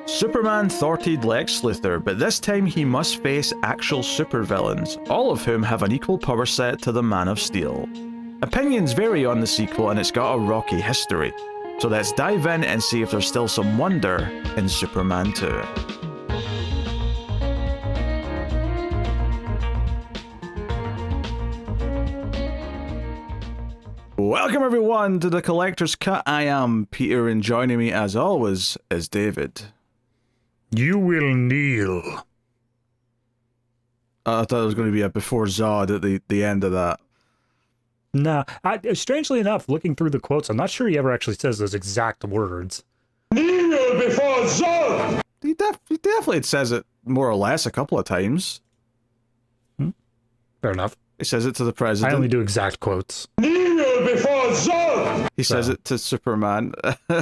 Superman thwarted Lex Luthor, but this time he must face actual supervillains, all of whom have an equal power set to the Man of Steel. Opinions vary on the sequel and it's got a rocky history, so let's dive in and see if there's still some wonder in Superman 2. Welcome everyone to the Collector's Cut. I am Peter and joining me as always is David. You will kneel. I thought it was going to be a before Zod at the end of that. Nah, strangely enough, looking through the quotes, I'm not sure he ever actually says those exact words. Kneel before Zod! He definitely says it more or less a couple of times. Fair enough. He says it to the president. I only do exact quotes. Kneel before Zod! He says it to Superman. He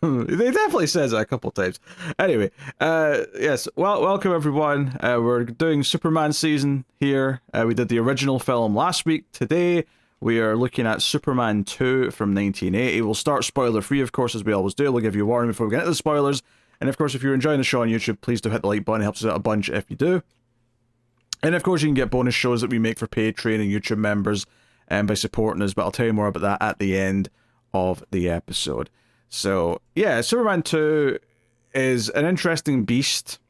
definitely says it a couple of times. Anyway, yes, well, welcome everyone. We're doing Superman season here. We did the original film last week. Today, we are looking at Superman 2 from 1980. We'll start spoiler free, of course, as we always do. We'll give you a warning before we get into the spoilers. And of course, if you're enjoying the show on YouTube, please do hit the like button. It helps us out a bunch if you do. And of course, you can get bonus shows that we make for Patreon and YouTube members by supporting us, but I'll tell you more about that at the end of the episode. So, yeah, Superman 2 is an interesting beast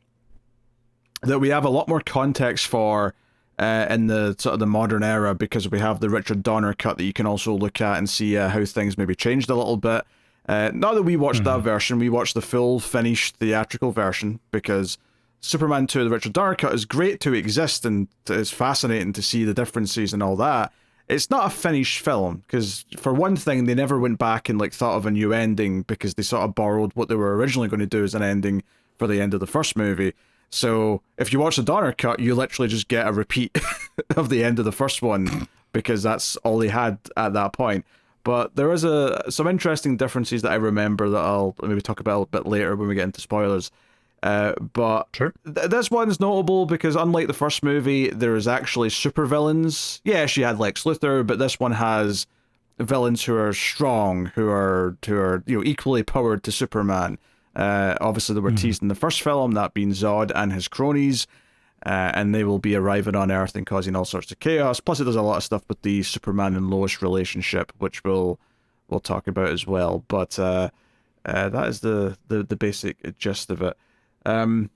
that we have a lot more context for in the sort of the modern era, because we have the Richard Donner cut that you can also look at and see how things maybe changed a little bit. Not that we watched that version, we watched the full finished theatrical version, because Superman 2, the Richard Donner cut, is great to exist and it's fascinating to see the differences and all that. It's not a finished film, because for one thing, they never went back and thought of a new ending, because they sort of borrowed what they were originally going to do as an ending for the end of the first movie. So if you watch the Donner cut, you literally just get a repeat of the end of the first one, because that's all they had at that point. But there is some interesting differences that I remember that I'll maybe talk about a bit later when we get into spoilers. But sure. This one's notable because unlike the first movie, there's actually supervillains. Yeah, she had Lex Luthor, but this one has villains who are strong, who are equally powered to Superman. Obviously, they were teased in the first film, that being Zod and his cronies, and they will be arriving on Earth and causing all sorts of chaos. Plus, it does a lot of stuff with the Superman and Lois relationship, which we'll talk about as well. But that is the basic gist of it. I don't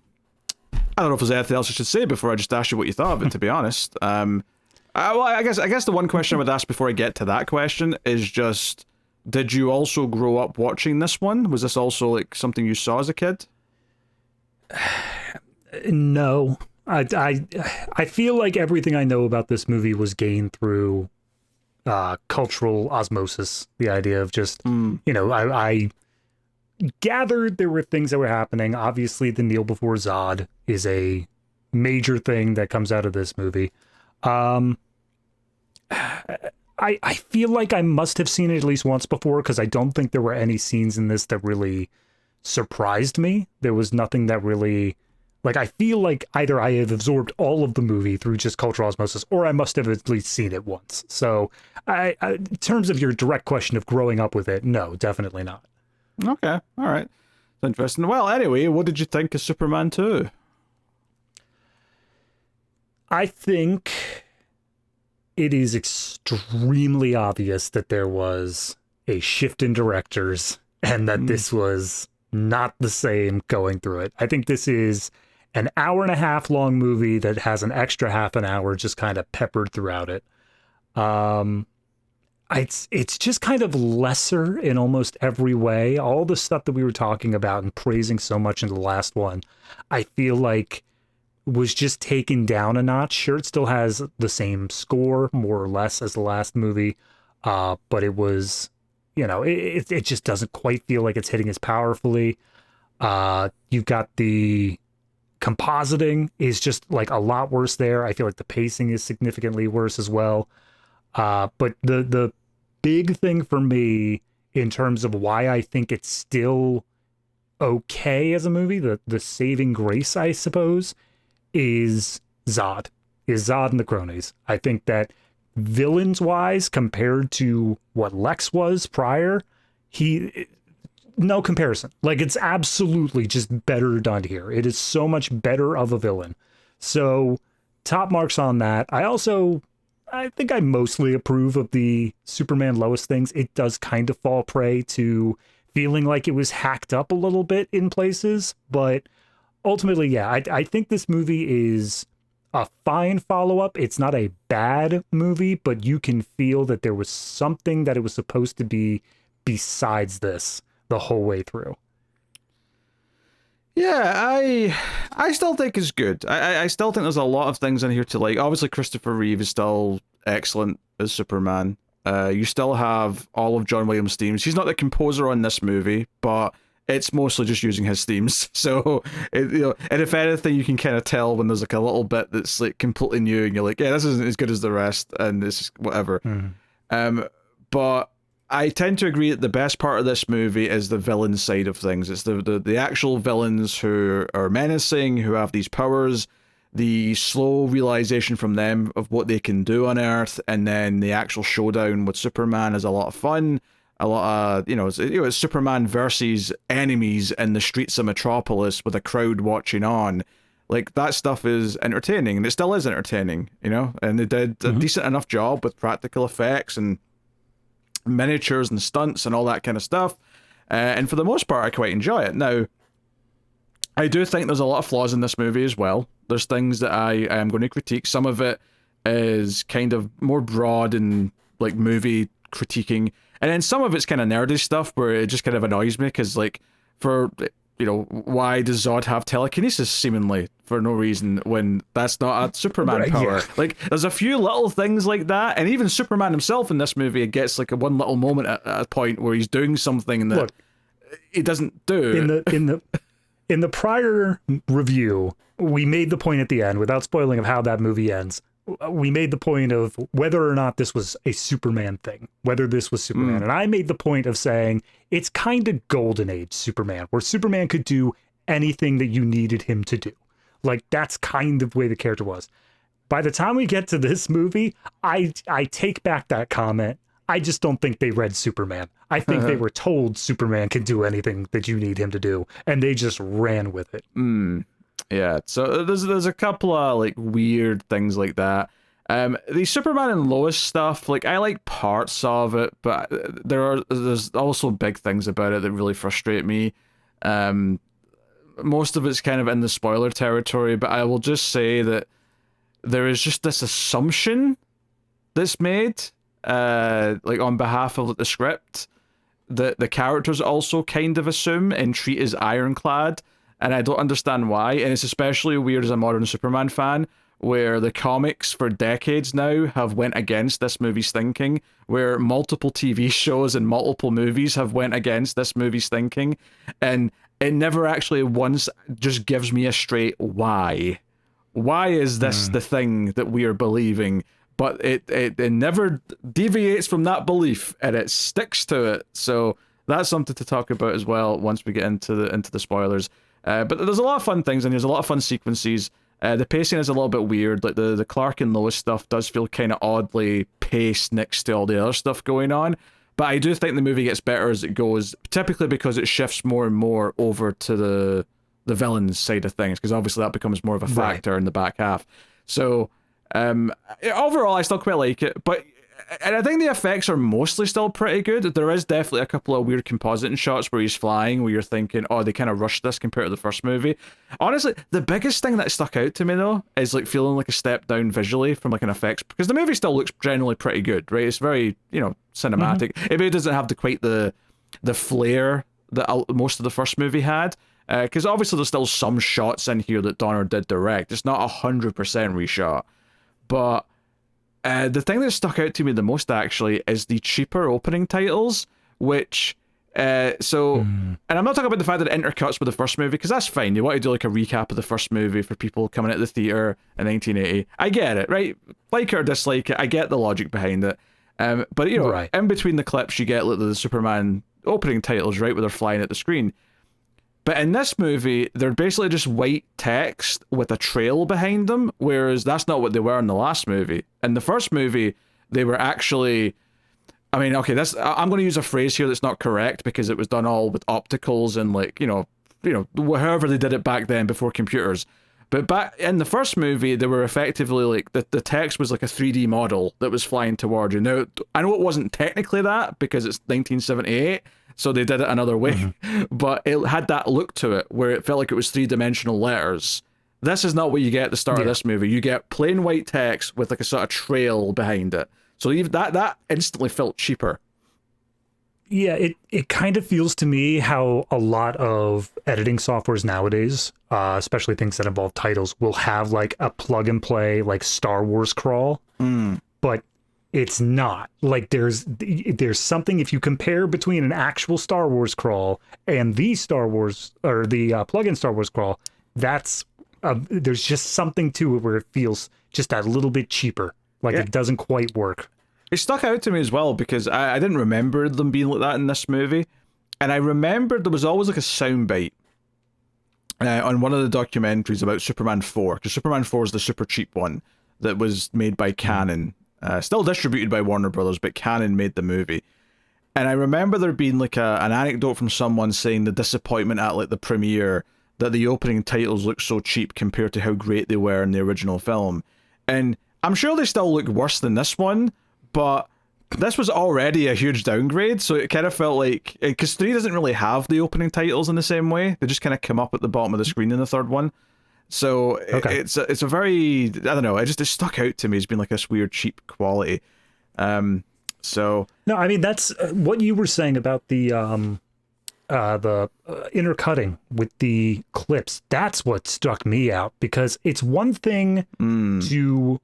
know if there's anything else I should say before I just ask you what you thought of it, to be honest. Well, I guess the one question I would ask before I get to that question is just, did you also grow up watching this one? Was this also something you saw as a kid? No. I feel like everything I know about this movie was gained through cultural osmosis. The idea of just, I gathered there were things that were happening. Obviously, the kneel before Zod is a major thing that comes out of this movie. I feel like I must have seen it at least once before, because I don't think there were any scenes in this that really surprised me. There was nothing that really, I feel like either I have absorbed all of the movie through just cultural osmosis, or I must have at least seen it once. So I in terms of your direct question of growing up with it, no, definitely not. Okay, all right. Interesting. Well, anyway, what did you think of Superman 2? I think it is extremely obvious that there was a shift in directors and that this was not the same going through it. I think this is an hour-and-a-half long movie that has an extra half an hour just kind of peppered throughout it. It's just kind of lesser in almost every way. All the stuff that we were talking about and praising so much in the last one, I feel like was just taken down a notch. Sure, it still has the same score, more or less, as the last movie, but it was, it just doesn't quite feel like it's hitting as powerfully. You've got the compositing is just a lot worse there. I feel like the pacing is significantly worse as well. But the big thing for me in terms of why I think it's still okay as a movie, the saving grace, I suppose, is Zod and the cronies. I think that villains wise, compared to what Lex was prior, no comparison. Like, it's absolutely just better done here. It is so much better of a villain. So top marks on that. I think I mostly approve of the Superman Lois things. It does kind of fall prey to feeling like it was hacked up a little bit in places, but ultimately, yeah, I think this movie is a fine follow-up. It's not a bad movie, but you can feel that there was something that it was supposed to be besides this the whole way through. Yeah, I still think it's good. I still think there's a lot of things in here to like. Obviously, Christopher Reeve is still excellent as Superman. You still have all of John Williams' themes. He's not the composer on this movie, but it's mostly just using his themes. So, and if anything, you can kind of tell when there's like a little bit that's like completely new, and you're like, yeah, this isn't as good as the rest, and this is whatever. But I tend to agree that the best part of this movie is the villain side of things. It's the actual villains who are menacing, who have these powers, the slow realization from them of what they can do on Earth, and then the actual showdown with Superman is a lot of fun. A lot of, it's Superman versus enemies in the streets of Metropolis with a crowd watching on. Like, that stuff is entertaining, and it still is entertaining, and they did a decent enough job with practical effects and miniatures and stunts and all that kind of stuff. And for the most part, I quite enjoy it. Now, I do think there's a lot of flaws in this movie as well. There's things that I am going to critique. Some of it is kind of more broad and like movie critiquing. And then some of it's kind of nerdy stuff where it just kind of annoys me because, like, why does Zod have telekinesis seemingly for no reason when that's not a Superman power? Yeah. Like, there's a few little things like that, and even Superman himself in this movie gets like one little moment at a point where he's doing something that he doesn't do. In the prior review, we made the point at the end, without spoiling of how that movie ends, we made the point of whether or not this was a Superman thing, whether this was Superman. And I made the point of saying it's kind of Golden Age Superman, where Superman could do anything that you needed him to do. Like, that's kind of the way the character was. By the time we get to this movie, I take back that comment. I just don't think they read Superman. I think they were told Superman can do anything that you need him to do, and they just ran with it. Yeah, so there's a couple of like weird things like that. The Superman and Lois stuff, like, I like parts of it, but there's also big things about it that really frustrate me. Most of it's kind of in the spoiler territory, but I will just say that there is just this assumption that's made, like on behalf of the script, that the characters also kind of assume and treat as ironclad. And I don't understand why, and it's especially weird as a modern Superman fan, where the comics for decades now have went against this movie's thinking, where multiple TV shows and multiple movies have went against this movie's thinking, and it never actually once just gives me a straight why. Why is this the thing that we are believing? But it never deviates from that belief, and it sticks to it. So that's something to talk about as well once we get into the spoilers. But there's a lot of fun things, and there's a lot of fun sequences. The pacing is a little bit weird. Like the Clark and Lois stuff does feel kind of oddly paced next to all the other stuff going on. But I do think the movie gets better as it goes, typically because it shifts more and more over to the villains side of things, because obviously that becomes more of a factor in the back half. So overall, I still quite like it. And I think the effects are mostly still pretty good. There is definitely a couple of weird compositing shots where he's flying, where you're thinking, oh, they kind of rushed this compared to the first movie. Honestly, the biggest thing that stuck out to me, though, is like feeling like a step down visually from like an effects, because the movie still looks generally pretty good, right? It's very, cinematic. It maybe doesn't have quite the flair that most of the first movie had, because obviously there's still some shots in here that Donner did direct. It's not 100% reshot, but the thing that stuck out to me the most, actually, is the cheaper opening titles, which, and I'm not talking about the fact that it intercuts with the first movie, because that's fine. You want to do like a recap of the first movie for people coming at the theater in 1980. I get it, right? Like it or dislike it, I get the logic behind it. But, in between the clips, you get like the Superman opening titles, right, where they're flying at the screen. But in this movie, they're basically just white text with a trail behind them, whereas that's not what they were in the last movie. In the first movie, they were actually I mean, okay, I'm going to use a phrase here that's not correct because it was done all with opticals and like, however they did it back then before computers. But back in the first movie, they were effectively like, the text was like a 3D model that was flying toward you. Now, I know it wasn't technically that because it's 1978, so they did it another way, but it had that look to it where it felt like it was three-dimensional letters. This is not what you get at the start of this movie. You get plain white text with like a sort of trail behind it. So even that instantly felt cheaper. Yeah, it kind of feels to me how a lot of editing softwares nowadays, especially things that involve titles, will have like a plug and play like Star Wars crawl, but it's not. Like there's something, if you compare between an actual Star Wars crawl and the Star Wars or the plug-in Star Wars crawl, there's just something to it where it feels just a little bit cheaper. Like it doesn't quite work. It stuck out to me as well because I didn't remember them being like that in this movie. And I remembered there was always like a soundbite on one of the documentaries about Superman 4, because Superman 4 is the super cheap one that was made by Canon. Still distributed by Warner Brothers, but Canon made the movie. And I remember there being like an anecdote from someone saying the disappointment at like the premiere that the opening titles look so cheap compared to how great they were in the original film. And I'm sure they still look worse than this one, but this was already a huge downgrade, so it kind of felt like, because 3 doesn't really have the opening titles in the same way, they just kind of come up at the bottom of the screen in the third one. So it's a very, I don't know, it stuck out to me as being like this weird cheap quality. So no, I mean that's what you were saying about the intercutting with the clips. That's what struck me out, because it's one thing to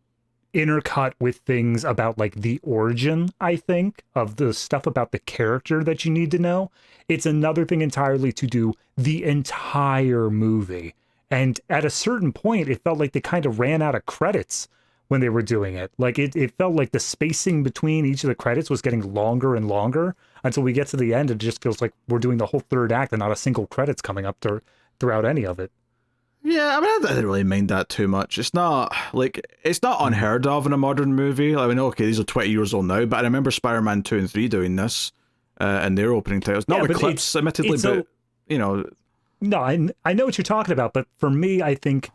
intercut with things about like the origin, I think, of the stuff about the character that you need to know. It's another thing entirely to do the entire movie. And at a certain point, it felt like they kind of ran out of credits when they were doing it. Like it felt like the spacing between each of the credits was getting longer and longer until we get to the end. It just feels like we're doing the whole third act and not a single credits coming up throughout any of it. Yeah, I mean, I didn't really mind that too much. It's not unheard of in a modern movie. I mean, okay, these are 20 years old now, but I remember Spider-Man 2 and 3 doing this in their opening titles. Not with clips, admittedly, but, No, I know what you're talking about, but for me, I think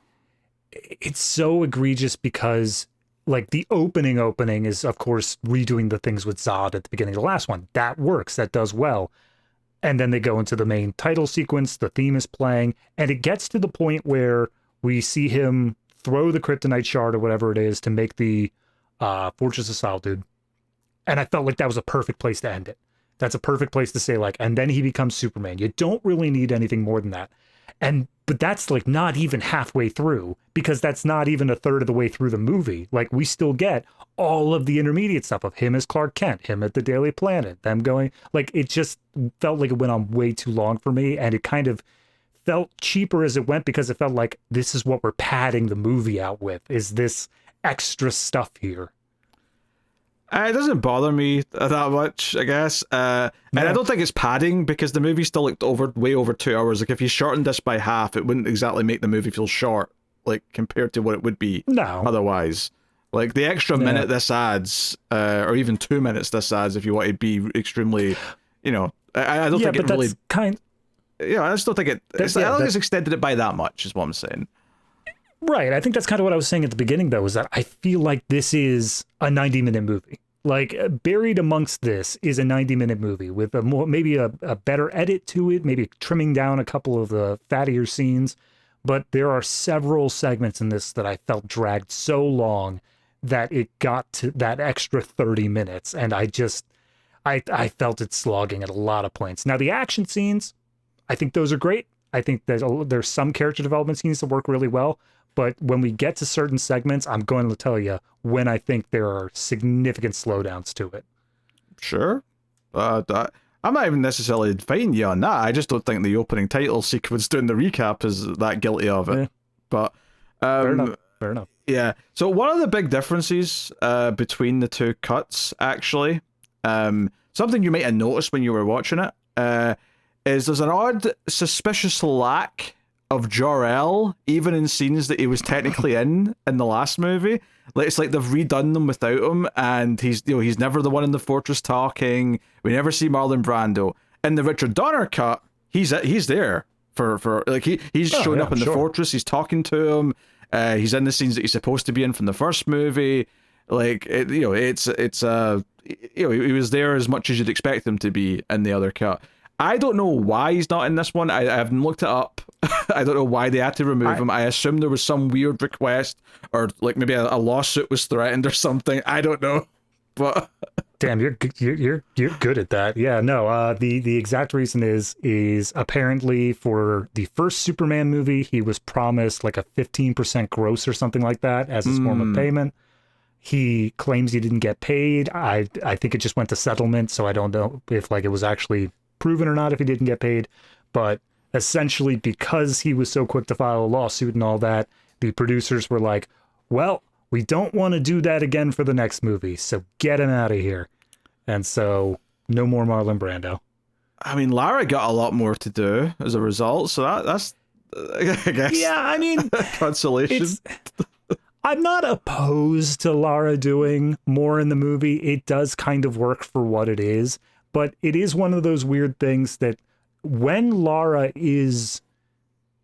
it's so egregious because, like, the opening is, of course, redoing the things with Zod at the beginning of the last one. That works. That does well. And then they go into the main title sequence, the theme is playing, and it gets to the point where we see him throw the kryptonite shard or whatever it is to make the Fortress of Solitude. And I felt like that was a perfect place to end it. That's a perfect place to say, like, and then he becomes Superman. You don't really need anything more than that. But that's like not even halfway through, because that's not even a third of the way through the movie. Like, we still get all of the intermediate stuff of him as Clark Kent, him at the Daily Planet, them going, like, it just felt like it went on way too long for me. And it kind of felt cheaper as it went, because it felt like this is what we're padding the movie out with, is this extra stuff here. It doesn't bother me that much, I guess. And I don't think it's padding, because the movie still looked way over 2 hours. Like, if you shortened this by half, it wouldn't exactly make the movie feel short, like, compared to what it would be otherwise. Like, the extra minute this adds, or even 2 minutes this adds, if you want to be extremely, I don't think it really... I just don't think it... I don't think it's extended it by that much, is what I'm saying. Right. I think that's kind of what I was saying at the beginning, though, is that I feel like this is a 90-minute movie. Like, buried amongst this is a 90-minute movie with maybe a better edit to it, maybe trimming down a couple of the fattier scenes. But there are several segments in this that I felt dragged so long that it got to that extra 30 minutes. And I felt it slogging at a lot of points. Now, the action scenes, I think those are great. I think there's some character development scenes that work really well. But when we get to certain segments, I'm going to tell you when I think there are significant slowdowns to it. Sure. I'm not even necessarily fighting you on that. I just don't think the opening title sequence doing the recap is that guilty of it. Yeah. But fair enough. Yeah. So one of the big differences between the two cuts, actually, something you might have noticed when you were watching it, is there's an odd, suspicious lack of Jor-El, even in scenes that he was technically in the last movie. Like it's like they've redone them without him, and he's never the one in the fortress talking. We never see Marlon Brando. In the Richard Donner cut, he's there for like he's showing up in the fortress. He's talking to him. He's in the scenes that he's supposed to be in from the first movie. Like he was there as much as you'd expect him to be in the other cut. I don't know why he's not in this one. I haven't looked it up. I don't know why they had to remove him. I assume there was some weird request, or like maybe a lawsuit was threatened or something. I don't know. But damn, you're good at that. Yeah, no. The exact reason is apparently for the first Superman movie, he was promised like a 15% gross or something like that as his form of payment. He claims he didn't get paid. I think it just went to settlement, so I don't know if like it was actually proven or not if he didn't get paid. But essentially, because he was so quick to file a lawsuit and all that, the producers were like, well, we don't want to do that again for the next movie, so get him out of here. And so no more Marlon Brando. I mean, Lara got a lot more to do as a result, so that's I guess. Yeah, I mean, consolation. I'm not opposed to Lara doing more in the movie. It does kind of work for what it is, but it is one of those weird things that when Lara is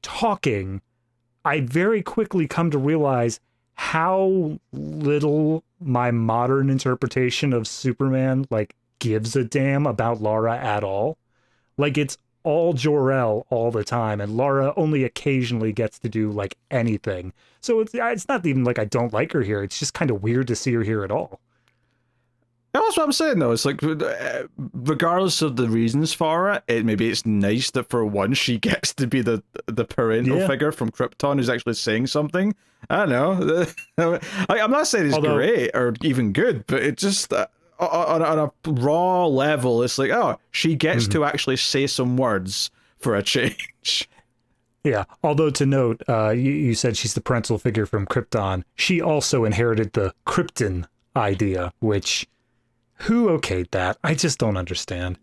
talking, I very quickly come to realize how little my modern interpretation of Superman like gives a damn about Lara at all. Like it's all Jor-El all the time, and Lara only occasionally gets to do like anything. So it's not even like I don't like her here. It's just kind of weird to see her here at all. That's what I'm saying though. It's like regardless of the reasons for it, maybe it's nice that for once she gets to be the parental figure from Krypton who's actually saying something. I don't know. I'm not saying it's great or even good, but it just on a raw level, it's like, oh, she gets to actually say some words for a change. Yeah, although to note, you said she's the parental figure from Krypton. She also inherited the Krypton idea, which who okayed that? I just don't understand.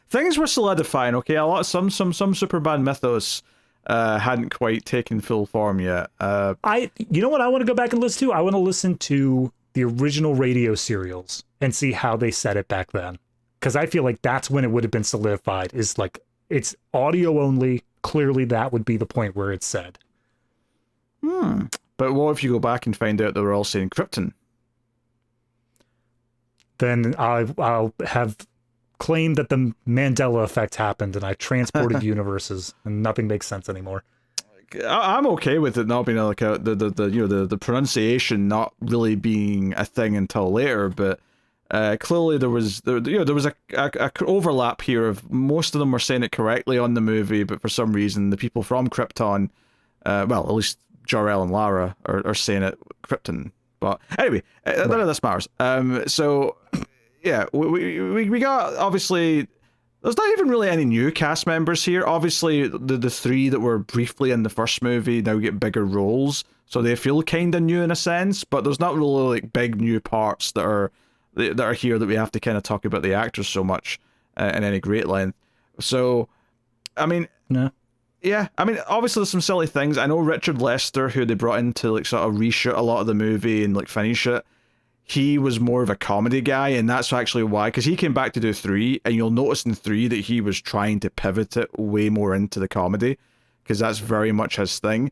Things were solidifying, okay? A lot, some Superman mythos hadn't quite taken full form yet. You know what I want to go back and listen to? I want to listen to the original radio serials and see how they said it back then. Because I feel like that's when it would have been solidified, is like, it's audio only. Clearly that would be the point where it's said. But what if you go back and find out they were all saying Krypton? Then I'll have claimed that the Mandela effect happened and I transported universes and nothing makes sense anymore. I'm okay with it not being like the pronunciation not really being a thing until later, but clearly there was a overlap here of most of them were saying it correctly on the movie, but for some reason the people from Krypton, well, at least Jor-El and Lara are saying it Krypton. But anyway, none of this matters. So yeah, we got, obviously there's not even really any new cast members here. Obviously the three that were briefly in the first movie now get bigger roles, so they feel kind of new in a sense, but there's not really like big new parts that are here that we have to kind of talk about the actors so much in any great length. So I mean, no. Yeah, I mean, obviously there's some silly things. I know Richard Lester, who they brought in to like sort of reshoot a lot of the movie and like finish it, he was more of a comedy guy, and that's actually why, because he came back to do 3, and you'll notice in 3 that he was trying to pivot it way more into the comedy, because that's very much his thing.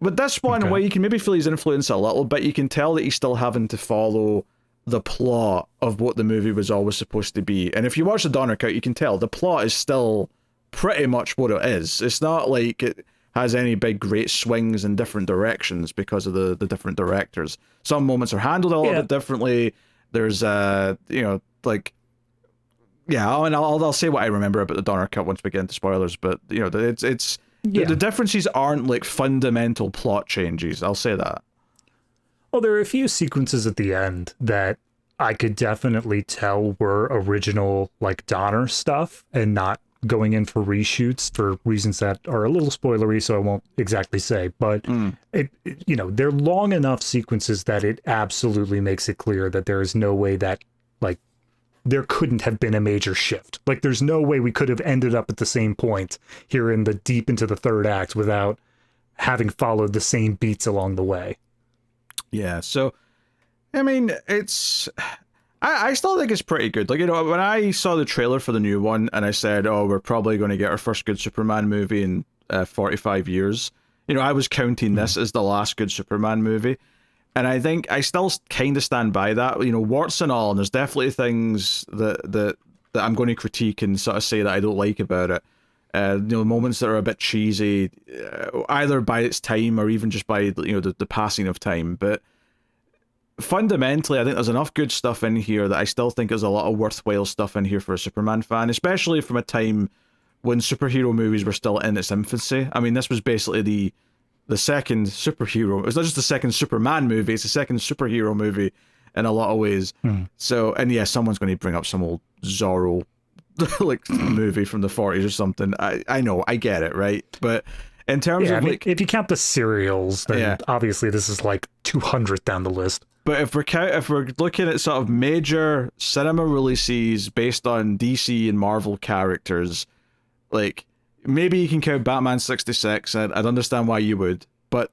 With this one, where you can maybe feel his influence a little bit, you can tell that he's still having to follow the plot of what the movie was always supposed to be. And if you watch the Donner Cut, you can tell the plot is still pretty much what it is. It's not like it has any big great swings in different directions because of the different directors. Some moments are handled a little bit differently. There's like, yeah, and I'll say what I remember about the Donner Cut once we get into spoilers, but it's the differences aren't like fundamental plot changes, I'll say that. Well, there are a few sequences at the end that I could definitely tell were original like Donner stuff and not going in for reshoots for reasons that are a little spoilery, so I won't exactly say, but they're long enough sequences that it absolutely makes it clear that there is no way that like there couldn't have been a major shift. Like there's no way we could have ended up at the same point here in the deep into the third act without having followed the same beats along the way. Yeah, so I mean, it's I still think it's pretty good. Like, you know, when I saw the trailer for the new one and I said, "Oh, we're probably going to get our first good Superman movie in 45 years," you know, I was counting this as the last good Superman movie, and I think I still kind of stand by that. You know, warts and all, and there's definitely things that I'm going to critique and sort of say that I don't like about it. You know, moments that are a bit cheesy, either by its time or even just by, you know, the passing of time. But fundamentally, I think there's enough good stuff in here that I still think there's a lot of worthwhile stuff in here for a Superman fan, especially from a time when superhero movies were still in its infancy. I mean, this was basically the second superhero. It's not just the second Superman movie; it's the second superhero movie in a lot of ways. So, and yeah, someone's going to bring up some old Zorro like movie from the 40s or something. I know, I get it, right? But in terms of, I mean, like, if you count the serials, then obviously this is like 200 down the list. But if we're looking at sort of major cinema releases based on DC and Marvel characters, like, maybe you can count Batman 66. I'd understand why you would, but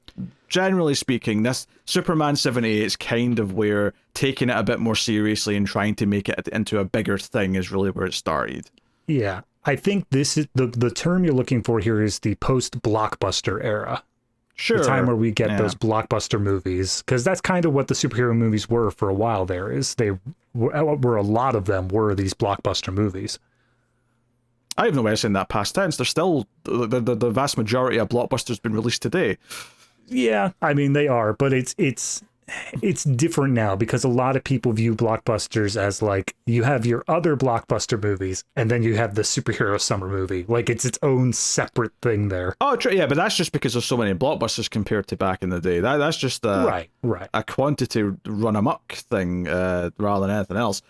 generally speaking, this Superman 78 is kind of where taking it a bit more seriously and trying to make it into a bigger thing is really where it started. Yeah, I think this is the term you're looking for here is the post-blockbuster era. Sure. The time where we get those blockbuster movies, because that's kind of what the superhero movies were for a while there, is they were a lot of them were these blockbuster movies. I have no way of saying that past tense. There's still the vast majority of blockbusters been released today. Yeah, I mean they are, but it's different now because a lot of people view blockbusters as like you have your other blockbuster movies and then you have the superhero summer movie. Like it's its own separate thing there. Oh, true. Yeah, but that's just because there's so many blockbusters compared to back in the day. That's just a quantity run amok thing rather than anything else.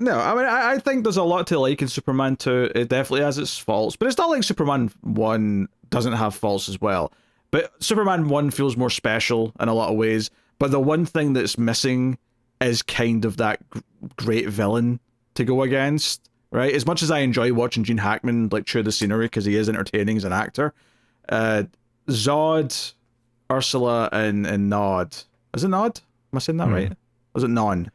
No, I mean, I think there's a lot to like in Superman 2. It definitely has its faults, but it's not like Superman 1 doesn't have faults as well. But Superman 1 feels more special in a lot of ways, but the one thing that's missing is kind of that great villain to go against, right? As much as I enjoy watching Gene Hackman like chew the scenery because he is entertaining as an actor, Zod, Ursula, and Nod. Is it Nod? Am I saying that right? Or is it Non?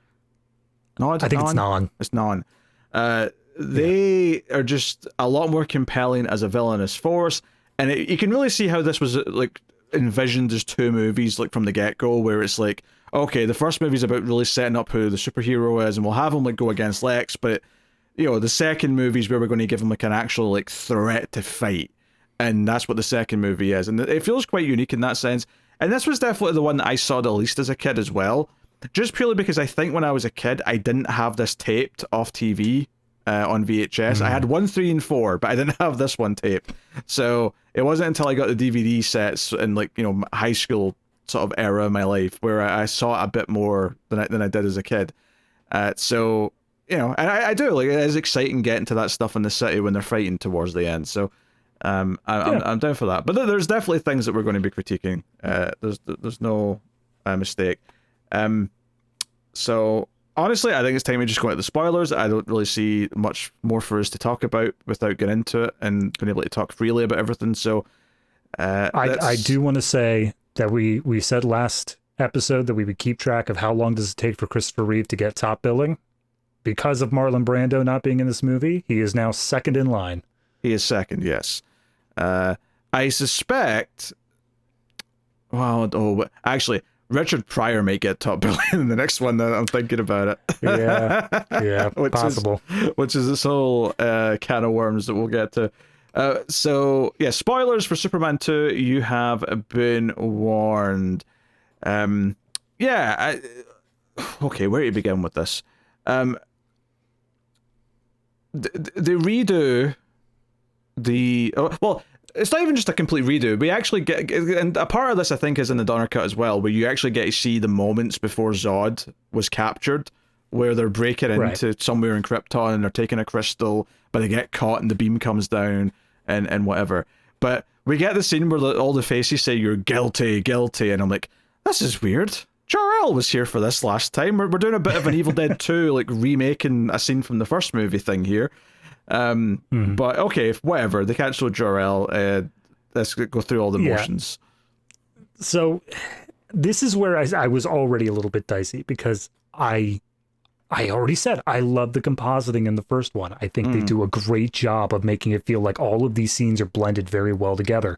Nod? I think it's Non. It's Non. They are just a lot more compelling as a villainous force. And you can really see how this was like envisioned as two movies, like from the get-go, where it's like, okay, the first movie's about really setting up who the superhero is, and we'll have him like go against Lex, but you know, the second movie's where we're going to give him like an actual like threat to fight, and that's what the second movie is, and it feels quite unique in that sense. And this was definitely the one that I saw the least as a kid as well, just purely because I think when I was a kid, I didn't have this taped off TV. On VHS. I had 1, 3, and 4, but I didn't have this one taped. So it wasn't until I got the DVD sets in like, you know, high school sort of era of my life where I saw it a bit more than I did as a kid. So, you know, and I do, like, it is exciting getting to that stuff in the city when they're fighting towards the end. So I'm down for that. But there's definitely things that we're going to be critiquing. There's no mistake. So honestly, I think it's time we just go into the spoilers. I don't really see much more for us to talk about without getting into it and being able to talk freely about everything. So, I do want to say that we said last episode that we would keep track of how long does it take for Christopher Reeve to get top billing. Because of Marlon Brando not being in this movie, he is now second in line. He is second, yes. I suspect. Well, actually, Richard Pryor may get top billing in the next one. Now that I'm thinking about it. Yeah, possible. Which is this whole can of worms that we'll get to. So yeah, spoilers for Superman 2. You have been warned. Okay, where do you begin with this? The redo. It's not even just a complete redo. We actually get, and a part of this I think is in the Donner cut as well, where you actually get to see the moments before Zod was captured, where they're breaking into somewhere in Krypton and they're taking a crystal, but they get caught and the beam comes down and whatever. But we get the scene where all the faces say you're guilty, and I'm like, this is weird. Jor-El was here for this last time. We're doing a bit of an Evil Dead 2, like remaking a scene from the first movie thing here. But okay, whatever. They can't show Jor-El. Let's go through all the motions. So this is where I was already a little bit dicey because I already said I love the compositing in the first one. I think they do a great job of making it feel like all of these scenes are blended very well together.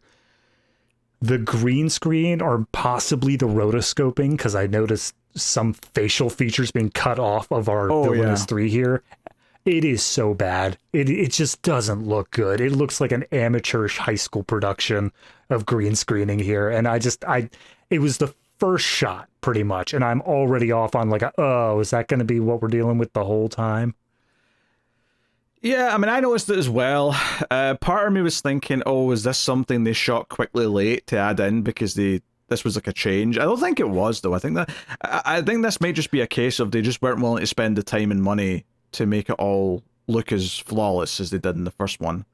The green screen or possibly the rotoscoping, because I noticed some facial features being cut off of our Villainous 3 here. It is so bad. It just doesn't look good. It looks like an amateurish high school production of green screening here. And it was the first shot pretty much. And I'm already off on like, oh, is that going to be what we're dealing with the whole time? Yeah, I mean, I noticed it as well. Part of me was thinking, oh, is this something they shot quickly late to add in because this was like a change? I don't think it was, though. I think this might just be a case of they just weren't willing to spend the time and money to make it all look as flawless as they did in the first one.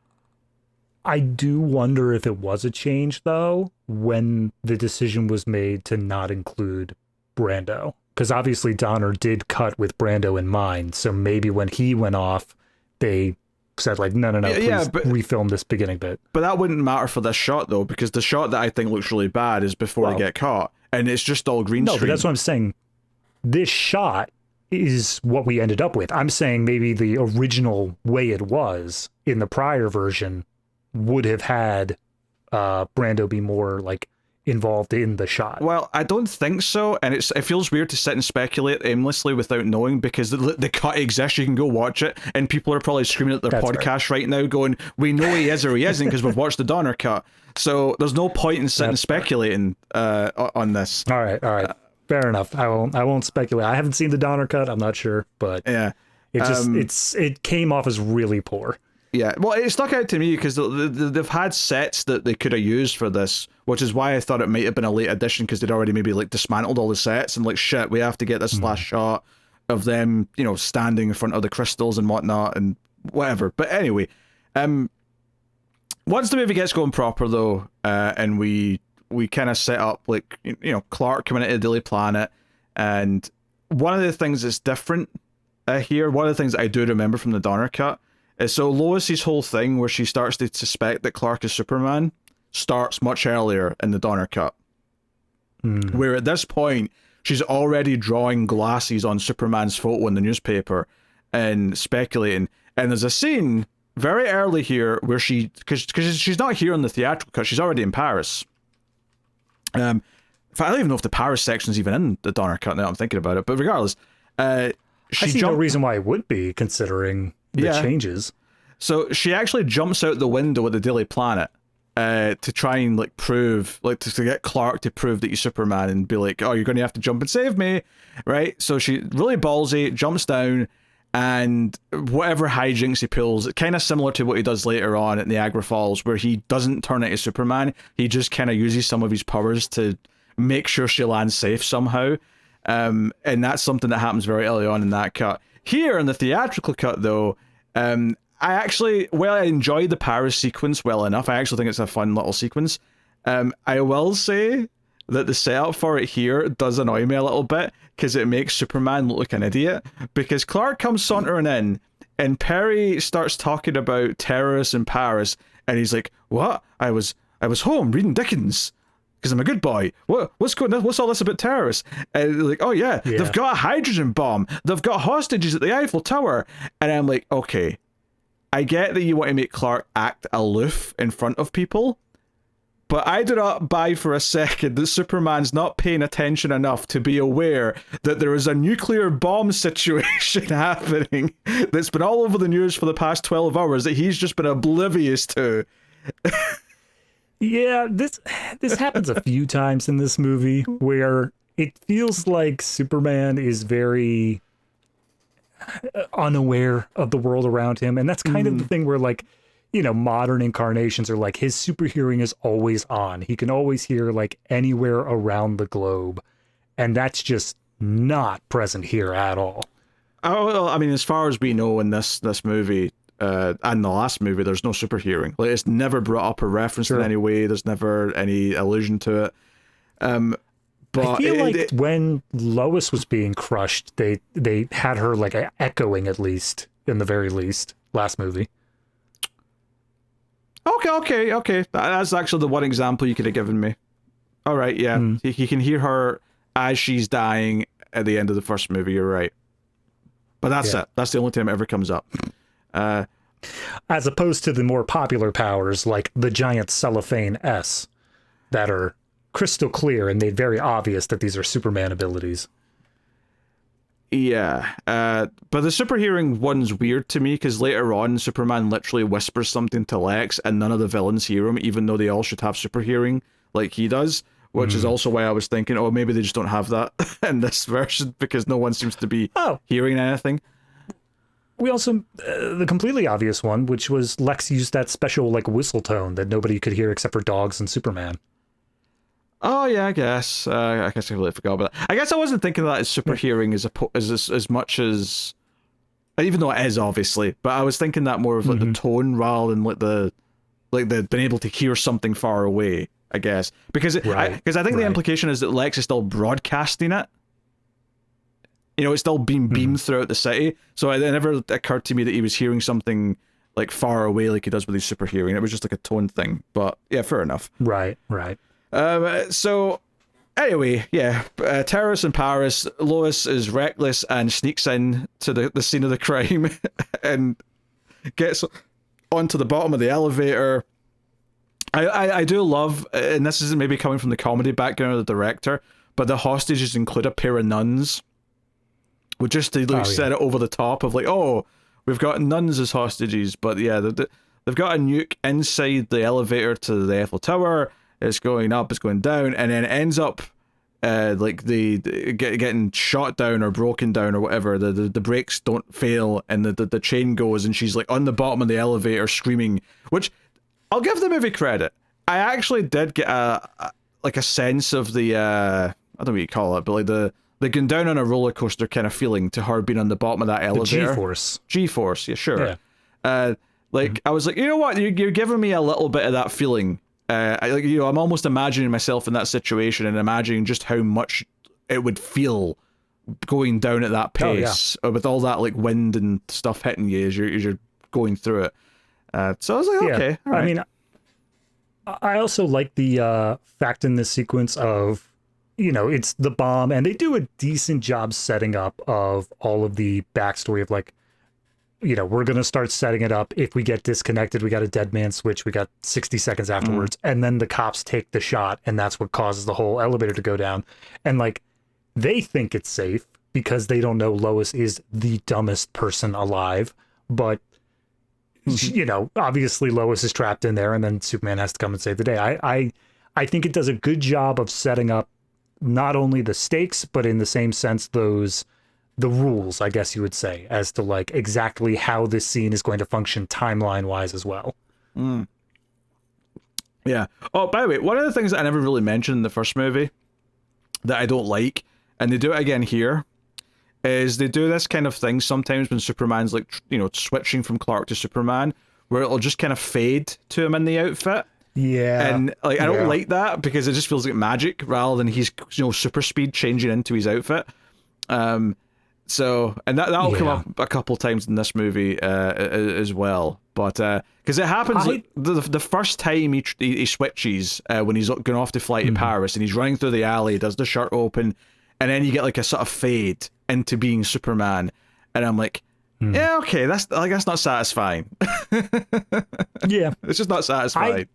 I do wonder if it was a change, though, when the decision was made to not include Brando. Because obviously Donner did cut with Brando in mind, so maybe when he went off, they said, like, no, please refilm this beginning bit. But that wouldn't matter for this shot, though, because the shot that I think looks really bad is before they get caught, and it's just all green screen. No, but that's what I'm saying. This shot is what we ended up with. I'm saying maybe the original way it was in the prior version would have had Brando be more like involved in the shot. Well, I don't think so, and it feels weird to sit and speculate aimlessly without knowing, because the cut exists. You can go watch it, and people are probably screaming at their podcast right now going, we know he is or he isn't because we've watched the Donner cut. So there's no point in sitting and speculating on this. All right. Fair enough. I won't speculate. I haven't seen the Donner cut. I'm not sure, but yeah, it came off as really poor. Yeah, well, it stuck out to me because they've had sets that they could have used for this, which is why I thought it might have been a late addition, because they'd already maybe like dismantled all the sets and like, shit, we have to get this last shot of them, you know, standing in front of the crystals and whatnot and whatever. But anyway, once the movie gets going proper though, and we kind of set up like, you know, Clark coming into the Daily Planet, and one of the things that's different here, one of the things I do remember from the Donner cut, so Lois's whole thing where she starts to suspect that Clark is Superman starts much earlier in the Donner cut. Where at this point, she's already drawing glasses on Superman's photo in the newspaper and speculating. And there's a scene very early here where because she's not here in the theatrical cut, she's already in Paris. In fact, I don't even know if the Paris section's even in the Donner cut now I'm thinking about it, but regardless, I see no reason why it would be, considering the changes. So she actually jumps out the window at the Daily Planet to try and like prove, like to get Clark to prove that he's Superman and be like, oh, you're going to have to jump and save me, right? So she really ballsy, jumps down, and whatever hijinks he pulls, kind of similar to what he does later on at Niagara Falls, where he doesn't turn into Superman, he just kind of uses some of his powers to make sure she lands safe somehow. And that's something that happens very early on in that cut. Here in the theatrical cut, though, I enjoyed the Paris sequence well enough. I actually think it's a fun little sequence. I will say that the setup for it here does annoy me a little bit, because it makes Superman look like an idiot. Because Clark comes sauntering in, and Perry starts talking about terrorists in Paris, and he's like, "What? I was home reading Dickens, because I'm a good boy. What's going on? What's all this about terrorists?" And like, "Oh yeah, they've got a hydrogen bomb. They've got hostages at the Eiffel Tower." And I'm like, okay, I get that you want to make Clark act aloof in front of people, but I do not buy for a second that Superman's not paying attention enough to be aware that there is a nuclear bomb situation happening that's been all over the news for the past 12 hours that he's just been oblivious to. Yeah, this happens a few times in this movie where it feels like Superman is very unaware of the world around him. And that's kind of the thing where, like, you know, modern incarnations are like, his super hearing is always on. He can always hear like anywhere around the globe. And that's just not present here at all. Oh, well, I mean, as far as we know in this movie, and the last movie, there's no super hearing. Like, it's never brought up or referenced in any way. There's never any allusion to it. But I feel like when Lois was being crushed, they had her like echoing, at least in the very least, last movie. Okay. That's actually the one example you could have given me. All right, yeah. He can hear her as she's dying at the end of the first movie. You're right. But that's it. That's the only time it ever comes up. As opposed to the more popular powers like the giant cellophane S that are crystal clear and made very obvious that these are Superman abilities. Yeah, but the super hearing one's weird to me because later on, Superman literally whispers something to Lex, and none of the villains hear him, even though they all should have super hearing like he does. Which is also why I was thinking, oh, maybe they just don't have that in this version because no one seems to be hearing anything. We also, the completely obvious one, which was Lex used that special like whistle tone that nobody could hear except for dogs and Superman. Oh yeah, I guess I completely forgot about that. I guess I wasn't thinking of that as super hearing as much as, even though it is obviously, but I was thinking that more of like the tone rather than like the being able to hear something far away. I guess because I think the implication is that Lex is still broadcasting it. You know, it's still being beamed throughout the city. So it never occurred to me that he was hearing something like far away, like he does with his super hearing. It was just like a tone thing. But yeah, fair enough. Right. So anyway, yeah, Terrace in Paris. Lois is reckless and sneaks in to the scene of the crime and gets onto the bottom of the elevator. I do love, and this is maybe coming from the comedy background of the director, but the hostages include a pair of nuns, which just to set it over the top of like, oh, we've got nuns as hostages, but yeah, they've got a nuke inside the elevator to the Eiffel Tower. It's going up, it's going down, and then it ends up like getting shot down or broken down or whatever. The brakes don't fail, and the chain goes, and she's like on the bottom of the elevator screaming, which I'll give the movie credit. I actually did get a sense of the I don't know what you call it, but like the going down on a roller coaster kind of feeling to her being on the bottom of that elevator. The G-force, yeah, sure. Yeah. I was like, you know what, you're giving me a little bit of that feeling. I'm almost imagining myself in that situation and imagining just how much it would feel going down at that pace with all that like wind and stuff hitting you as you're going through it. So I was like, okay, all right. I mean, I also like the fact in this sequence of, you know, it's the bomb, and they do a decent job setting up of all of the backstory of like, you know, we're going to start setting it up. If we get disconnected, we got a dead man switch. We got 60 seconds afterwards. And then the cops take the shot, and that's what causes the whole elevator to go down. And like, they think it's safe because they don't know Lois is the dumbest person alive. But, you know, obviously Lois is trapped in there, and then Superman has to come and save the day. I think it does a good job of setting up not only the stakes, but in the same sense, the rules, I guess you would say, as to like exactly how this scene is going to function timeline wise as well. Yeah. Oh, by the way, one of the things that I never really mentioned in the first movie that I don't like, and they do it again here, is they do this kind of thing sometimes when Superman's like, you know, switching from Clark to Superman, where it'll just kind of fade to him in the outfit. Yeah. And like, I don't like that because it just feels like magic rather than he's, you know, super speed changing into his outfit. So, and that'll come up a couple times in this movie as well. But because it happens like the first time he switches when he's going off to fly to Paris and he's running through the alley, does the shirt open, and then you get like a sort of fade into being Superman, and I'm like, yeah, okay, that's not satisfying. Yeah, it's just not satisfying.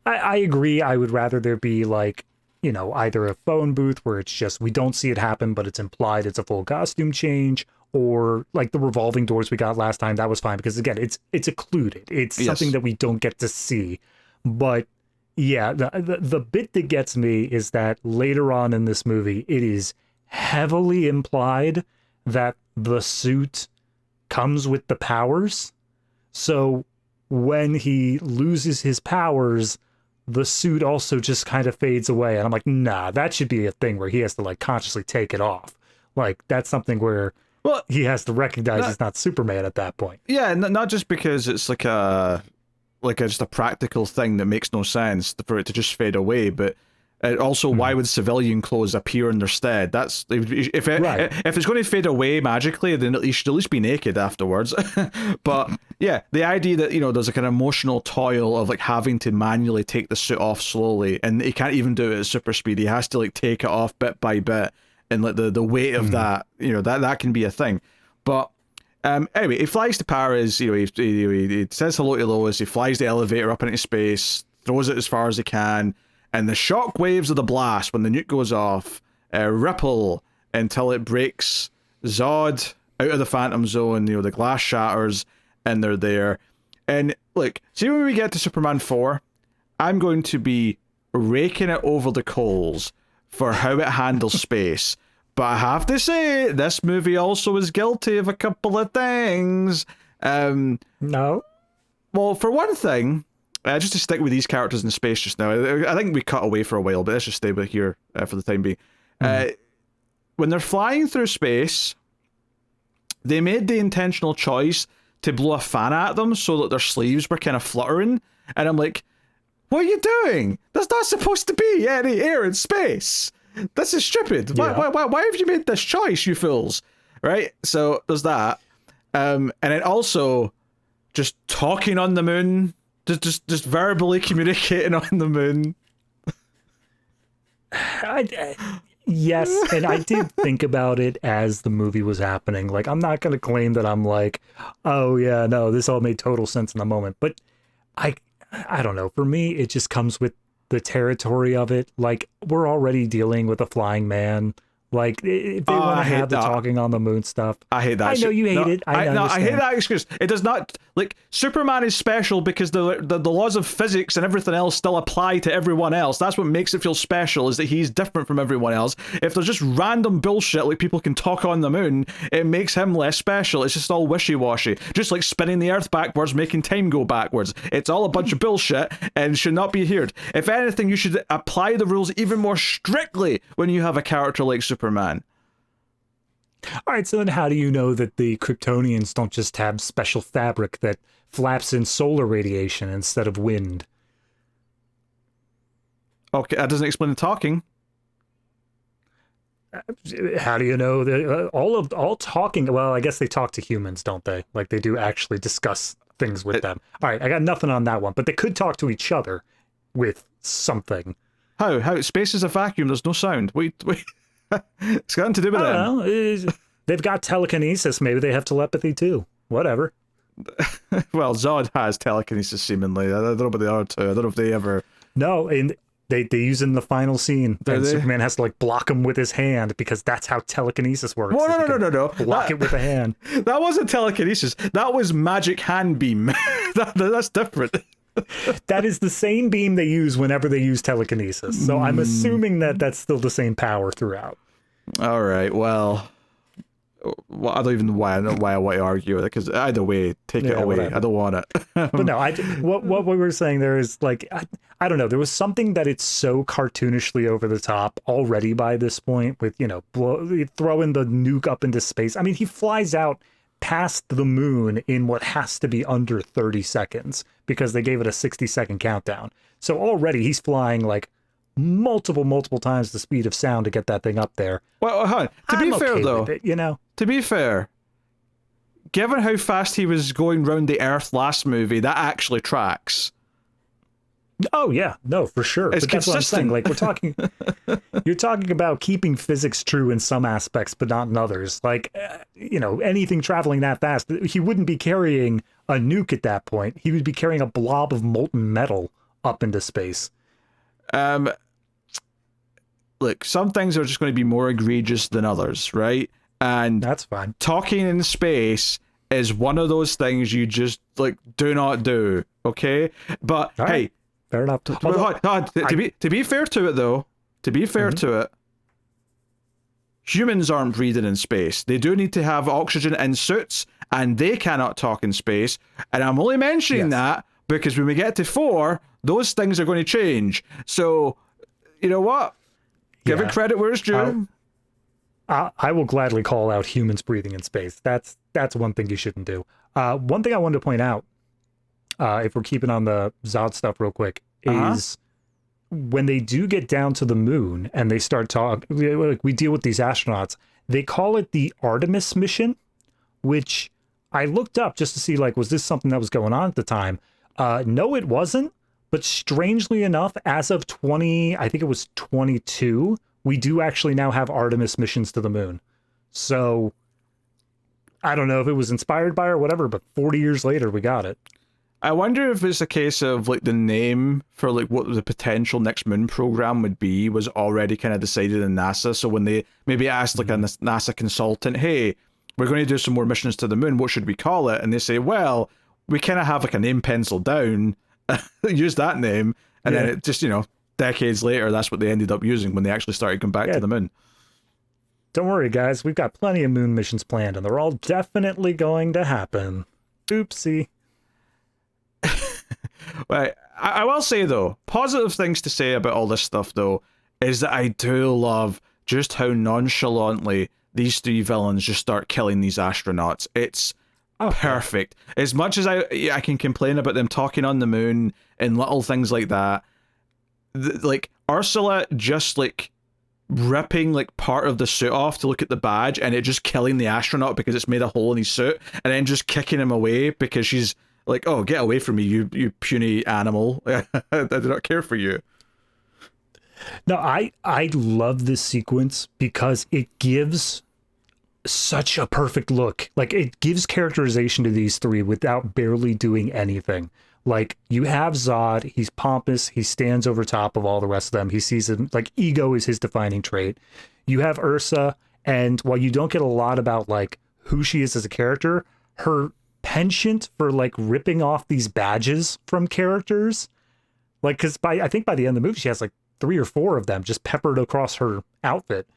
I agree. I would rather there be like, you know, either a phone booth where it's just, we don't see it happen, but it's implied it's a full costume change, or like the revolving doors we got last time. That was fine because again, it's occluded. It's something that we don't get to see. But yeah, the bit that gets me is that later on in this movie, it is heavily implied that the suit comes with the powers. So when he loses his powers, the suit also just kind of fades away. And I'm like, nah, that should be a thing where he has to like consciously take it off. Like that's something where he has to recognize he's not Superman at that point. Yeah, not just because it's like just a practical thing that makes no sense for it to just fade away, but And also, why would civilian clothes appear in their stead? That's if it's going to fade away magically, then you should at least be naked afterwards. But yeah, the idea that there's like an emotional toil of like having to manually take the suit off slowly, and he can't even do it at super speed. He has to like take it off bit by bit, and like the weight of that, that can be a thing. But anyway, he flies to Paris. He says hello to Lois. He flies the elevator up into space, throws it as far as he can. And the shock waves of the blast when the nuke goes off ripple until it breaks Zod out of the Phantom Zone. The glass shatters and they're there. And look, see when we get to Superman 4, I'm going to be raking it over the coals for how it handles space. But I have to say, this movie also is guilty of a couple of things. No. Well, for one thing, just to stick with these characters in space just now, I think we cut away for a while, but let's just stay with here for the time being. When they're flying through space, they made the intentional choice to blow a fan at them so that their sleeves were kind of fluttering. And I'm like, what are you doing? That's not supposed to be any air in space. This is stupid. Yeah. Why have you made this choice, you fools? Right? So there's that. And then also, just talking on the moon. Just verbally communicating on the moon. Yes, and I did think about it as the movie was happening. Like, I'm not going to claim that I'm like, oh yeah, no, this all made total sense in the moment. But I don't know. For me, it just comes with the territory of it. Like, we're already dealing with a flying man. Like, if they want to have the talking on the moon stuff. I hate that. I know you hate it. I hate that excuse. It does not, like, Superman is special because the laws of physics and everything else still apply to everyone else. That's what makes it feel special, is that he's different from everyone else. If there's just random bullshit like people can talk on the moon, it makes him less special. It's just all wishy-washy. Just like spinning the earth backwards, making time go backwards. It's all a bunch of bullshit and should not be adhered. If anything, you should apply the rules even more strictly when you have a character like Superman. All right, so then how do you know that the Kryptonians don't just have special fabric that flaps in solar radiation instead of wind? Okay, that doesn't explain the talking. How do you know that all talking? Well, I guess they talk to humans, don't they? Like, they do actually discuss things with them. All right, I got nothing on that one, but they could talk to each other with something. How? Space is a vacuum. There's no sound. Wait. It's got nothing to do with I that. don't know. They've got telekinesis. Maybe they have telepathy too. Whatever. Well, Zod has telekinesis seemingly. I don't know about the other two. I don't know if they ever. No, and they use it in the final scene. And Superman has to like block him with his hand because that's how telekinesis works. Well, no. Block it with a hand. That wasn't telekinesis. That was magic hand beam. That's different. That is the same beam they use whenever they use telekinesis. So I'm assuming that that's still the same power throughout. All right. Well, I don't even know why I want to argue with it, because either way, take it away. Whatever. I don't want it. But no, what we were saying there is like, I don't know. There was something that it's so cartoonishly over the top already by this point with, throwing the nuke up into space. I mean, he flies out past the moon in what has to be under 30 seconds because they gave it a 60-second countdown. So already he's flying like multiple times the speed of sound to get that thing up there. Well, hold on. To be fair, though, to be fair, given how fast he was going round the Earth last movie, that actually tracks. Oh yeah, no, for sure. It's but that's consistent. what I'm saying. Like you're talking about keeping physics true in some aspects, but not in others. Like, anything traveling that fast, he wouldn't be carrying a nuke at that point. He would be carrying a blob of molten metal up into space. Look, some things are just going to be more egregious than others, right? And that's fine. Talking in space is one of those things you just do not do. Okay, but all hey. Right. Fair enough. To be fair to it, though, to it, humans aren't breathing in space. They do need to have oxygen in suits, and they cannot talk in space. And I'm only mentioning that because when we get to 4, those things are going to change. So, you know what? Give it credit where it's due. I will gladly call out humans breathing in space. That's one thing you shouldn't do. One thing I wanted to point out, if we're keeping on the Zod stuff real quick, is when they do get down to the moon and they start talking, like we deal with these astronauts, they call it the Artemis mission, which I looked up just to see, like, was this something that was going on at the time? No, it wasn't. But strangely enough, as of I think it was 22, we do actually now have Artemis missions to the moon. So I don't know if it was inspired by or whatever, but 40 years later, we got it. I wonder if it's a case of like the name for like what the potential next moon program would be was already kind of decided in NASA. So when they maybe asked like a NASA consultant, hey, we're going to do some more missions to the moon, what should we call it? And they say, well, we kind of have like a name penciled down, use that name. And then it just, decades later, that's what they ended up using when they actually started going back to the moon. Don't worry, guys. We've got plenty of moon missions planned, and they're all definitely going to happen. Oopsie. Right. I will say, though, positive things to say about all this stuff, though, is that I do love just how nonchalantly these three villains just start killing these astronauts. It's perfect. As much as I can complain about them talking on the moon and little things like that, like, Ursula just, like, ripping, like, part of the suit off to look at the badge and it just killing the astronaut because it's made a hole in his suit, and then just kicking him away because she's like, oh, get away from me, you puny animal. I do not care for you. No, I love this sequence because it gives such a perfect look. Like, it gives characterization to these three without barely doing anything. Like, you have Zod, he's pompous, he stands over top of all the rest of them. He sees him, like, ego is his defining trait. You have Ursa, and while you don't get a lot about, like, who she is as a character, her penchant for, like, ripping off these badges from characters, like, because I think by the end of the movie, she has, like, 3 or 4 of them just peppered across her outfit.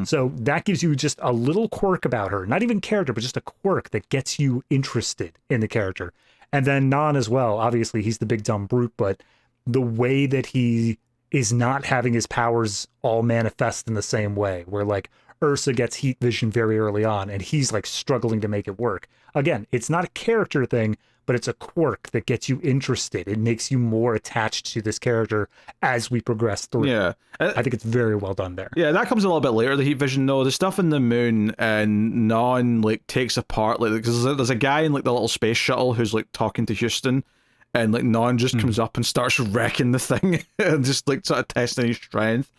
So that gives you just a little quirk about her. Not even character, but just a quirk that gets you interested in the character. And then Non as well. Obviously, he's the big dumb brute, but the way that he is not having his powers all manifest in the same way, where, like, Ursa gets heat vision very early on, and he's, like, struggling to make it work. Again, it's not a character thing, but it's a quirk that gets you interested. It makes you more attached to this character as we progress through. Yeah. I think it's very well done there. Yeah, that comes a little bit later, the heat vision, though. The stuff in the moon and Non, like, takes apart, like, because there's a guy in, like, the little space shuttle who's, like, talking to Houston, and, like, Non just comes up and starts wrecking the thing and just, like, sort of testing his strength.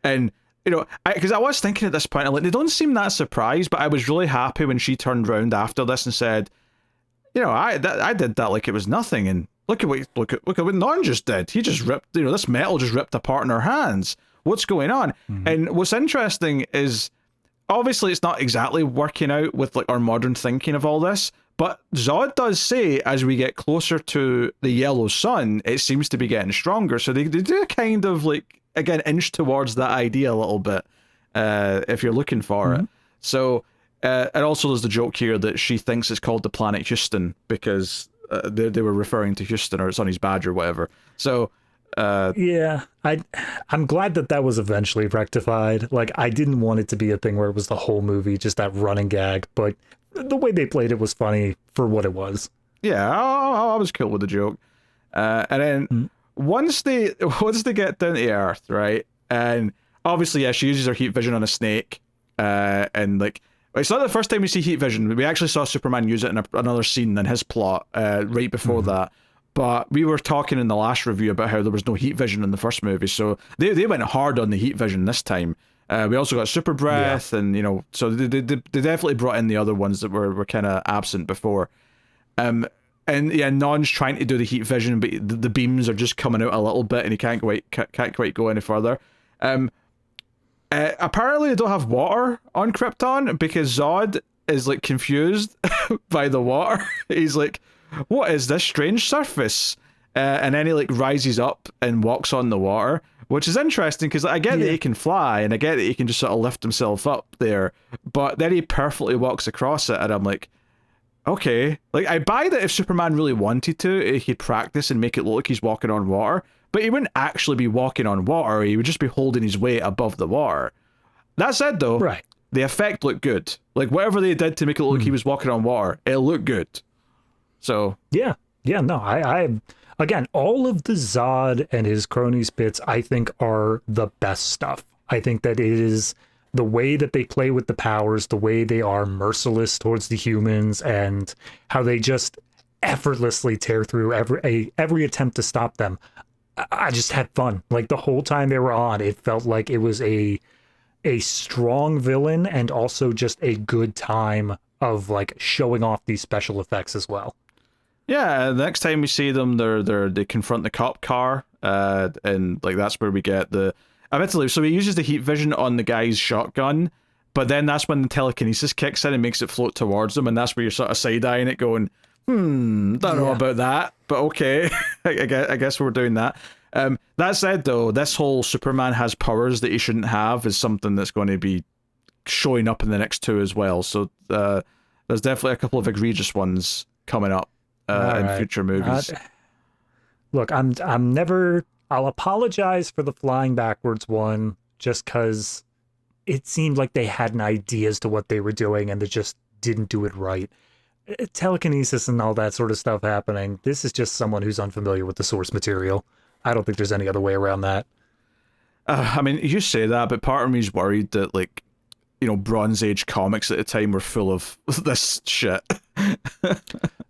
And, because I was thinking at this point, like, they don't seem that surprised, but I was really happy when she turned around after this and said, I did that like it was nothing, and look at what Non just did. He just ripped, this metal just ripped apart in her hands. What's going on? And what's interesting is, obviously, it's not exactly working out with, like, our modern thinking of all this, but Zod does say as we get closer to the yellow sun, it seems to be getting stronger. So they do kind of, like, again, inch towards that idea a little bit, if you're looking for it. So. And also there's the joke here that she thinks it's called the planet Houston because they were referring to Houston, or it's on his badge or whatever. So yeah, I'm glad that was eventually rectified. Like, I didn't want it to be a thing where it was the whole movie, just that running gag, but the way they played it was funny for what it was. Yeah, I was cool with the joke. And then once they get down to Earth, right, and obviously, yeah, she uses her heat vision on a snake, and, like, it's not the first time we see heat vision. We actually saw Superman use it in another scene in his plot right before that. But we were talking in the last review about how there was no heat vision in the first movie, so they went hard on the heat vision this time. We also got super breath, and so they definitely brought in the other ones that were kind of absent before. And yeah, Non's trying to do the heat vision, but the beams are just coming out a little bit, and he can't quite go any further. Apparently they don't have water on Krypton because Zod is, like, confused by the water. He's like, what is this strange surface? And then he, like, rises up and walks on the water, which is interesting because, like, I get that he can fly and I get that he can just sort of lift himself up there, but then he perfectly walks across it, and I'm like, okay. Like, I buy that if Superman really wanted to, he'd practice and make it look like he's walking on water, but he wouldn't actually be walking on water. He would just be holding his weight above the water. That said, though, the effect looked good. Like, whatever they did to make it look like he was walking on water, it looked good. So no, again, all of the Zod and his cronies bits, I think, are the best stuff. I think that it is the way that they play with the powers, the way they are merciless towards the humans, and how they just effortlessly tear through every attempt to stop them. I just had fun. Like the whole time they were on, it felt like it was a strong villain and also just a good time of like showing off these special effects as well. Yeah, the next time we see them, they confront the cop car, and like that's where we get the. Eventually, so he uses the heat vision on the guy's shotgun, but then that's when the telekinesis kicks in and makes it float towards him, and that's where you're sort of side-eyeing it, going, don't know about that, but okay, I guess we're doing that. That said, though, this whole Superman has powers that he shouldn't have is something that's going to be showing up in the next two as well. So there's definitely a couple of egregious ones coming up in future movies. Look, I'll apologize for the flying backwards one, just because it seemed like they had an idea as to what they were doing and they just didn't do it right. Telekinesis and all that sort of stuff happening. This is just someone who's unfamiliar with the source material. I don't think there's any other way around that. I mean, you say that, but part of me is worried that, like, you know, Bronze Age comics at the time were full of this shit.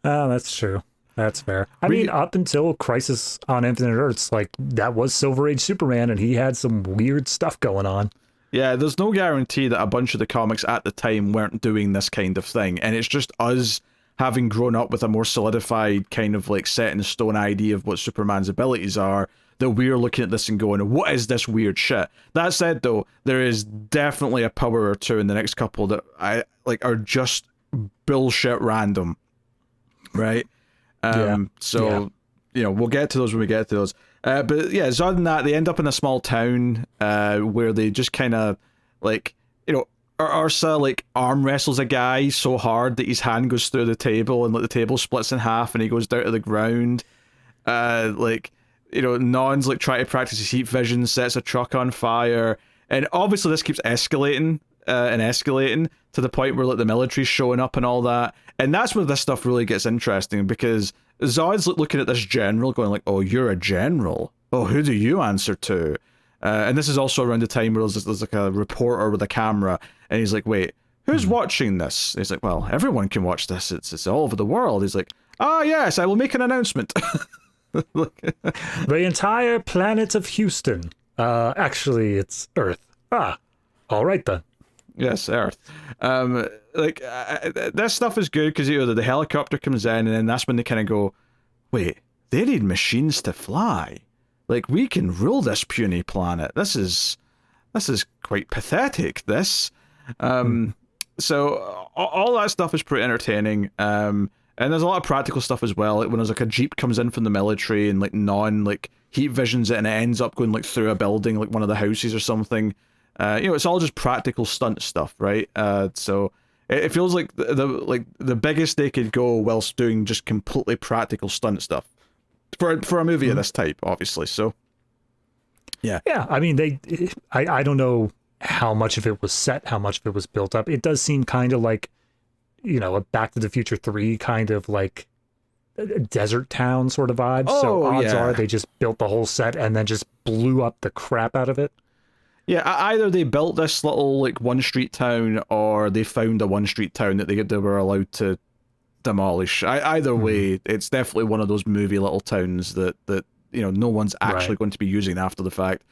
Oh, that's true. That's fair. I mean, up until Crisis on Infinite Earths, like, that was Silver Age Superman, and he had some weird stuff going on. Yeah, there's no guarantee that a bunch of the comics at the time weren't doing this kind of thing, and it's just us having grown up with a more solidified kind of like set in stone idea of what Superman's abilities are, that we're looking at this and going, what is this weird shit? That said, though, there is definitely a power or two in the next couple that I like are just bullshit random, right? So you know, we'll get to those when we get to those. But yeah, other than that, they end up in a small town where they just kind of like, you know, Ursa like arm wrestles a guy so hard that his hand goes through the table and like the table splits in half and he goes down to the ground. Like, you know, Non's like trying to practice his heat vision, sets a truck on fire, and obviously this keeps escalating and escalating to the point where like the military's showing up and all that. And that's where this stuff really gets interesting, because Zod's looking at this general going like, oh, you're a general? Oh, who do you answer to? And this is also around the time where there's like a reporter with a camera, and he's like, wait, who's watching this? And he's like, well, everyone can watch this. It's all over the world. He's like, ah, yes, I will make an announcement. The entire planet of Houston. Actually, it's Earth. Ah, all right then. Yes, Earth. This stuff is good because, you know, the helicopter comes in, and then that's when they kind of go, wait, they need machines to fly. Like, we can rule this puny planet. This is quite pathetic, this. So all that stuff is pretty entertaining. And there's a lot of practical stuff as well. Like when there's like a jeep comes in from the military and like like heat visions it and it ends up going like through a building, like one of the houses or something. You know, it's all just practical stunt stuff, right? So it feels like the biggest they could go whilst doing just completely practical stunt stuff for a movie of this type, obviously. So yeah. I mean, I don't know how much of it was set, how much of it was built up. It does seem kind of like, you know, a Back to the Future 3 kind of like a desert town sort of vibe. So odds are they just built the whole set and then just blew up the crap out of it. Yeah, either they built this little like one street town, or they found a one street town that they were allowed to demolish. Either way, it's definitely one of those movie little towns that you know no one's actually going to be using after the fact.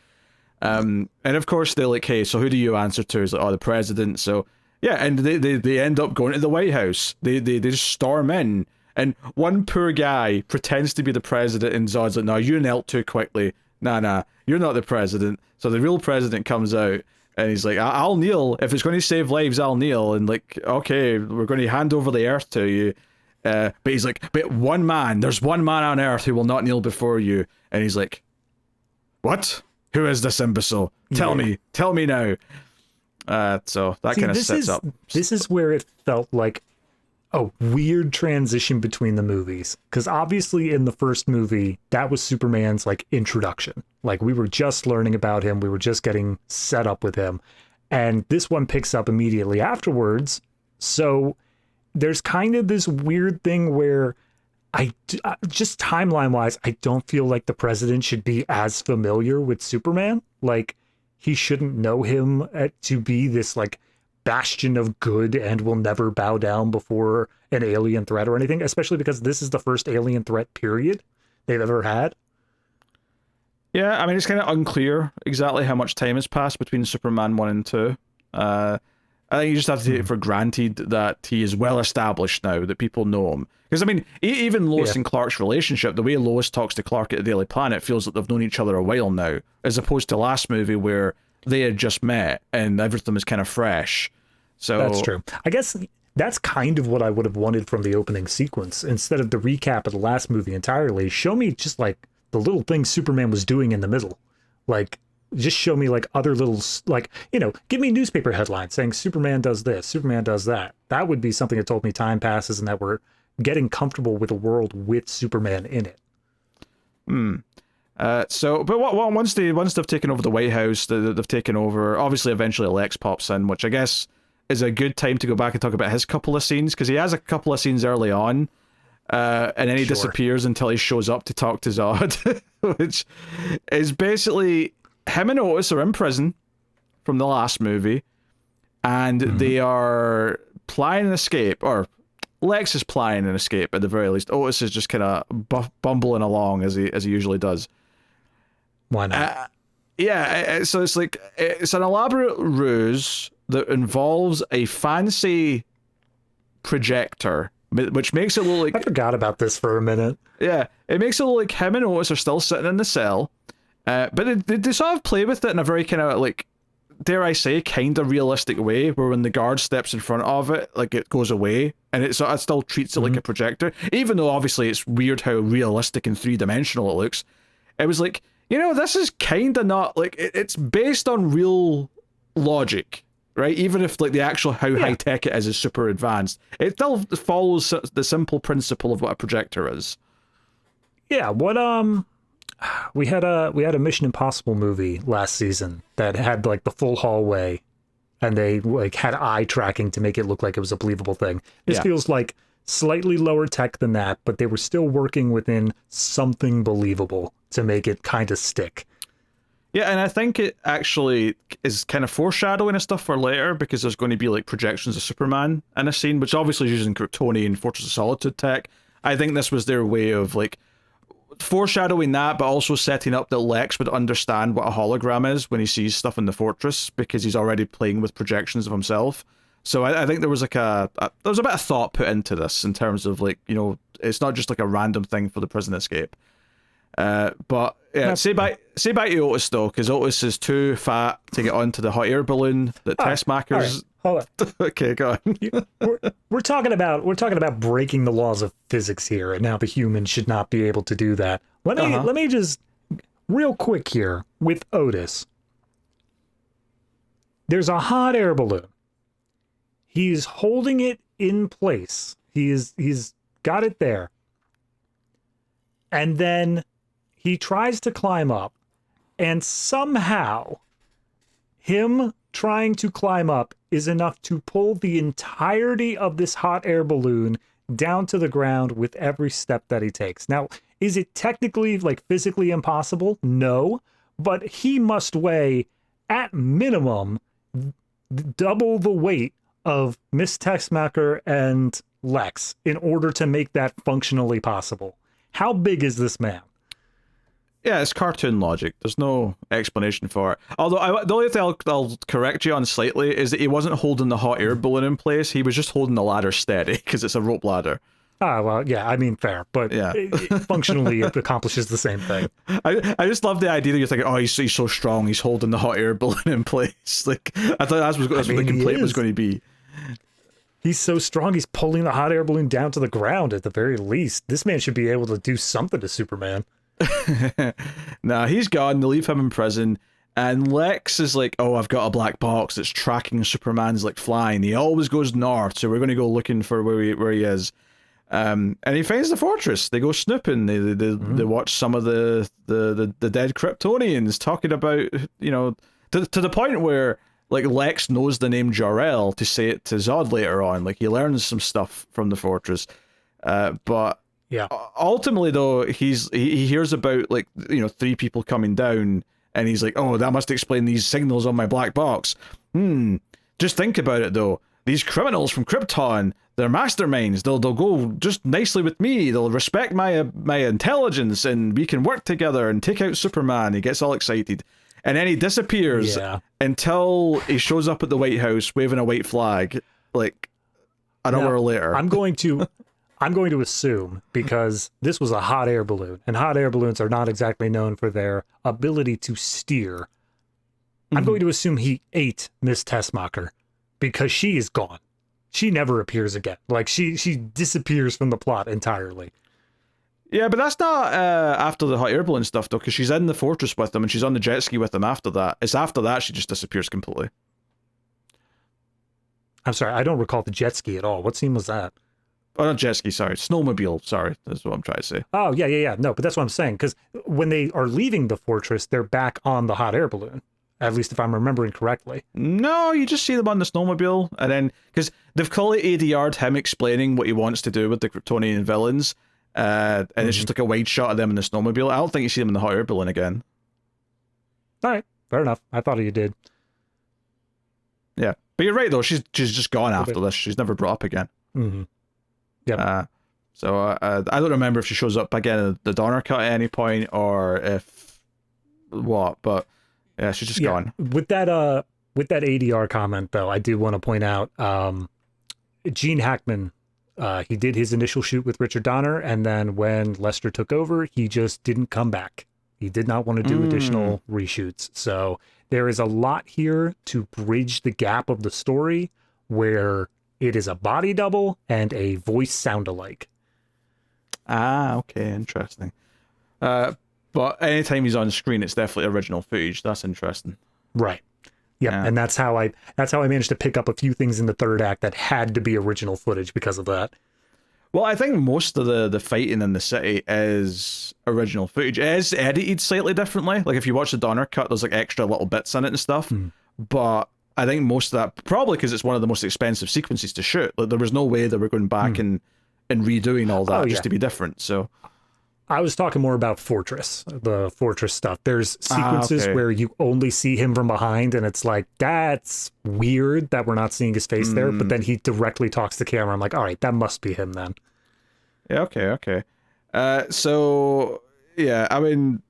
And of course they're like, hey, so who do you answer to? It's like, oh, the president. So yeah, and they end up going to the White House. They just storm in, and one poor guy pretends to be the president, and Zod's like, no, you knelt too quickly. Nah, you're not the president. So the real president comes out, and he's like, I'll kneel. If it's going to save lives, I'll kneel. And like, okay, we're going to hand over the Earth to you. But he's like, but there's one man on Earth who will not kneel before you. And he's like, what? Who is this imbecile? Tell me now. So that kind of sets up. This is where it felt like a weird transition between the movies, because obviously in the first movie that was Superman's like introduction, like we were just learning about him, we were just getting set up with him, and this one picks up immediately afterwards. So there's kind of this weird thing where just timeline wise, I don't feel like the president should be as familiar with Superman. Like, he shouldn't know him to be this like bastion of good and will never bow down before an alien threat or anything, especially because this is the first alien threat period they've ever had. Yeah, I mean, it's kind of unclear exactly how much time has passed between Superman 1 and 2. I think you just have to take it for granted that he is well established now, that people know him. Because, I mean, even Lois and Clark's relationship, the way Lois talks to Clark at the Daily Planet feels like they've known each other a while now, as opposed to last movie where they had just met and everything was kind of fresh. So that's true. I guess that's kind of what I would have wanted from the opening sequence. Instead of the recap of the last movie entirely, show me just like the little things Superman was doing in the middle. Like, just show me like other little, like, you know, give me newspaper headlines saying Superman does this, Superman does that. That would be something that told me time passes and that we're getting comfortable with a world with Superman in it. But once they've taken over the White House, they've taken over. Obviously, eventually Lex pops in, which I guess is a good time to go back and talk about his couple of scenes, because he has a couple of scenes early on, and then he disappears until he shows up to talk to Zod, which is basically him and Otis are in prison from the last movie, and they are planning an escape, or Lex is planning an escape at the very least. Otis is just kind of bumbling along as he usually does. Why not? So it's like, it's an elaborate ruse that involves a fancy projector, which makes it look like... I forgot about this for a minute. Yeah, it makes it look like him and Otis are still sitting in the cell, but they sort of play with it in a very kind of, like, dare I say, kind of realistic way, where when the guard steps in front of it, like, it goes away, and it sort of still treats it like a projector, even though obviously it's weird how realistic and three-dimensional it looks. It was like, you know, this is kind of not, like, it's based on real logic, right? Even if, like, the actual how high-tech it is super advanced, it still follows the simple principle of what a projector is. Yeah, what, we had a Mission Impossible movie last season that had like the full hallway, and they like had eye tracking to make it look like it was a believable thing. This feels like slightly lower tech than that, but they were still working within something believable to make it kind of stick. Yeah, and I think it actually is kind of foreshadowing stuff for later, because there's going to be like projections of Superman in a scene, which obviously is using Kryptonian Fortress of Solitude tech. I think this was their way of like foreshadowing that, but also setting up that Lex would understand what a hologram is when he sees stuff in the fortress, because he's already playing with projections of himself. So I think there was like there was a bit of thought put into this in terms of like, you know, it's not just like a random thing for the prison escape. But yeah, say bye to Otis though, because Otis is too fat to get onto the hot air balloon that Tessmacher's. Hold on. Okay, go on. We're talking about breaking the laws of physics here, and now the human should not be able to do that. Let me just real quick here with Otis. There's a hot air balloon. He's holding it in place. He's got it there. And then he tries to climb up, and somehow him trying to climb up is enough to pull the entirety of this hot air balloon down to the ground with every step that he takes. Now, is it technically, like, physically impossible? No, but he must weigh, at minimum, double the weight of Miss Tessmacher and Lex in order to make that functionally possible. How big is this man? Yeah, it's cartoon logic. There's no explanation for it. Although, the only thing I'll correct you on slightly is that he wasn't holding the hot air balloon in place. He was just holding the ladder steady, because it's a rope ladder. Ah, well, yeah, I mean, fair. But functionally, it accomplishes the same thing. I just love the idea that you're thinking, oh, he's so strong, he's holding the hot air balloon in place. Like, I thought that's what the complaint was going to be. He's so strong, he's pulling the hot air balloon down to the ground at the very least. This man should be able to do something to Superman. Nah, he's gone. They leave him in prison, and Lex is like, oh, I've got a black box that's tracking Superman's like flying. He always goes north, so we're going to go looking for where he is. And he finds the fortress. They go snooping. They watch some of the dead Kryptonians talking about, you know, to the point where like Lex knows the name Jor-El to say it to Zod later on. Like, he learns some stuff from the fortress, but Yeah. Ultimately, though, he hears about, like, 3 people coming down, and he's like, oh, that must explain these signals on my black box. Just think about it, though. These criminals from Krypton, they're masterminds. They'll go just nicely with me. They'll respect my intelligence, and we can work together and take out Superman. He gets all excited, and then he disappears until he shows up at the White House waving a white flag, like an hour later. I'm going to assume, because this was a hot air balloon, and hot air balloons are not exactly known for their ability to steer. I'm going to assume he ate Miss Tessmacher, because she is gone. She never appears again. Like, she disappears from the plot entirely. Yeah, but that's not after the hot air balloon stuff, though, because she's in the fortress with them, and she's on the jet ski with them after that. It's after that she just disappears completely. I'm sorry, I don't recall the jet ski at all. What scene was that? Oh, not jet ski, sorry. Snowmobile, sorry. That's what I'm trying to say. Oh, yeah. No, but that's what I'm saying, because when they are leaving the fortress, they're back on the hot air balloon. At least if I'm remembering correctly. No, you just see them on the snowmobile, and then, because they've clearly ADR'd him explaining what he wants to do with the Kryptonian villains, and it's just like a wide shot of them in the snowmobile. I don't think you see them in the hot air balloon again. All right, fair enough. I thought you did. Yeah, but you're right, though. She's just gone after this. She's never brought up again. Yeah. So I don't remember if she shows up again in the Donner cut at any point, or if what, but yeah, she's just gone. With that ADR comment, though, I do want to point out Gene Hackman. He did his initial shoot with Richard Donner, and then when Lester took over, he just didn't come back. He did not want to do additional reshoots. So there is a lot here to bridge the gap of the story where it is a body double and a voice sound-alike. Ah, okay, interesting. But anytime he's on screen, it's definitely original footage. That's interesting. Right. Yeah, and that's how I managed to pick up a few things in the third act that had to be original footage because of that. Well, I think most of the fighting in the city is original footage. It is edited slightly differently. Like, if you watch the Donner cut, there's like extra little bits in it and stuff. But I think most of that, probably because it's one of the most expensive sequences to shoot. Like, there was no way they were going back and redoing all that just to be different. So I was talking more about the Fortress stuff. There's sequences where you only see him from behind, and it's like, that's weird that we're not seeing his face there, but then he directly talks to camera. I'm like, all right, that must be him then. Yeah, okay. So, yeah, I mean,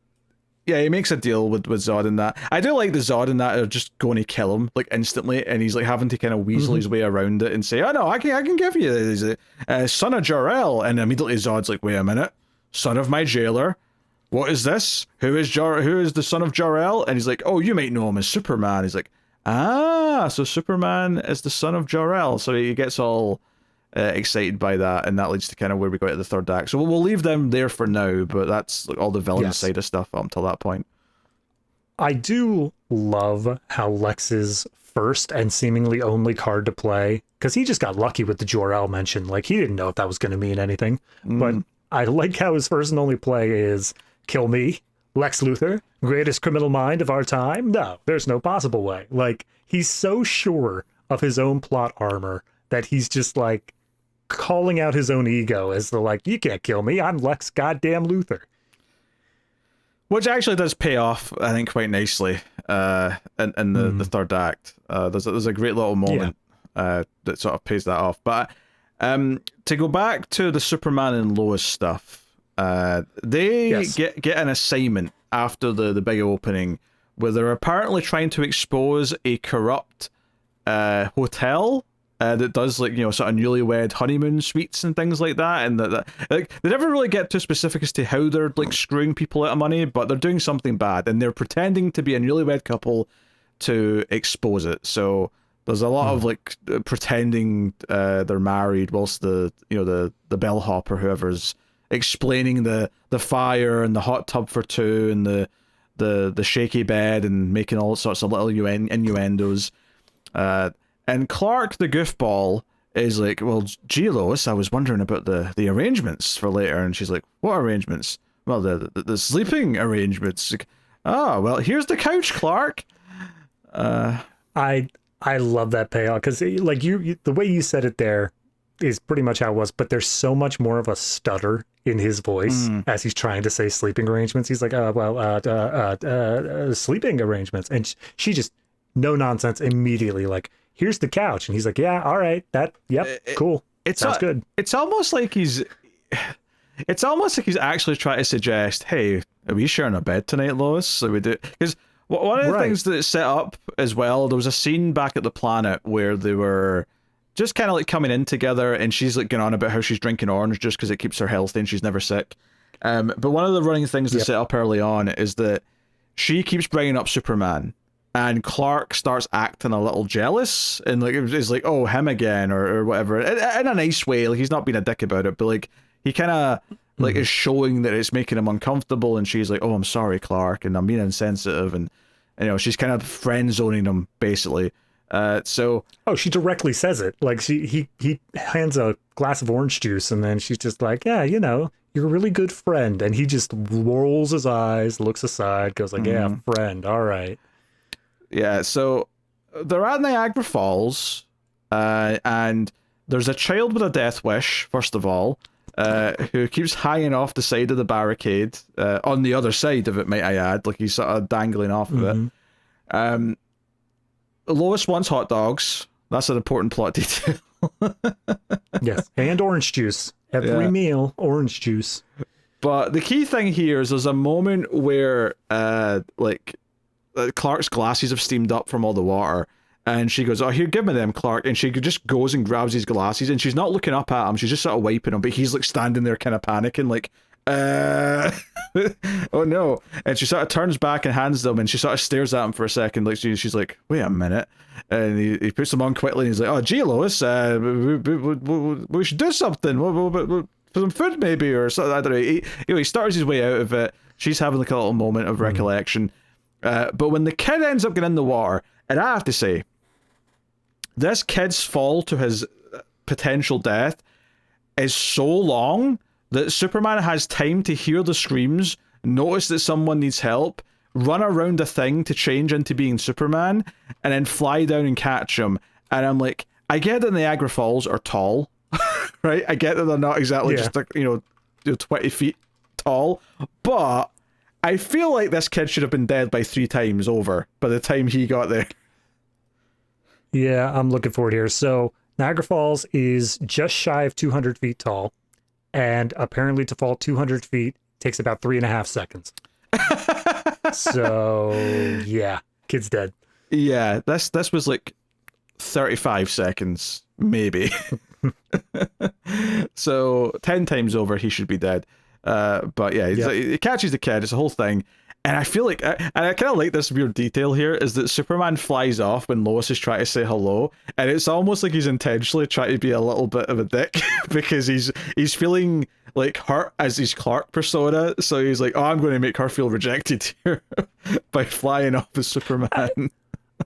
yeah, he makes a deal with Zod in that. I do like the Zod in that are just going to kill him, like, instantly, and he's, like, having to kind of weasel his way around it and say, oh, no, I can give you this, son of Jor-El, and immediately Zod's like, wait a minute. Son of my jailer, what is this? Who is the son of Jor-El? And he's like, oh, you might know him as Superman. He's like, so Superman is the son of Jor-El. So he gets all excited by that, and that leads to kind of where we go to the third act. So we'll leave them there for now, but that's like all the villain side of stuff up until that point. I do love how Lex's first and seemingly only card to play, because he just got lucky with the Jor-El mention. Like, he didn't know if that was going to mean anything, but I like how his first and only play is, kill me, Lex Luthor, greatest criminal mind of our time? No, there's no possible way. Like, he's so sure of his own plot armor that he's just, like, calling out his own ego as the, like, you can't kill me, I'm Lex goddamn Luthor. Which actually does pay off, I think, quite nicely in the third act. There's a great little moment that sort of pays that off. But to go back to the Superman and Lois stuff, they get an assignment after the big opening where they're apparently trying to expose a corrupt hotel that does, like, sort of newlywed honeymoon suites and things like that, and that like, they never really get too specific as to how they're, like, screwing people out of money, but they're doing something bad and they're pretending to be a newlywed couple to expose it. So there's a lot of, like, pretending they're married whilst the bellhop or whoever's explaining the fire and the hot tub for two and the shaky bed and making all sorts of little innuendos. And Clark, the goofball, is like, well, gee, Lois, I was wondering about the arrangements for later. And she's like, what arrangements? Well, the sleeping arrangements. Like, well, here's the couch, Clark. I love that payoff, because, like, you the way you said it there is pretty much how it was, but there's so much more of a stutter in his voice as he's trying to say sleeping arrangements. He's like, sleeping arrangements. And she just, no nonsense, immediately like, here's the couch. And he's like, yeah, all right, cool. Sounds good. It's almost like he's actually trying to suggest, hey, are we sharing a bed tonight, Lois? So we do, because one of the things that it set up as well, there was a scene back at the planet where they were just kind of like coming in together, and she's like going on about how she's drinking orange just because it keeps her healthy and she's never sick. But one of the running things they set up early on is that she keeps bringing up Superman, and Clark starts acting a little jealous, and like it's like, oh, him again, or whatever, in a nice way. Like, he's not being a dick about it, but like he kind of like is showing that it's making him uncomfortable, and she's like, oh, I'm sorry, Clark, and I'm being insensitive, and you know, she's kind of friend zoning him basically. So she directly says it. Like he hands a glass of orange juice, and then she's just like, yeah, you know, you're a really good friend. And he just rolls his eyes, looks aside, goes like, yeah, friend, all right. Yeah, so they're at Niagara Falls, and there's a child with a death wish, first of all, who keeps hanging off the side of the barricade, on the other side of it, might I add, like he's sort of dangling off of it. Lois wants hot dogs. That's an important plot detail. Yes, and orange juice. Every meal, orange juice. But the key thing here is there's a moment where, Clark's glasses have steamed up from all the water, and she goes, oh, here, give me them, Clark. And she just goes and grabs his glasses, and she's not looking up at him, she's just sort of wiping them, but he's like standing there kind of panicking, like, oh no. And she sort of turns back and hands them, and she sort of stares at him for a second, like she's like, wait a minute. And he puts them on quickly, and he's like, oh gee, Lois, we should do something, some food maybe, or something. I don't know. He starts his way out of it. She's having like a little moment of recollection. But when the kid ends up getting in the water, and I have to say, this kid's fall to his potential death is so long that Superman has time to hear the screams, notice that someone needs help, run around a thing to change into being Superman, and then fly down and catch him. And I'm like, I get that Niagara Falls are tall, right? I get that they're not exactly just like, 20 feet tall, but I feel like this kid should have been dead by 3 times over by the time he got there. Yeah, I'm looking forward here. So Niagara Falls is just shy of 200 feet tall, and apparently to fall 200 feet takes about 3.5 seconds. So yeah, kid's dead. Yeah, this was like 35 seconds, maybe. So 10 times over, he should be dead. But yeah, he catches the kid. It's a whole thing. And I feel like, and I kind of like this weird detail here, is that Superman flies off when Lois is trying to say hello, and it's almost like he's intentionally trying to be a little bit of a dick because he's feeling like hurt as his Clark persona, so he's like, oh, I'm going to make her feel rejected here by flying off as Superman.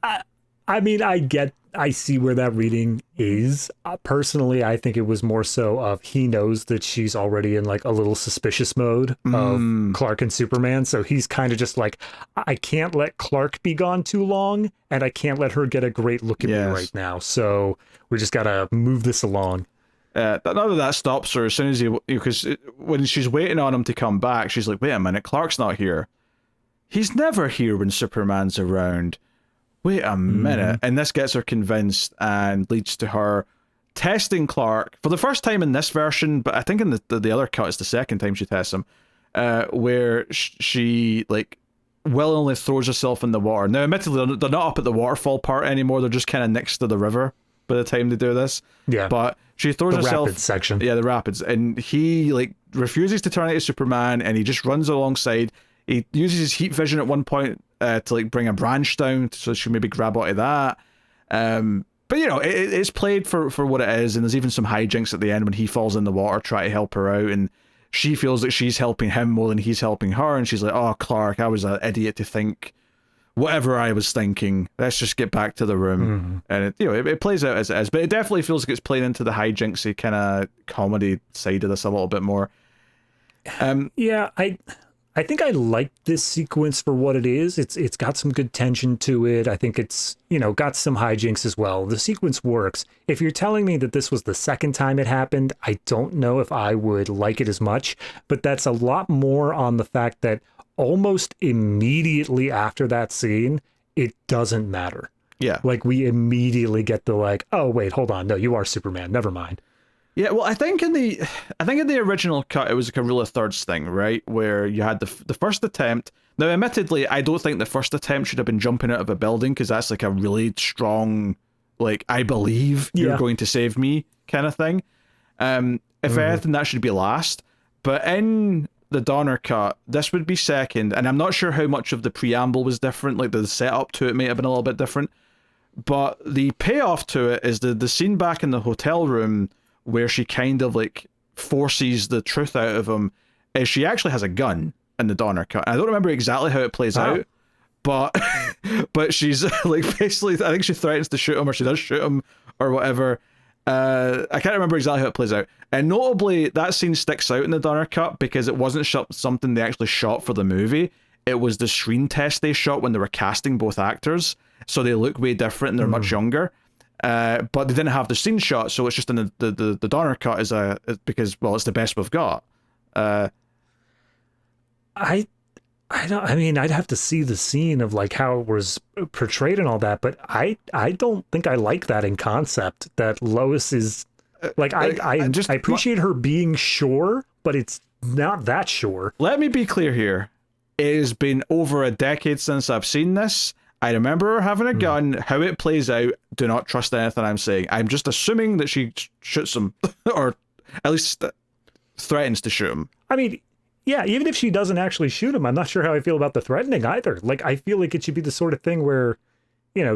I mean, I see where that reading is. Personally, I think it was more so of he knows that she's already in like a little suspicious mode of Clark and Superman. So he's kind of just like, I can't let Clark be gone too long, and I can't let her get a great look at me right now. So we just got to move this along. None of that stops her as soon as because when she's waiting on him to come back, she's like, wait a minute, Clark's not here. He's never here when Superman's around. Wait a minute. And this gets her convinced and leads to her testing Clark for the first time in this version, but I think in the other cut it's the second time she tests him, where she like willingly throws herself in the water. Now, admittedly, they're not up at the waterfall part anymore. They're just kind of next to the river by the time they do this. Yeah. But she throws herself... The rapids section. Yeah, the rapids. And he like refuses to turn into Superman, and he just runs alongside. He uses his heat vision at one point to like bring a branch down so she maybe grab onto that. But it's played for what it is, and there's even some hijinks at the end when he falls in the water trying to help her out, and she feels that she's helping him more than he's helping her, and she's like, oh, Clark, I was an idiot to think whatever I was thinking. Let's just get back to the room. And it plays out as it is, but it definitely feels like it's playing into the hijinksy kind of comedy side of this a little bit more. Yeah, I I think I like this sequence for what it is. It's got some good tension to it. I think it's, got some hijinks as well. The sequence works. If you're telling me that this was the second time it happened, I don't know if I would like it as much, but that's a lot more on the fact that almost immediately after that scene, it doesn't matter. Yeah. Like we immediately get the oh wait, hold on. No, you are Superman. Never mind. Yeah, well, I think in the original cut, it was like a rule of thirds thing, right? Where you had the first attempt. Now, admittedly, I don't think the first attempt should have been jumping out of a building, because that's like a really strong, like, I believe you're going to save me kind of thing. If anything, that should be last. But in the Donner cut, this would be second, and I'm not sure how much of the preamble was different. Like the setup to it may have been a little bit different, but the payoff to it is the scene back in the hotel room, where she kind of like forces the truth out of him, is she actually has a gun in the Donner cut. And I don't remember exactly how it plays out, but she's like basically, I think she threatens to shoot him, or she does shoot him, or whatever. I can't remember exactly how it plays out. And notably, that scene sticks out in the Donner cut because it wasn't something they actually shot for the movie. It was the screen test they shot when they were casting both actors, so they look way different and they're much younger. But they didn't have the scene shot, so it's just in the Donner cut is because, well, it's the best we've got. I'd have to see the scene of like how it was portrayed and all that, but I don't think I like that in concept, that Lois is like, I appreciate her being sure, but it's not that sure. Let me be clear here. It has been over a decade since I've seen this. I remember her having a gun. How it plays out, do not trust anything I'm saying. I'm just assuming that she shoots him, or at least threatens to shoot him. I mean, yeah, even if she doesn't actually shoot him, I'm not sure how I feel about the threatening either. Like, I feel like it should be the sort of thing where,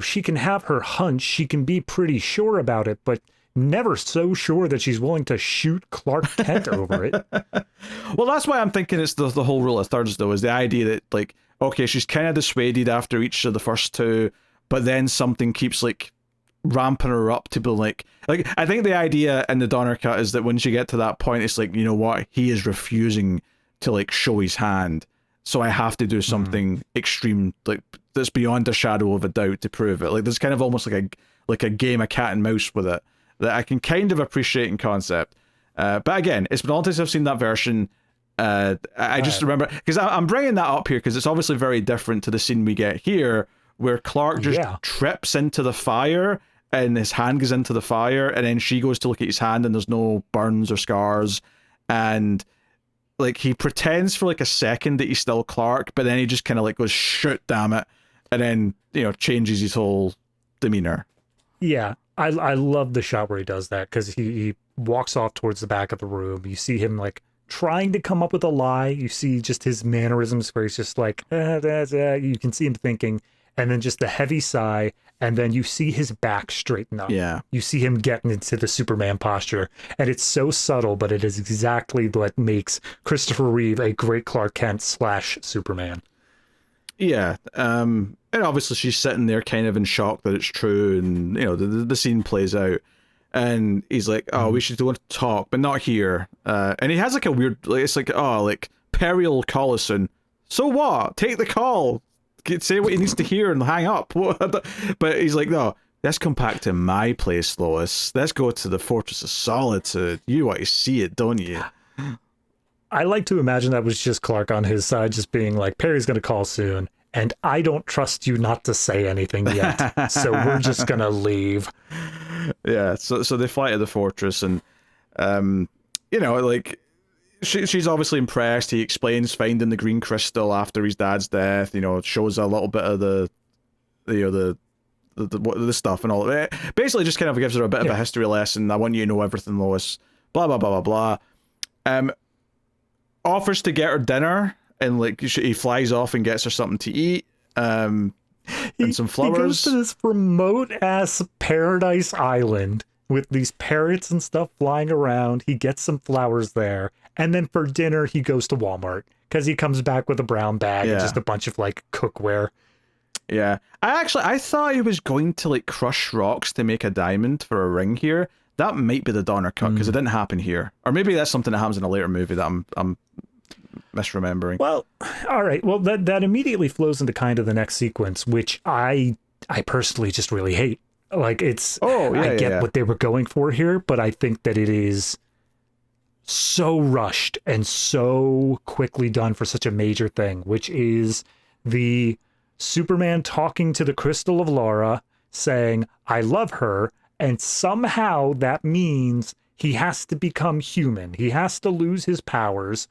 she can have her hunch, she can be pretty sure about it, but never so sure that she's willing to shoot Clark Kent over it. Well, that's why I'm thinking it's the whole rule of thirds, though, is the idea that, like, okay, she's kind of dissuaded after each of the first two, but then something keeps, like, ramping her up to be like, I think the idea in the Donner cut is that once you get to that point, it's like, you know what, he is refusing to, like, show his hand, so I have to do something extreme, like, that's beyond a shadow of a doubt to prove it. Like, there's kind of almost like a game of cat and mouse with it that I can kind of appreciate in concept. But again, it's been all since I've seen that version. I just remember, because I'm bringing that up here because it's obviously very different to the scene we get here, where Clark just trips into the fire and his hand goes into the fire, and then she goes to look at his hand and there's no burns or scars, and like he pretends for like a second that he's still Clark, but then he just kind of like goes, "Shoot, damn it," and then changes his whole demeanor. Yeah, I love the shot where he does that, because he walks off towards the back of the room. You see him like trying to come up with a lie. You see just his mannerisms where he's just like, you can see him thinking, and then just the heavy sigh, and then you see his back straighten up. Yeah. You see him getting into the Superman posture, and it's so subtle, but it is exactly what makes Christopher Reeve a great Clark Kent / Superman. Yeah. And obviously she's sitting there kind of in shock that it's true, and the scene plays out. And he's like, "Oh, we should want to talk, but not here." And he has like a weird, like, it's like, "Oh, like Perry call us soon. So what? Take the call. Say what he needs to hear and hang up." But he's like, "No, let's come back to my place, Lois. Let's go to the Fortress of Solitude. You want to see it, don't you?" I like to imagine that was just Clark on his side, just being like, "Perry's going to call soon, and I don't trust you not to say anything yet, so we're just going to leave." Yeah, so they fly to the fortress, and like she's obviously impressed. He explains finding the green crystal after his dad's death. Shows a little bit of the stuff and all. Basically, just kind of gives her a bit of a history lesson. "I want you to know everything, Lois." Blah blah blah blah blah. Offers to get her dinner, and like he flies off and gets her something to eat. And some flowers. He goes to this remote ass paradise island with these parrots and stuff flying around. He gets some flowers there, and then for dinner he goes to Walmart because he comes back with a brown bag and just a bunch of like cookware. Yeah, I thought he was going to like crush rocks to make a diamond for a ring here. That might be the Donner cut because it didn't happen here, or maybe that's something that happens in a later movie that I'm misremembering. Well, all right. Well, that immediately flows into kind of the next sequence, which I personally just really hate. Like I get what they were going for here, but I think that it is so rushed and so quickly done for such a major thing, which is the Superman talking to the Crystal of Lara saying, I love her. And somehow that means he has to become human. He has to lose his powers.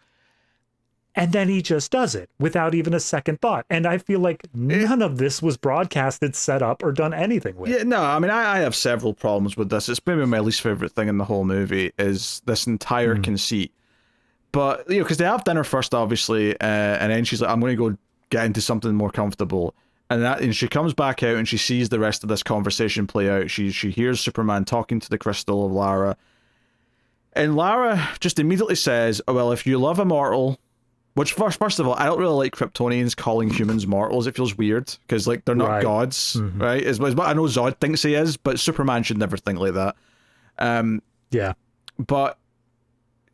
And then he just does it without even a second thought. And I feel like none of this was broadcasted, set up, or done anything with. Yeah, no, I mean, I have several problems with this. It's maybe my least favorite thing in the whole movie is this entire conceit. But, you know, because they have dinner first, obviously, and then she's like, I'm going to go get into something more comfortable. And she comes back out and she sees the rest of this conversation play out. She hears Superman talking to the Crystal of Lara. And Lara just immediately says, oh, well, if you love a mortal... Which, first of all, I don't really like Kryptonians calling humans mortals. It feels weird, because, like, they're not gods, right? Is what I know Zod thinks he is, but Superman should never think like that. Yeah. But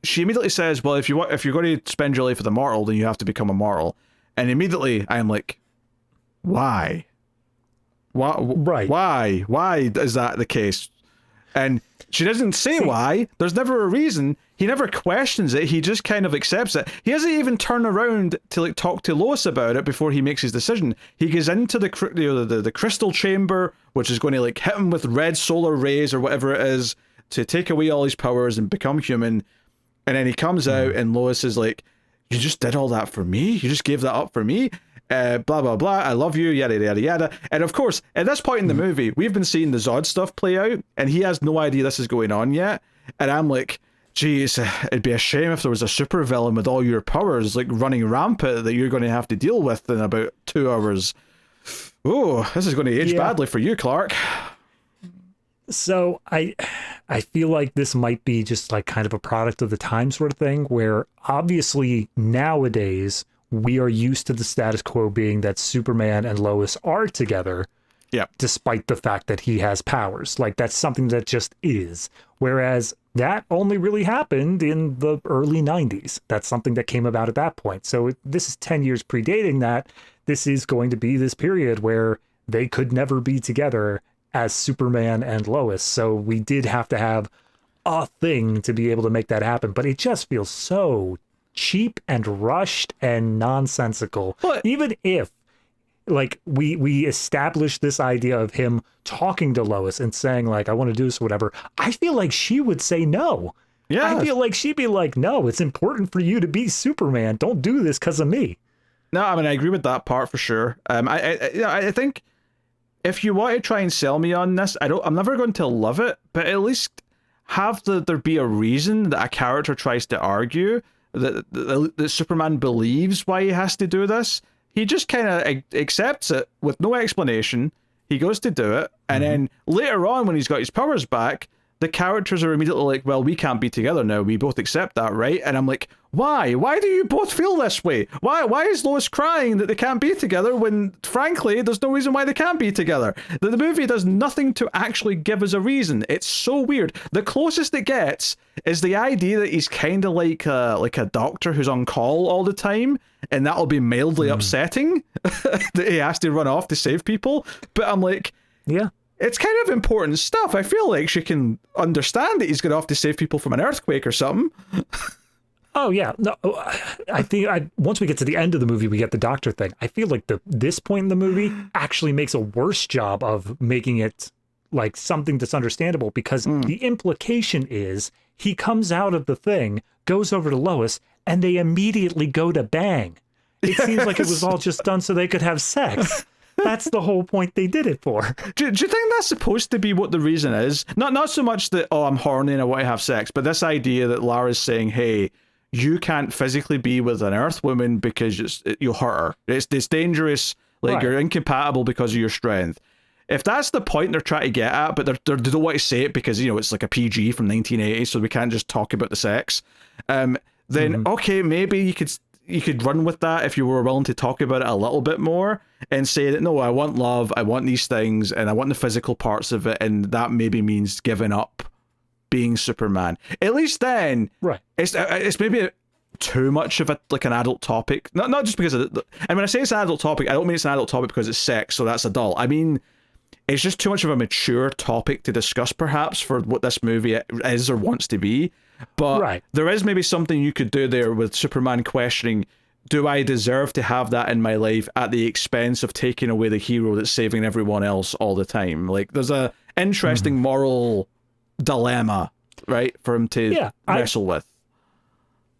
she immediately says, well, if you're going to spend your life with a mortal, then you have to become a mortal. And immediately, I'm like, why? Right. Why is that the case? And she doesn't say why. There's never a reason. He never questions it. He just kind of accepts it. He doesn't even turn around to like talk to Lois about it before he makes his decision. He goes into the crystal chamber, which is going to like hit him with red solar rays or whatever it is to take away all his powers and become human. And then he comes out and Lois is like, you just did all that for me? You just gave that up for me? Blah, blah, blah, I love you, yada, yada, yada. And of course, at this point in the movie, we've been seeing the Zod stuff play out, and he has no idea this is going on yet. And I'm like, geez, it'd be a shame if there was a supervillain with all your powers, like, running rampant that you're going to have to deal with in about 2 hours. Oh, this is going to age badly for you, Clark. So I feel like this might be just like kind of a product of the time sort of thing, where obviously nowadays we are used to the status quo being that Superman and Lois are together, despite the fact that he has powers. Like, that's something that just is. Whereas that only really happened in the early 90s. That's something that came about at that point. So this is 10 years predating that. This is going to be this period where they could never be together as Superman and Lois. So we did have to have a thing to be able to make that happen. But it just feels so cheap and rushed and nonsensical. But even if like we established this idea of him talking to Lois and saying like, I want to do this or whatever, I feel like she would say no. I feel like she'd be like, no, it's important for you to be Superman. Don't do this because of me. No, I mean, I agree with that part for sure. I think if you want to try and sell me on this, I'm never going to love it, but at least have there be a reason that a character tries to argue that Superman believes why he has to do this. He just kind of accepts it with no explanation. He goes to do it, and then later on, when he's got his powers back, the characters are immediately like, well, we can't be together now. We both accept that, right? And I'm like, why? Why do you both feel this way? Why is Lois crying that they can't be together when, frankly, there's no reason why they can't be together? The movie does nothing to actually give us a reason. It's so weird. The closest it gets is the idea that he's kind of like a doctor who's on call all the time, and that'll be mildly upsetting that he has to run off to save people. But I'm like, yeah. It's kind of important stuff. I feel like she can understand that he's going off to save people from an earthquake or something. Oh, yeah. No, I think once we get to the end of the movie, we get the doctor thing. I feel like this point in the movie actually makes a worse job of making it like something that's understandable, because the implication is he comes out of the thing, goes over to Lois, and they immediately go to bang. It seems like it was all just done so they could have sex. That's the whole point they did it for. Do you think that's supposed to be what the reason is? Not so much that, oh, I'm horny and I want to have sex, but this idea that Lara's saying, hey, you can't physically be with an Earth woman because you'll hurt her. It's dangerous. Like, you're incompatible because of your strength. If that's the point they're trying to get at, but they don't want to say it because, you know, it's like a PG from 1980, so we can't just talk about the sex, then, okay, maybe you could run with that if you were willing to talk about it a little bit more and say that, no, I want love, I want these things, and I want the physical parts of it, and that maybe means giving up being Superman. At least then, it's maybe too much of an adult topic. Not just because of and when I say it's an adult topic, I don't mean it's an adult topic because it's sex, so that's adult. I mean, it's just too much of a mature topic to discuss, perhaps, for what this movie is or wants to be. But there is maybe something you could do there with Superman questioning, do I deserve to have that in my life at the expense of taking away the hero that's saving everyone else all the time? Like, there's a interesting moral dilemma, right, for him to wrestle with.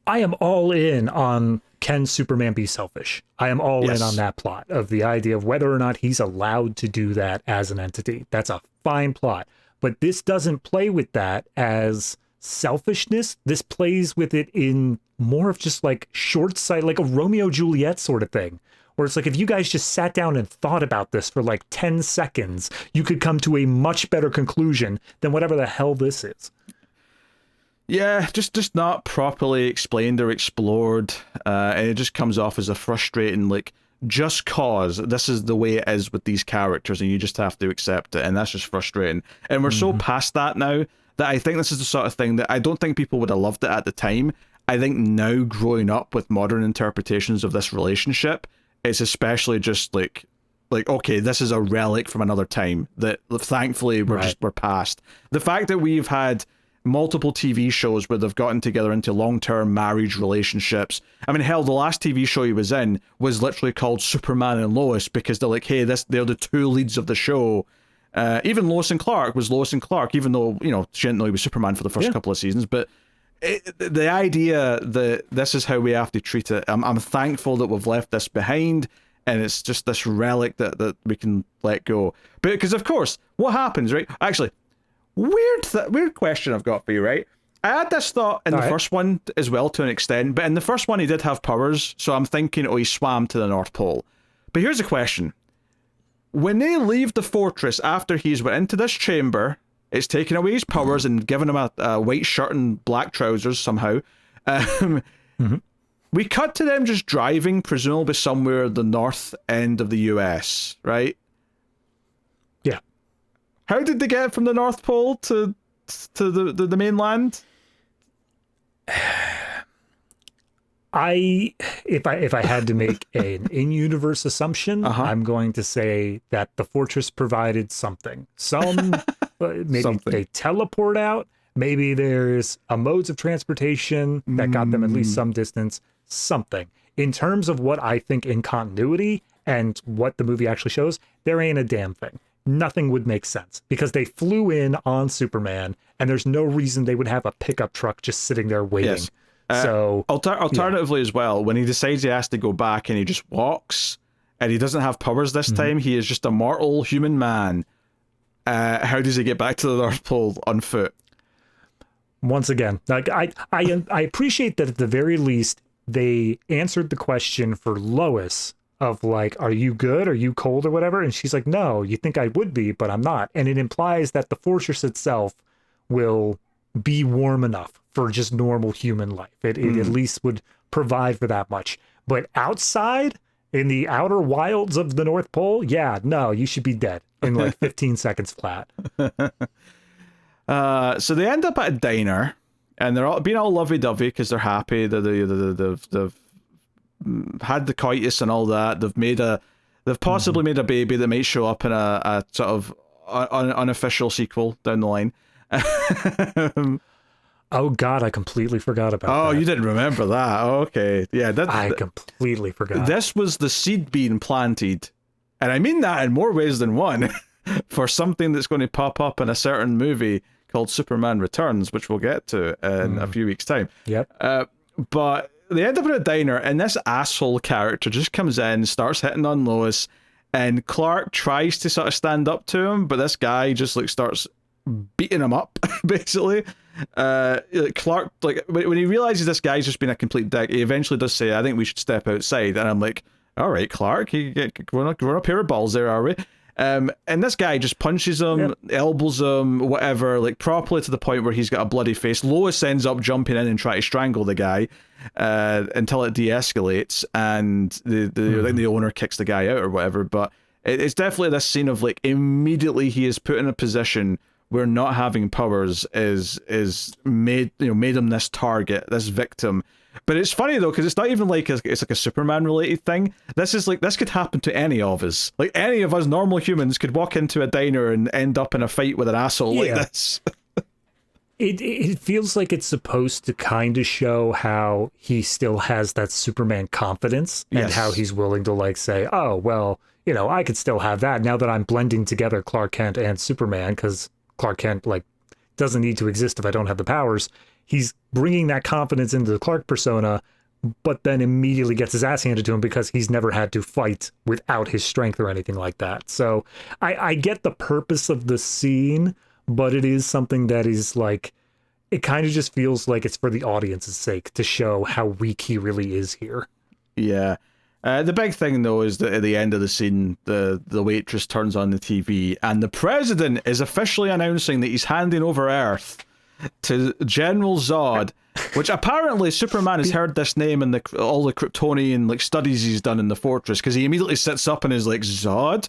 I am all in on, can Superman be selfish? I am all in on that plot of the idea of whether or not he's allowed to do that as an entity. That's a fine plot. But this doesn't play with that as selfishness. This plays with it in more of just like short sight, like a Romeo Juliet sort of thing, where it's like, if you guys just sat down and thought about this for like 10 seconds, you could come to a much better conclusion than whatever the hell this is. Yeah, just not properly explained or explored, and it just comes off as a frustrating, like, just cause this is the way it is with these characters and you just have to accept it, and that's just frustrating. And we're so past that now that I think this is the sort of thing that I don't think people would have loved it at the time. I think now, growing up with modern interpretations of this relationship, it's especially just like okay, this is a relic from another time that thankfully we're past. The fact that we've had multiple TV shows where they've gotten together into long-term marriage relationships. I mean, hell, the last TV show he was in was literally called Superman and Lois, because they're like, hey, they're the two leads of the show. Even Lois and Clark was Lois and Clark, even though, she didn't know he was Superman for the first couple of seasons. But the idea that this is how we have to treat it, I'm thankful that we've left this behind, and it's just this relic that we can let go. But because, of course, what happens, right? Actually, weird question I've got for you, right? I had this thought in the first one as well, to an extent, but in the first one he did have powers, so I'm thinking, he swam to the North Pole. But here's a question. When they leave the fortress after he's went into this chamber, it's taken away his powers and given him a white shirt and black trousers somehow. We cut to them just driving, presumably somewhere the north end of the US, right? Yeah. How did they get from the North Pole to the mainland? If I had to make an in-universe assumption, I'm going to say that the fortress provided something. Maybe something. They teleport out. Maybe there's a modes of transportation that got them at least some distance. Something. In terms of what I think in continuity and what the movie actually shows, there ain't a damn thing. Nothing would make sense because they flew in on Superman, and there's no reason they would have a pickup truck just sitting there waiting. Yes. So alternatively as well, when he decides he has to go back and he just walks and he doesn't have powers this time, he is just a mortal human man. How does he get back to the North Pole on foot? Once again, like I appreciate that at the very least they answered the question for Lois of like, are you good? Are you cold or whatever? And she's like, no, you think I would be, but I'm not. And it implies that the fortress itself will be warm enough for just normal human life. It at least would provide for that much. But outside, in the outer wilds of the North Pole, yeah, no, you should be dead in like 15 seconds flat. So they end up at a diner, and they're all being all lovey-dovey because they're happy that they've had the coitus and all that. They've possibly made a baby that might show up in a sort of unofficial sequel down the line. Oh God, I completely forgot about that. Oh, you didn't remember that? Okay, yeah, I completely forgot. This was the seed being planted, and I mean that in more ways than one, for something that's going to pop up in a certain movie called Superman Returns, which we'll get to in a few weeks' time. Yep. But they end up in a diner, and this asshole character just comes in, starts hitting on Lois, and Clark tries to sort of stand up to him, but this guy just starts beating him up, basically. Clark, when he realizes this guy's just been a complete dick, he eventually does say, I think we should step outside. And I'm like, all right, Clark, we're up here with balls there, are we? And this guy just punches him, elbows him, whatever, properly to the point where he's got a bloody face. Lois ends up jumping in and trying to strangle the guy until it de-escalates, and the owner kicks the guy out or whatever. But it's definitely this scene of immediately he is put in a position where not having powers is made him this target, this victim. But it's funny though, because it's not even like it's like a Superman related thing. This is like, this could happen to any of us. Like any of us normal humans could walk into a diner and end up in a fight with an asshole like this. It feels like it's supposed to kind of show how he still has that Superman confidence and how he's willing to like say, oh, well, you know, I could still have that now that I'm blending together Clark Kent and Superman, because Clark Kent like doesn't need to exist if I don't have the powers. He's bringing that confidence into the Clark persona, but then immediately gets his ass handed to him because he's never had to fight without his strength or anything like that. So I get the purpose of the scene, but it is something that is like, it kind of just feels like it's for the audience's sake to show how weak he really is here. Yeah. The big thing, though, is that at the end of the scene, the waitress turns on the TV, and the president is officially announcing that he's handing over Earth to General Zod, which apparently Superman has heard this name in all the Kryptonian like studies he's done in the fortress, because he immediately sits up and is like, Zod?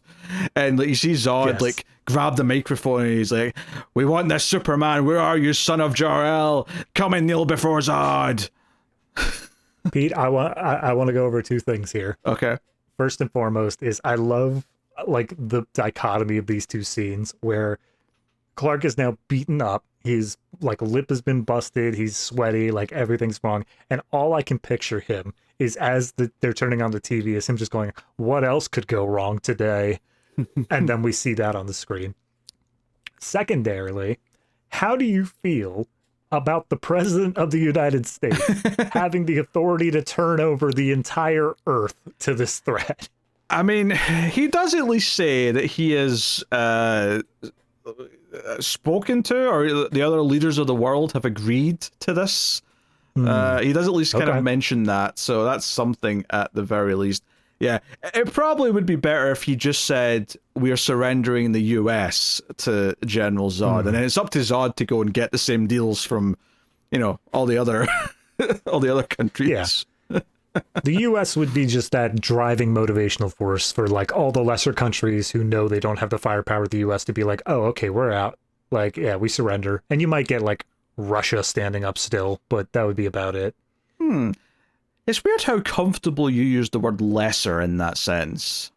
And like you see Zod like grab the microphone and he's like, we want this Superman, where are you, son of Jor-El? Come and kneel before Zod. Pete, I want to go over two things here. Okay. First and foremost is I love like the dichotomy of these two scenes where Clark is now beaten up. His like lip has been busted. He's sweaty. Like everything's wrong. And all I can picture him is as they're turning on the TV is him just going, what else could go wrong today? And then we see that on the screen. Secondarily, how do you feel about the president of the United States having the authority to turn over the entire Earth to this threat? I mean, he does at least say that he is spoken to, or the other leaders of the world have agreed to this. He does at least kind of mention that, so that's something at the very least. Yeah, it probably would be better if he just said, we are surrendering the US to General Zod, and then it's up to Zod to go and get the same deals from, you know, all the other all the other countries. Yeah. The US would be just that driving motivational force for like all the lesser countries who know they don't have the firepower of the US to be like, oh, okay, we're out. Like, yeah, we surrender. And you might get like Russia standing up still, but that would be about it. It's weird how comfortable you use the word lesser in that sense.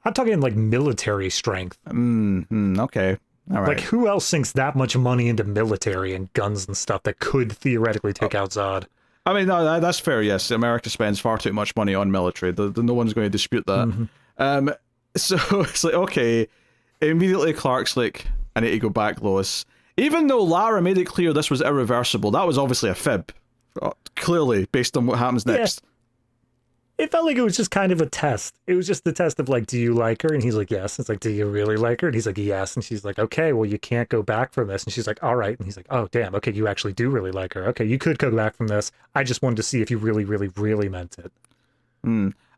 I'm talking like military strength. Okay. All right. Like, who else sinks that much money into military and guns and stuff that could theoretically take out Zod? I mean, no, that's fair, yes. America spends far too much money on military. No one's going to dispute that. So it's like, okay. Immediately Clark's like, I need to go back, Lois. Even though Lara made it clear this was irreversible, that was obviously a fib. Clearly, based on what happens next. Yeah. It felt like it was just kind of a test. It was just the test of like, do you like her? And he's like, yes. It's like, do you really like her? And he's like, yes. And she's like, okay, well, you can't go back from this. And she's like, all right. And he's like, oh, damn. Okay, you actually do really like her. Okay, you could go back from this. I just wanted to see if you really, really, really meant it.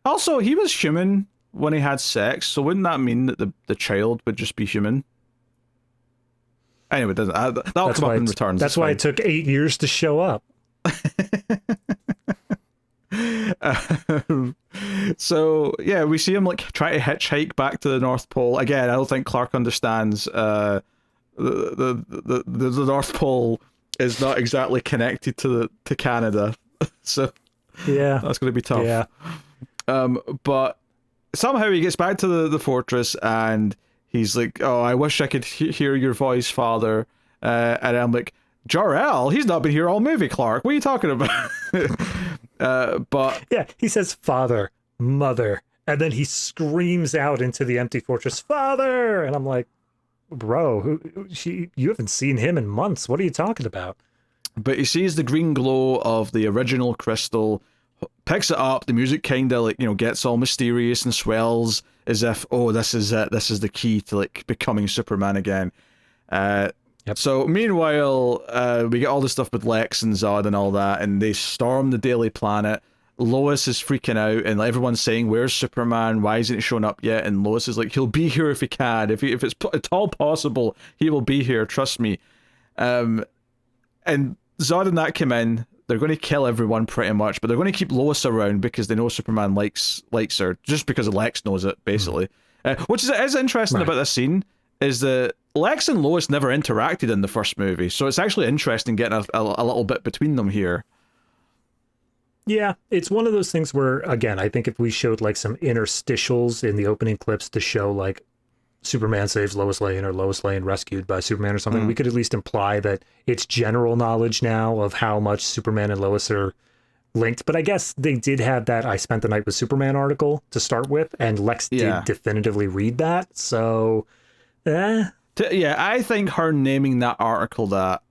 Also, he was human when he had sex, so wouldn't that mean that the child would just be human? Anyway, that'll come up in returns. That's why it took 8 years to show up. So yeah, we see him like try to hitchhike back to the North Pole. Again, I don't think Clark understands the North Pole is not exactly connected to Canada, so yeah, that's going to be tough. Yeah. But somehow he gets back to the fortress and he's like, "Oh, I wish I could hear your voice, Father." And I'm like, Jor-El? He's not been here all movie, Clark. What are you talking about? But yeah, he says father, mother, and then he screams out into the empty fortress, "Father!" And I'm like, bro, you haven't seen him in months. What are you talking about? But he sees the green glow of the original crystal, picks it up. The music kind of like, you know, gets all mysterious and swells as if, oh, this is it. This is the key to like becoming Superman again. So meanwhile, we get all the stuff with Lex and Zod and all that, and they storm the Daily Planet. Lois is freaking out, and everyone's saying, "Where's Superman? Why isn't he showing up yet?" And Lois is like, "He'll be here if he can. If it's at all possible, he will be here. Trust me." And Zod and that come in. They're going to kill everyone pretty much, but they're going to keep Lois around because they know Superman likes her, just because Lex knows it, basically. Which is interesting about this scene, is that Lex and Lois never interacted in the first movie, so it's actually interesting getting a little bit between them here. Yeah, it's one of those things where, again, I think if we showed like some interstitials in the opening clips to show like Superman saves Lois Lane or Lois Lane rescued by Superman or something, we could at least imply that it's general knowledge now of how much Superman and Lois are linked. But I guess they did have that I spent the night with Superman article to start with, and Lex did definitively read that. So, yeah, I think her naming that article that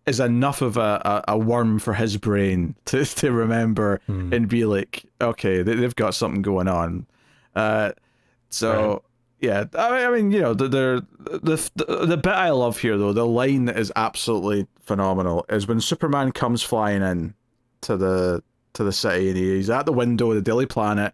is enough of a worm for his brain to remember and be like, okay, they've got something going on. So yeah, I mean, you know, the bit I love here though, the line that is absolutely phenomenal is when Superman comes flying in to the city, and he's at the window of the Daily Planet,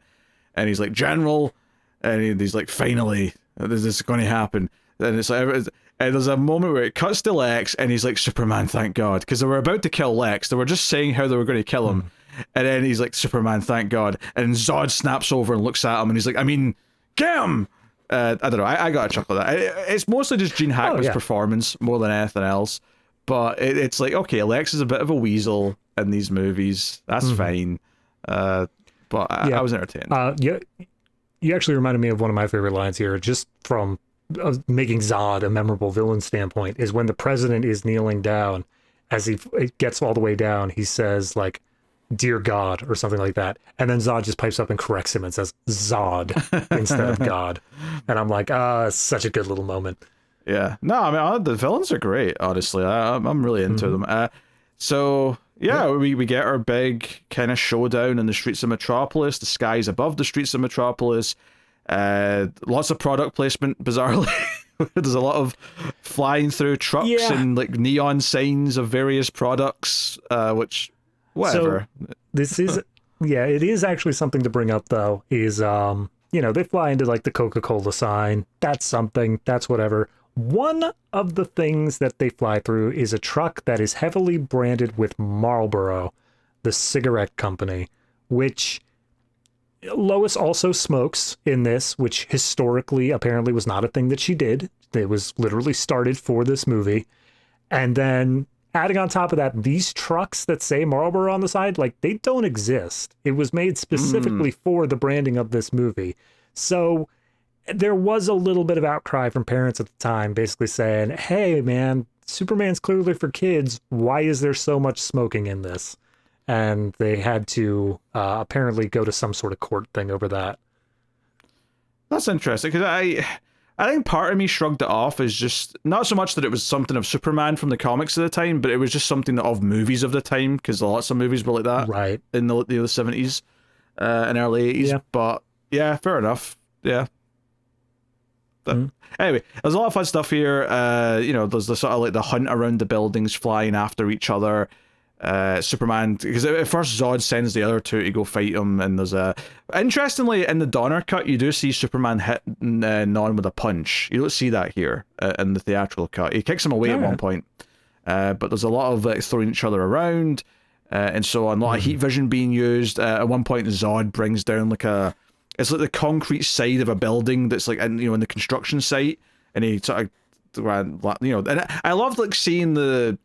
and he's like, General, and he's like, finally, this is going to happen. And it's like, and there's a moment where it cuts to Lex, and he's like, Superman, thank God. Because they were about to kill Lex. They were just saying how they were going to kill him. And then he's like, Superman, thank God. And Zod snaps over and looks at him, and he's like, I mean, get him! I don't know. I got a chuckle at that. It's mostly just Gene Hackman's performance more than anything else. But it's like, okay, Lex is a bit of a weasel in these movies. That's fine. But I was entertained. You actually reminded me of one of my favorite lines here, just from making Zod a memorable villain standpoint, is when the president is kneeling down. As he gets all the way down, he says like, Dear God, or something like that, and then Zod just pipes up and corrects him and says Zod instead of God. And I'm like, such a good little moment. Yeah, no, I mean, the villains are great, honestly. I'm really into them. So yeah, we get our big kind of showdown in the streets of Metropolis. The sky's above the streets of Metropolis. Lots of product placement, bizarrely. There's a lot of flying through trucks and like neon signs of various products, which, whatever. So this is, it is actually something to bring up though, is, you know, they fly into like the Coca-Cola sign. That's something, that's whatever. One of the things that they fly through is a truck that is heavily branded with Marlboro, the cigarette company, which Lois also smokes in this, which historically apparently was not a thing that she did. It was literally started for this movie. And then adding on top of that, these trucks that say Marlboro on the side, like, they don't exist. It was made specifically for the branding of this movie. So there was a little bit of outcry from parents at the time, basically saying, hey, man, Superman's clearly for kids. Why is there so much smoking in this? And they had to apparently go to some sort of court thing over that. That's interesting, because I think part of me shrugged it off as just, not so much that it was something of Superman from the comics of the time, but it was just something of movies of the time, because lots of movies were like that in the 70s and early 80s. Yeah. But yeah, fair enough. Yeah. Anyway, there's a lot of fun stuff here. You know, there's the sort of like the hunt around the buildings, flying after each other. Superman, because at first Zod sends the other two to go fight him, and there's a, interestingly, in the Donner cut you do see Superman hit Non with a punch. You don't see that here in the theatrical cut. He kicks him away at one point, but there's a lot of like throwing each other around and so on. A lot of heat vision being used. At one point Zod brings down like it's like the concrete side of a building that's like in the construction site, and he sort of, and I loved like seeing the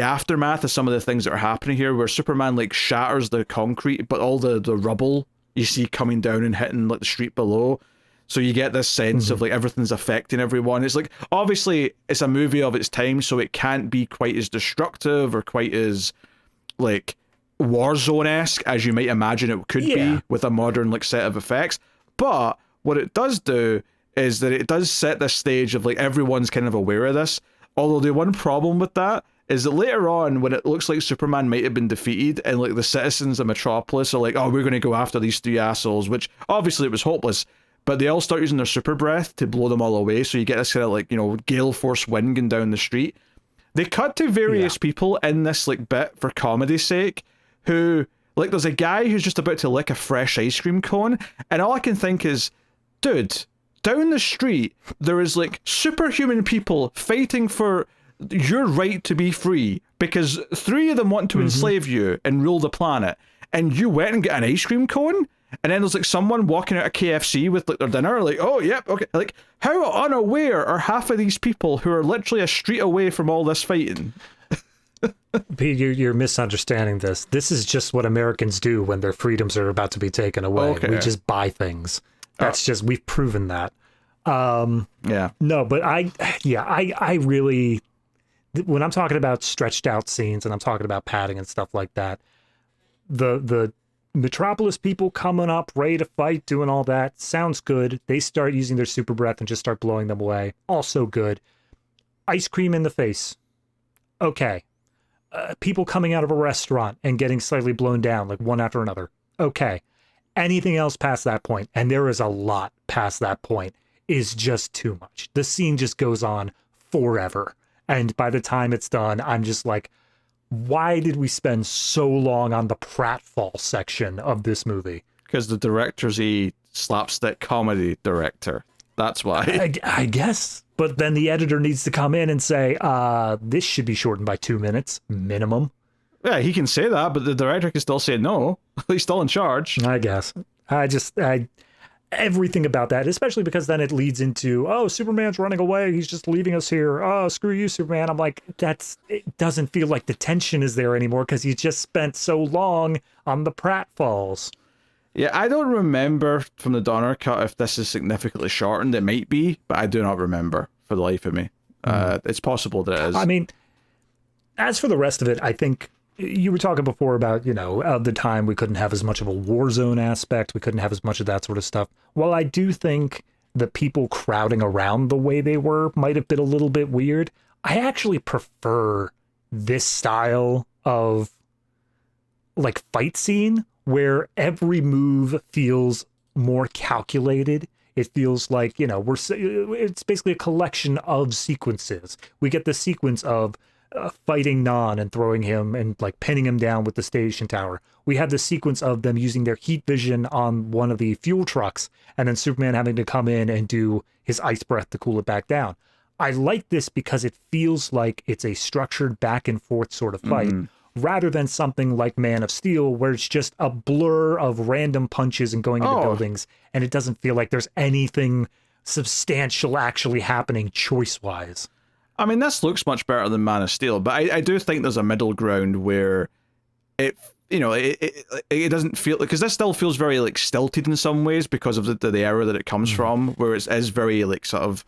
aftermath of some of the things that are happening here, where Superman like shatters the concrete, but all the rubble you see coming down and hitting like the street below. So you get this sense of like everything's affecting everyone. It's like, obviously it's a movie of its time, so it can't be quite as destructive or quite as like Warzone-esque as you might imagine it could be with a modern like set of effects. But what it does do is that it does set this stage of like everyone's kind of aware of this. Although the one problem with that is that later on, when it looks like Superman might have been defeated, and like the citizens of Metropolis are like, oh, we're going to go after these three assholes, which obviously it was hopeless, but they all start using their super breath to blow them all away, so you get this kind of like, gale force wind going down the street. They cut to various people in this like bit for comedy's sake, who, like, there's a guy who's just about to lick a fresh ice cream cone, and all I can think is, dude, down the street, there is like superhuman people fighting for your right to be free, because three of them want to enslave you and rule the planet, and you went and get an ice cream cone, and then there's like someone walking out of KFC with like their dinner, like, oh yep, okay, like, how unaware are half of these people who are literally a street away from all this fighting? Pete, you're misunderstanding this. This is just what Americans do when their freedoms are about to be taken away. Okay. We just buy things. That's just, we've proven that. Yeah. No, but I really, when I'm talking about stretched out scenes and I'm talking about padding and stuff like that, the Metropolis people coming up, ready to fight, doing all that, sounds good. They start using their super breath and just start blowing them away. Also good. Ice cream in the face. Okay. People coming out of a restaurant and getting slightly blown down, like one after another. Okay. Anything else past that point, and there is a lot past that point, is just too much. The scene just goes on forever. And by the time it's done, I'm just like, why did we spend so long on the pratfall section of this movie? Because the director's a slapstick comedy director. That's why. I guess. But then the editor needs to come in and say, this should be shortened by 2 minutes, minimum. Yeah, he can say that, but the director can still say no. He's still in charge. I guess. Everything about that, especially because then it leads into, oh, Superman's running away. He's just leaving us here. Oh, screw you, Superman. I'm like, it doesn't feel like the tension is there anymore because he's just spent so long on the pratfalls. Yeah, I don't remember from the Donner cut if this is significantly shortened. It might be, but I do not remember for the life of me. It's possible that it is. I mean, as for the rest of it, I think you were talking before about, of the time we couldn't have as much of a war zone aspect. We couldn't have as much of that sort of stuff. While I do think the people crowding around the way they were might have been a little bit weird, I actually prefer this style of like fight scene where every move feels more calculated. It feels like, it's basically a collection of sequences. We get the sequence of fighting Non and throwing him and like pinning him down with the station tower. We have the sequence of them using their heat vision on one of the fuel trucks and then Superman having to come in and do his ice breath to cool it back down. I like this because it feels like it's a structured back and forth sort of fight. Rather than something like Man of Steel, where it's just a blur of random punches and going into buildings, and it doesn't feel like there's anything substantial actually happening choice-wise. I mean, this looks much better than Man of Steel, but I do think there's a middle ground where it doesn't feel, because this still feels very like stilted in some ways because of the era that it comes from, where it is very like sort of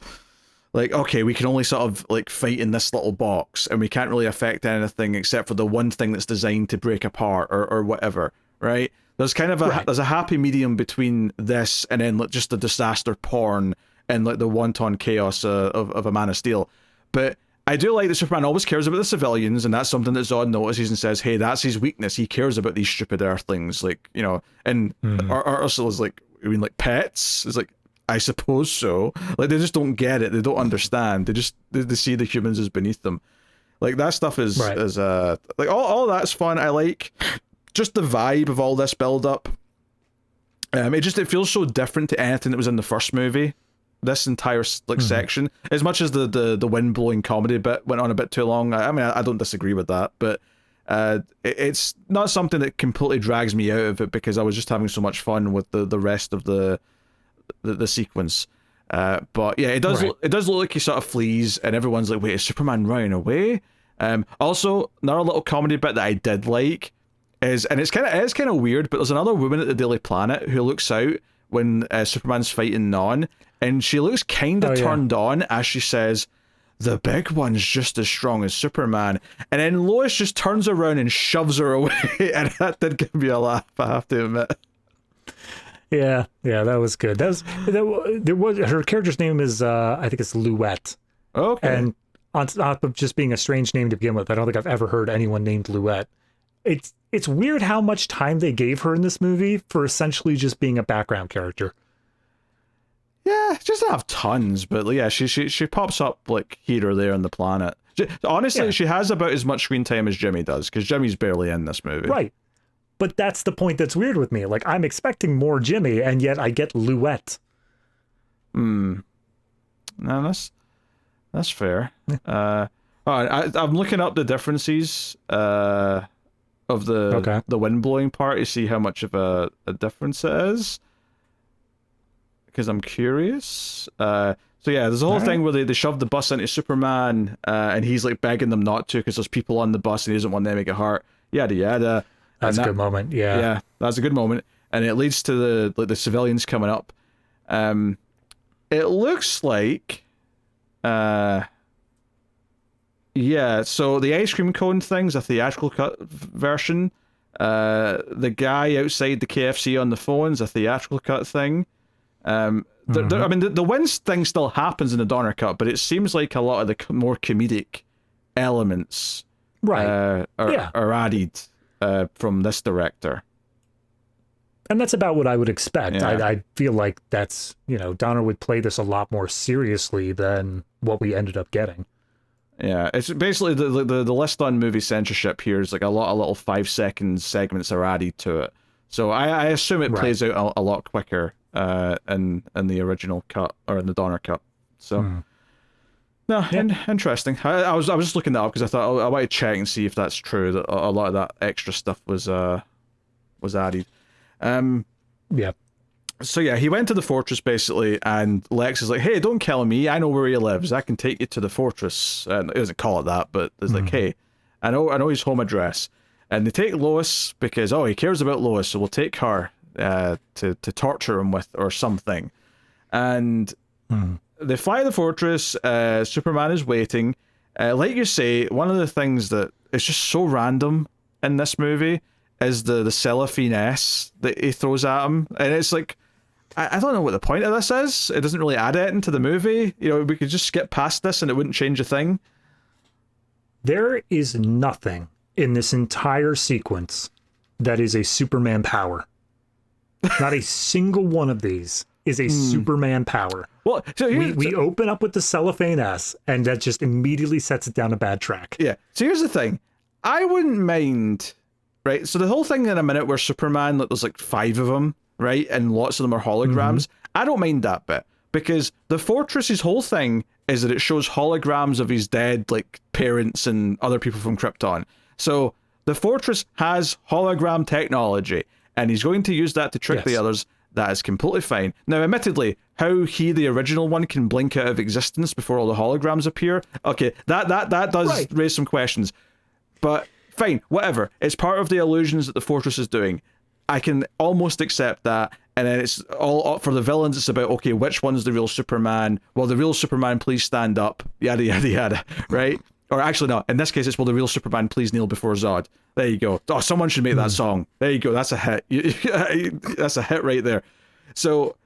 like, okay, we can only sort of like fight in this little box and we can't really affect anything except for the one thing that's designed to break apart or whatever, right? There's kind of there's a happy medium between this and then like just the disaster porn and like the wanton chaos of a Man of Steel. But I do like that Superman always cares about the civilians, and that's something that Zod notices and says, hey, that's his weakness. He cares about these stupid Earthlings, like, and Ursula's like, I mean, like pets? It's like, I suppose so. Like, they just don't get it. They don't understand. They see the humans as beneath them. Like, that stuff is like, all that's fun. I like just the vibe of all this build-up. It feels so different to anything that was in the first movie. This entire section, as much as the wind-blowing comedy bit went on a bit too long. I mean, I don't disagree with that, but it's not something that completely drags me out of it because I was just having so much fun with the rest of the sequence. But yeah, it does look like he sort of flees and everyone's like, wait, is Superman running away? Also, another little comedy bit that I did like is, and it's kind of weird, but there's another woman at the Daily Planet who looks out when Superman's fighting Non, and she looks kind of turned on as she says, the big one's just as strong as Superman. And then Lois just turns around and shoves her away, and that did give me a laugh, I have to admit. Yeah, that was good. There was her character's name is I think it's Louette. Okay. And on top of just being a strange name to begin with, I don't think I've ever heard anyone named Louette. It's weird how much time they gave her in this movie for essentially just being a background character. Yeah, she doesn't have tons, but yeah, she pops up like here or there on the planet. Honestly, she has about as much screen time as Jimmy does, because Jimmy's barely in this movie. Right. But that's the point that's weird with me. Like, I'm expecting more Jimmy, and yet I get Louette. No, that's fair. All right, I'm looking up the differences of the wind blowing part to see how much of a difference it is. because I'm curious. So yeah, there's a whole All thing where they shove the bus into Superman, and he's like begging them not to because there's people on the bus and he doesn't want them to get hurt. Yada yada. That's And a good moment. Yeah. Yeah, that's a good moment, and it leads to the civilians coming up. It looks like, yeah. So the ice cream cone thing's a theatrical cut version. The guy outside the KFC on the phone's a theatrical cut thing. I mean, the Wins thing still happens in the Donner cut, but it seems like a lot of the more comedic elements Right. are added from this director. And that's about what I would expect. Yeah. I feel like that's, Donner would play this a lot more seriously than what we ended up getting. Yeah, it's basically the list on movie censorship here is like a lot of little 5-second segments are added to it. So I assume it plays out a lot quicker in the original cut or in the Donner cut. So no, interesting. I was just looking that up because I thought I might check and see if that's true that a lot of that extra stuff was added. Yeah. So yeah, he went to the fortress basically, and Lex is like, "Hey, don't kill me. I know where he lives. I can take you to the fortress." And he doesn't call it that, but it's like, "Hey, I know his home address." And they take Lois because he cares about Lois, so we'll take her to torture him with or something. And they fly to the fortress. Superman is waiting. Like you say, one of the things that is just so random in this movie is the cellophane S that he throws at him, and it's like, I don't know what the point of this is. It doesn't really add anything to the movie. We could just skip past this and it wouldn't change a thing. There is nothing in this entire sequence that is a Superman power. Not a single one of these is a Superman power. Well, so we open up with the cellophane S, and that just immediately sets it down a bad track. Yeah. So here's the thing. I wouldn't mind, right? So the whole thing in a minute where Superman, there's like 5 of them, right? And lots of them are holograms. I don't mind that bit because the Fortress's whole thing is that it shows holograms of his dead, like, parents and other people from Krypton. So the Fortress has hologram technology, and he's going to use that to trick the others. That is completely fine. Now, admittedly, how he, the original one, can blink out of existence before all the holograms appear, okay, that does raise some questions. But fine, whatever. It's part of the illusions that the Fortress is doing. I can almost accept that. And then it's all up for the villains. It's about, okay, which one's the real Superman? Well, the real Superman, please stand up. Yada, yada, yada. Right? Or actually, no. In this case, it's, will the real Superman please kneel before Zod? There you go. Oh, someone should make that song. There you go. That's a hit. That's a hit right there. So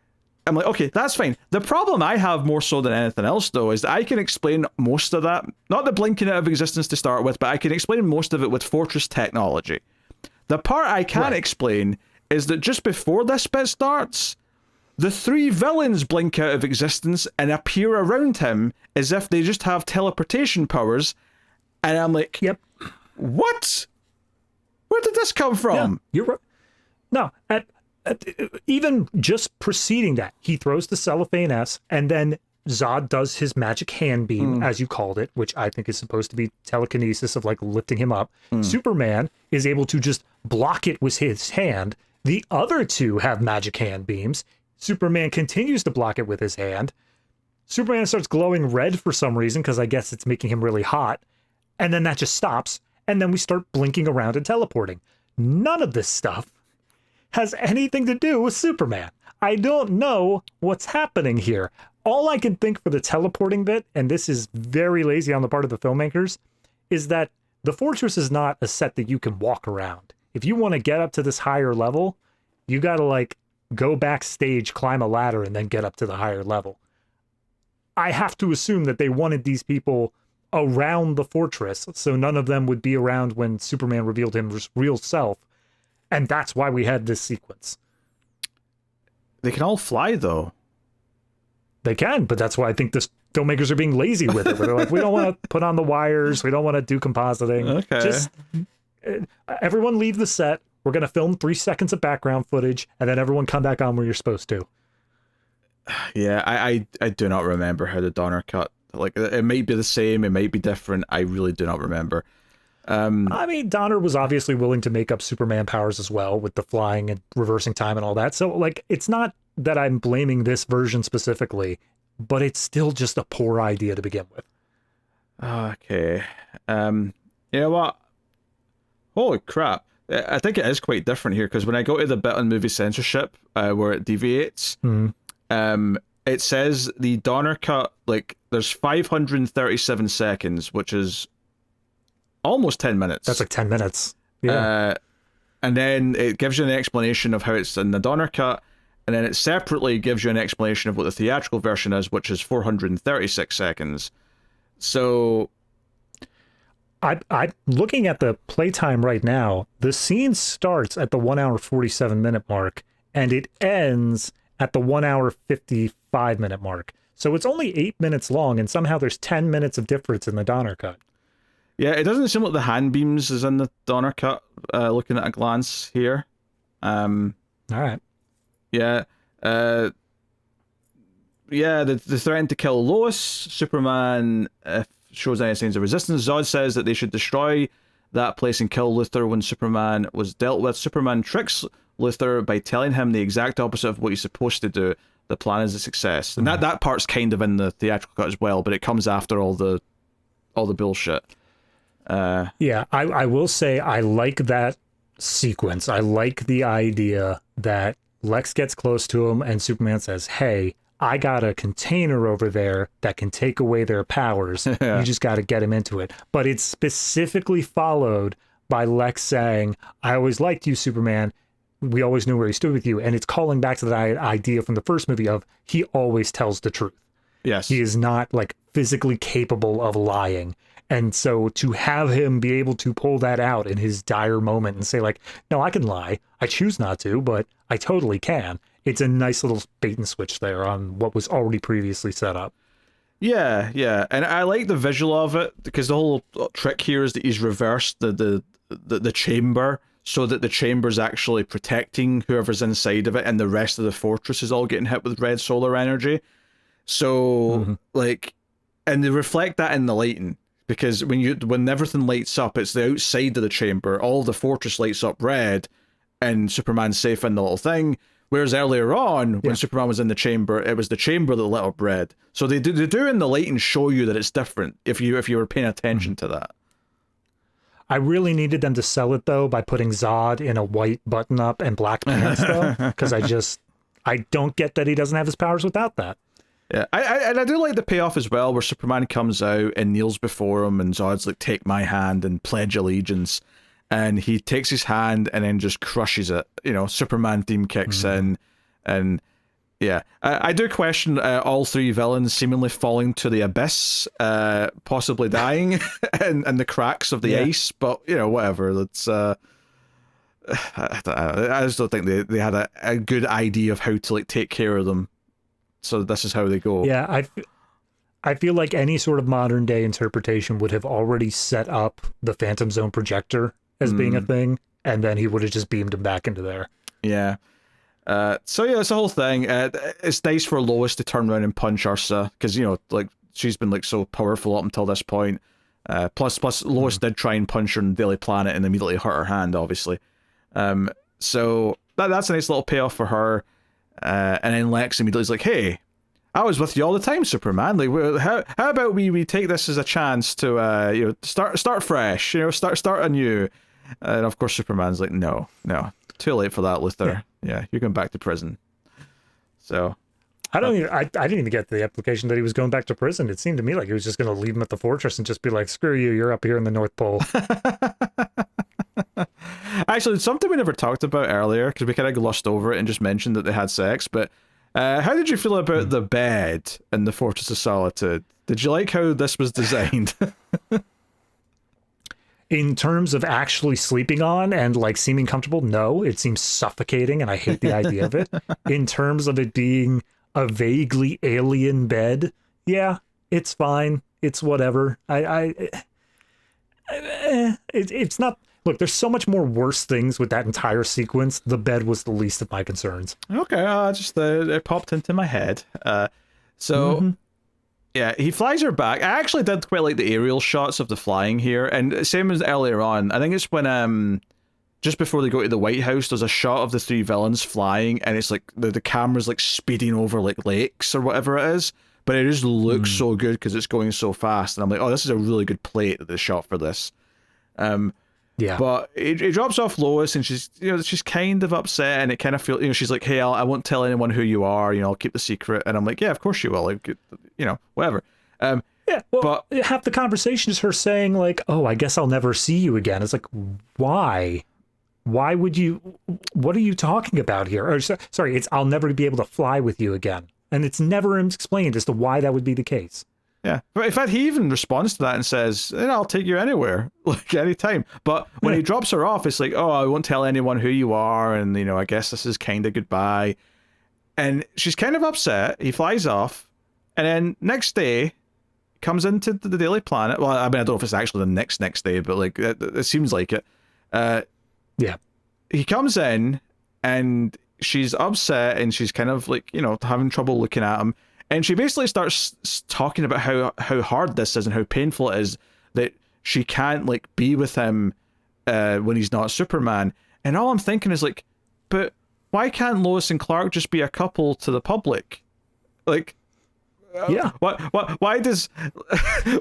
I'm like, okay, that's fine. The problem I have more so than anything else, though, is that I can explain most of that. Not the blinking out of existence to start with, but I can explain most of it with Fortress technology. The part I can't explain is that just before this bit starts, the 3 villains blink out of existence and appear around him as if they just have teleportation powers. And I'm like, what? Where did this come from? Yeah, you're right. No, even just preceding that, he throws the cellophane S, and then Zod does his magic hand beam, as you called it, which I think is supposed to be telekinesis of like lifting him up. Superman is able to just block it with his hand. The other 2 have magic hand beams. Superman continues to block it with his hand. Superman starts glowing red for some reason, because I guess it's making him really hot. And then that just stops. And then we start blinking around and teleporting. None of this stuff has anything to do with Superman. I don't know what's happening here. All I can think for the teleporting bit, and this is very lazy on the part of the filmmakers, is that the Fortress is not a set that you can walk around. If you want to get up to this higher level, you got to like go backstage, climb a ladder, and then get up to the higher level. I have to assume that they wanted these people around the Fortress, so none of them would be around when Superman revealed his real self. And that's why we had this sequence. They can all fly, though. They can, but that's why I think the filmmakers are being lazy with it. Where they're like, we don't want to put on the wires. We don't want to do compositing. Okay. Just everyone leave the set. We're going to film 3 seconds of background footage, and then everyone come back on where you're supposed to. Yeah, I do not remember how the Donner cut. Like, it might be the same, it might be different. I really do not remember. I mean, Donner was obviously willing to make up Superman powers as well with the flying and reversing time and all that. So, like, it's not that I'm blaming this version specifically, but it's still just a poor idea to begin with. Okay. You know what? Holy crap. I think it is quite different here, because when I go to the bit on movie censorship where it deviates, it says the Donner cut, like, there's 537 seconds, which is almost 10 minutes. That's like 10 minutes. Yeah. And then it gives you an explanation of how it's in the Donner cut, and then it separately gives you an explanation of what the theatrical version is, which is 436 seconds. So I'm looking at the playtime right now. The scene starts at the 1 hour 47 minute mark, and it ends at the 1 hour 55 minute mark. So it's only 8 minutes long, and somehow there's 10 minutes of difference in the Donner cut. yeah, it doesn't seem like the hand beams is in the Donner cut, looking at a glance here. All right. Yeah. Yeah, they threaten to kill Lois. Superman shows any signs of resistance. Zod says that they should destroy that place and kill Luthor when Superman was dealt with. Superman tricks Luthor by telling him the exact opposite of what he's supposed to do. The plan is a success. And that part's kind of in the theatrical cut as well, but it comes after all the bullshit. Yeah, I will say I like that sequence. I like the idea that Lex gets close to him and Superman says, hey, I got a container over there that can take away their powers. Yeah. You just got to get him into it. But it's specifically followed by Lex saying, I always liked you, Superman. We always knew where he stood with you. And it's calling back to that idea from the first movie of he always tells the truth. Yes. He is not like physically capable of lying. And so to have him be able to pull that out in his dire moment and say like, no, I can lie. I choose not to, but I totally can. It's a nice little bait and switch there on what was already previously set up. Yeah, yeah. And I like the visual of it, because the whole trick here is that he's reversed the chamber, so that the chamber's actually protecting whoever's inside of it, and the rest of the fortress is all getting hit with red solar energy. So, like, and they reflect that in the lighting, because when everything lights up, it's the outside of the chamber, all the fortress lights up red, and Superman's safe in the little thing. Whereas earlier on, when Superman was in the chamber, it was the chamber that lit up red. So they do in the lighting show you that it's different if you were paying attention to that. I really needed them to sell it though by putting Zod in a white button up and black pants though, because I don't get that he doesn't have his powers without that. Yeah, I do like the payoff as well, where Superman comes out and kneels before him, and Zod's like, take my hand and pledge allegiance. And he takes his hand and then just crushes it. You know, Superman theme kicks in. And yeah, I do question all three villains seemingly falling to the abyss, possibly dying in the cracks of the ice. But, you know, whatever. That's I just don't think they had a good idea of how to like take care of them. So this is how they go. Yeah, I feel like any sort of modern day interpretation would have already set up the Phantom Zone projector as being a thing, and then he would have just beamed him back into there. Yeah. So yeah, it's the whole thing. It's nice for Lois to turn around and punch Ursa, because, you know, like, she's been like so powerful up until this point. Plus Lois did try and punch her in Daily Planet and immediately hurt her hand, obviously. So that's a nice little payoff for her. And then Lex immediately is like, hey, I was with you all the time, Superman. Like, how about we take this as a chance to you know, start fresh, you know, start anew. And of course Superman's like, no, too late for that, Luthor. Yeah, you're going back to prison. So I didn't even get the implication that he was going back to prison. It seemed to me like he was just going to leave him at the fortress and just be like, screw you, you're up here in the North Pole. Actually, it's something we never talked about earlier, because we kind of glossed over it and just mentioned that they had sex, but how did you feel about the bed in the Fortress of Solitude? Did you like how this was designed? In terms of actually sleeping on and like seeming comfortable, no, it seems suffocating and I hate the idea of it. In terms of it being a vaguely alien bed, yeah, it's fine. It's whatever. It's not. Look, there's so much more worse things with that entire sequence. The bed was the least of my concerns. Okay, just it popped into my head. Yeah, he flies her back. I actually did quite like the aerial shots of the flying here, and same as earlier on. I think it's when just before they go to the White House, there's a shot of the three villains flying, and it's like the camera's like speeding over like lakes or whatever it is, but it just looks so good because it's going so fast, and I'm like, oh, this is a really good plate that they shot for this. Yeah. But it drops off Lois, and she's kind of upset, and it kind of feels, she's like, hey, I won't tell anyone who you are, I'll keep the secret, and I'm like, yeah, of course you will, like, whatever. Yeah, well, but half the conversation is her saying like, oh, I guess I'll never see you again. It's like, why? Why would you? What are you talking about here? Or sorry, it's I'll never be able to fly with you again, and it's never explained as to why that would be the case. Yeah, but in fact, he even responds to that and says, I'll take you anywhere, like anytime. But when he drops her off, it's like, oh, I won't tell anyone who you are, and I guess this is kind of goodbye. And she's kind of upset. He flies off, and then next day comes into the Daily Planet. Well, I mean, I don't know if it's actually the next day, but like it seems like it. Yeah. He comes in, and she's upset, and she's kind of like, having trouble looking at him. And she basically starts talking about how hard this is and how painful it is that she can't like be with him when he's not Superman. And all I'm thinking is like, but why can't Lois and Clark just be a couple to the public? Like, yeah. Why does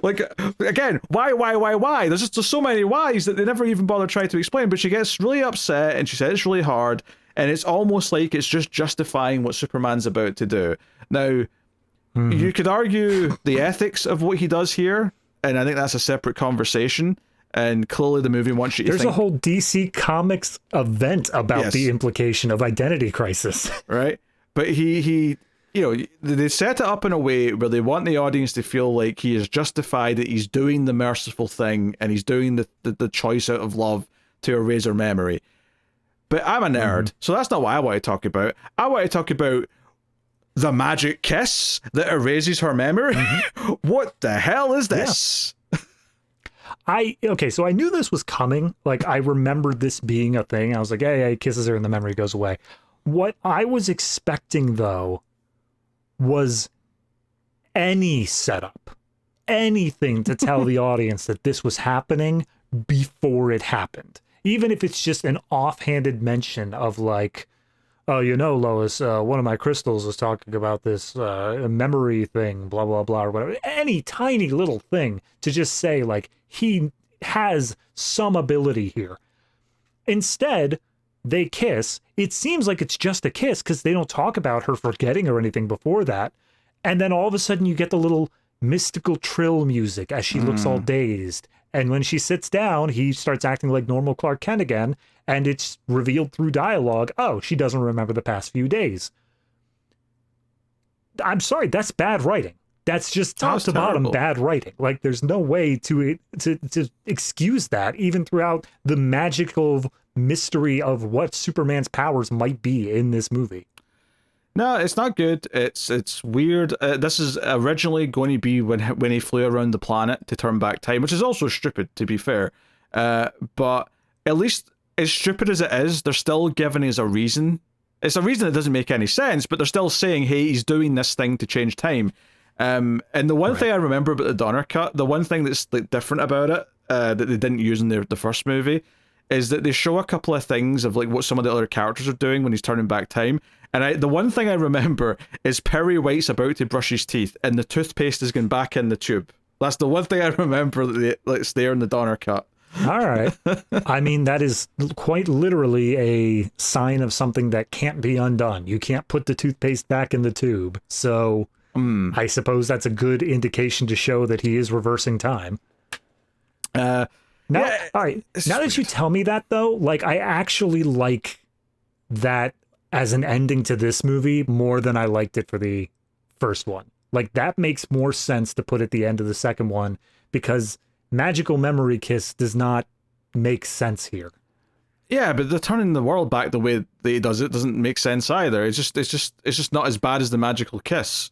like again? Why? There's so many whys that they never even bother trying to explain. But she gets really upset, and she says it's really hard, and it's almost like it's just justifying what Superman's about to do. Now, you could argue the ethics of what he does here, and I think that's a separate conversation. And clearly, the movie wants you to There's a whole DC Comics event about the implication of identity crisis, right? But he. They set it up in a way where they want the audience to feel like he is justified, that he's doing the merciful thing, and he's doing the choice out of love to erase her memory. But I'm a nerd, so that's not what I want to talk about. I want to talk about the magic kiss that erases her memory. What the hell is this? Yeah. So I knew this was coming. Like, I remembered this being a thing. I was like, hey, kisses her and the memory goes away. What I was expecting, though, was any setup, anything to tell the audience that this was happening before it happened. Even if it's just an offhanded mention of like, oh, Lois, one of my crystals was talking about this memory thing, blah, blah, blah, or whatever. Any tiny little thing to just say like, he has some ability here. Instead, they kiss. It seems like it's just a kiss because they don't talk about her forgetting or anything before that. And then all of a sudden you get the little mystical trill music as she looks all dazed. And when she sits down, he starts acting like normal Clark Kent again. And it's revealed through dialogue, oh, she doesn't remember the past few days. I'm sorry, that's bad writing. That's just top to bottom bad writing. Like, there's no way to excuse that, even throughout the magical mystery of what Superman's powers might be in this movie. No, it's not good. It's weird. This is originally going to be when he flew around the planet to turn back time, which is also stupid, to be fair. But at least, as stupid as it is, they're still giving us a reason. It's a reason that doesn't make any sense, but they're still saying, hey, he's doing this thing to change time. And the one thing I remember about the Donner cut, the one thing that's like different about it, that they didn't use in the first movie, is that they show a couple of things of like what some of the other characters are doing when he's turning back time. And the one thing I remember is Perry White's about to brush his teeth, and the toothpaste is going back in the tube. That's the one thing I remember that's there in the Donner cut. All right. I mean, that is quite literally a sign of something that can't be undone. You can't put the toothpaste back in the tube. So I suppose that's a good indication to show that he is reversing time. All right. Now that you tell me that, though, like, I actually like that as an ending to this movie more than I liked it for the first one. Like, that makes more sense to put at the end of the second one, because magical memory kiss does not make sense here. Yeah, but the turning the world back the way that he does it doesn't make sense either. It's just not as bad as the magical kiss.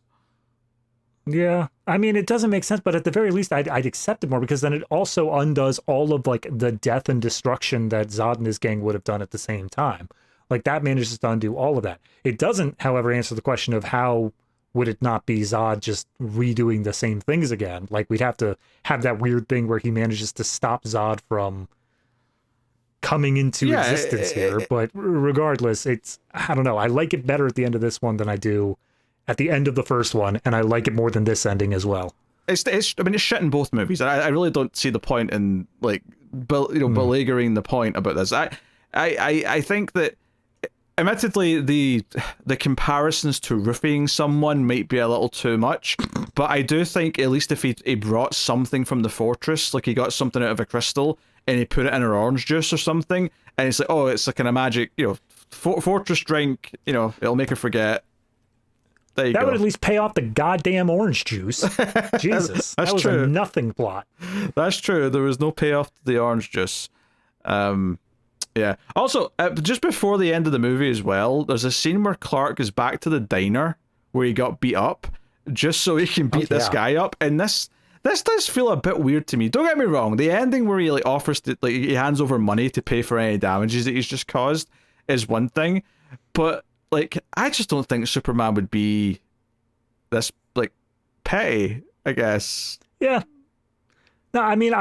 Yeah, I mean, it doesn't make sense, but at the very least, I'd accept it more, because then it also undoes all of like the death and destruction that Zod and his gang would have done at the same time. Like, that manages to undo all of that. It doesn't, however, answer the question of how would it not be Zod just redoing the same things again? Like, we'd have to have that weird thing where he manages to stop Zod from coming into Yeah, existence here. But regardless, I don't know. I like it better at the end of this one than I do at the end of the first one, and I like it more than this ending as well. It's I mean, it's shit in both movies. I really don't see the point in like beleaguering the point about this. I think that, admittedly, the comparisons to roofing someone might be a little too much, but I do think at least if he brought something from the fortress, like he got something out of a crystal and he put it in her orange juice or something, and it's like, oh, it's like a magic, fortress drink, it'll make her forget. That would at least pay off the goddamn orange juice. Jesus, that was true. a nothing plot. That's true. There was no payoff to the orange juice. Yeah. Also, just before the end of the movie as well, there's a scene where Clark goes back to the diner where he got beat up, just so he can beat this guy up. And this does feel a bit weird to me. Don't get me wrong. The ending where he offers to, he hands over money to pay for any damages that he's just caused is one thing, but I just don't think Superman would be this petty, I guess. Yeah. No, I mean,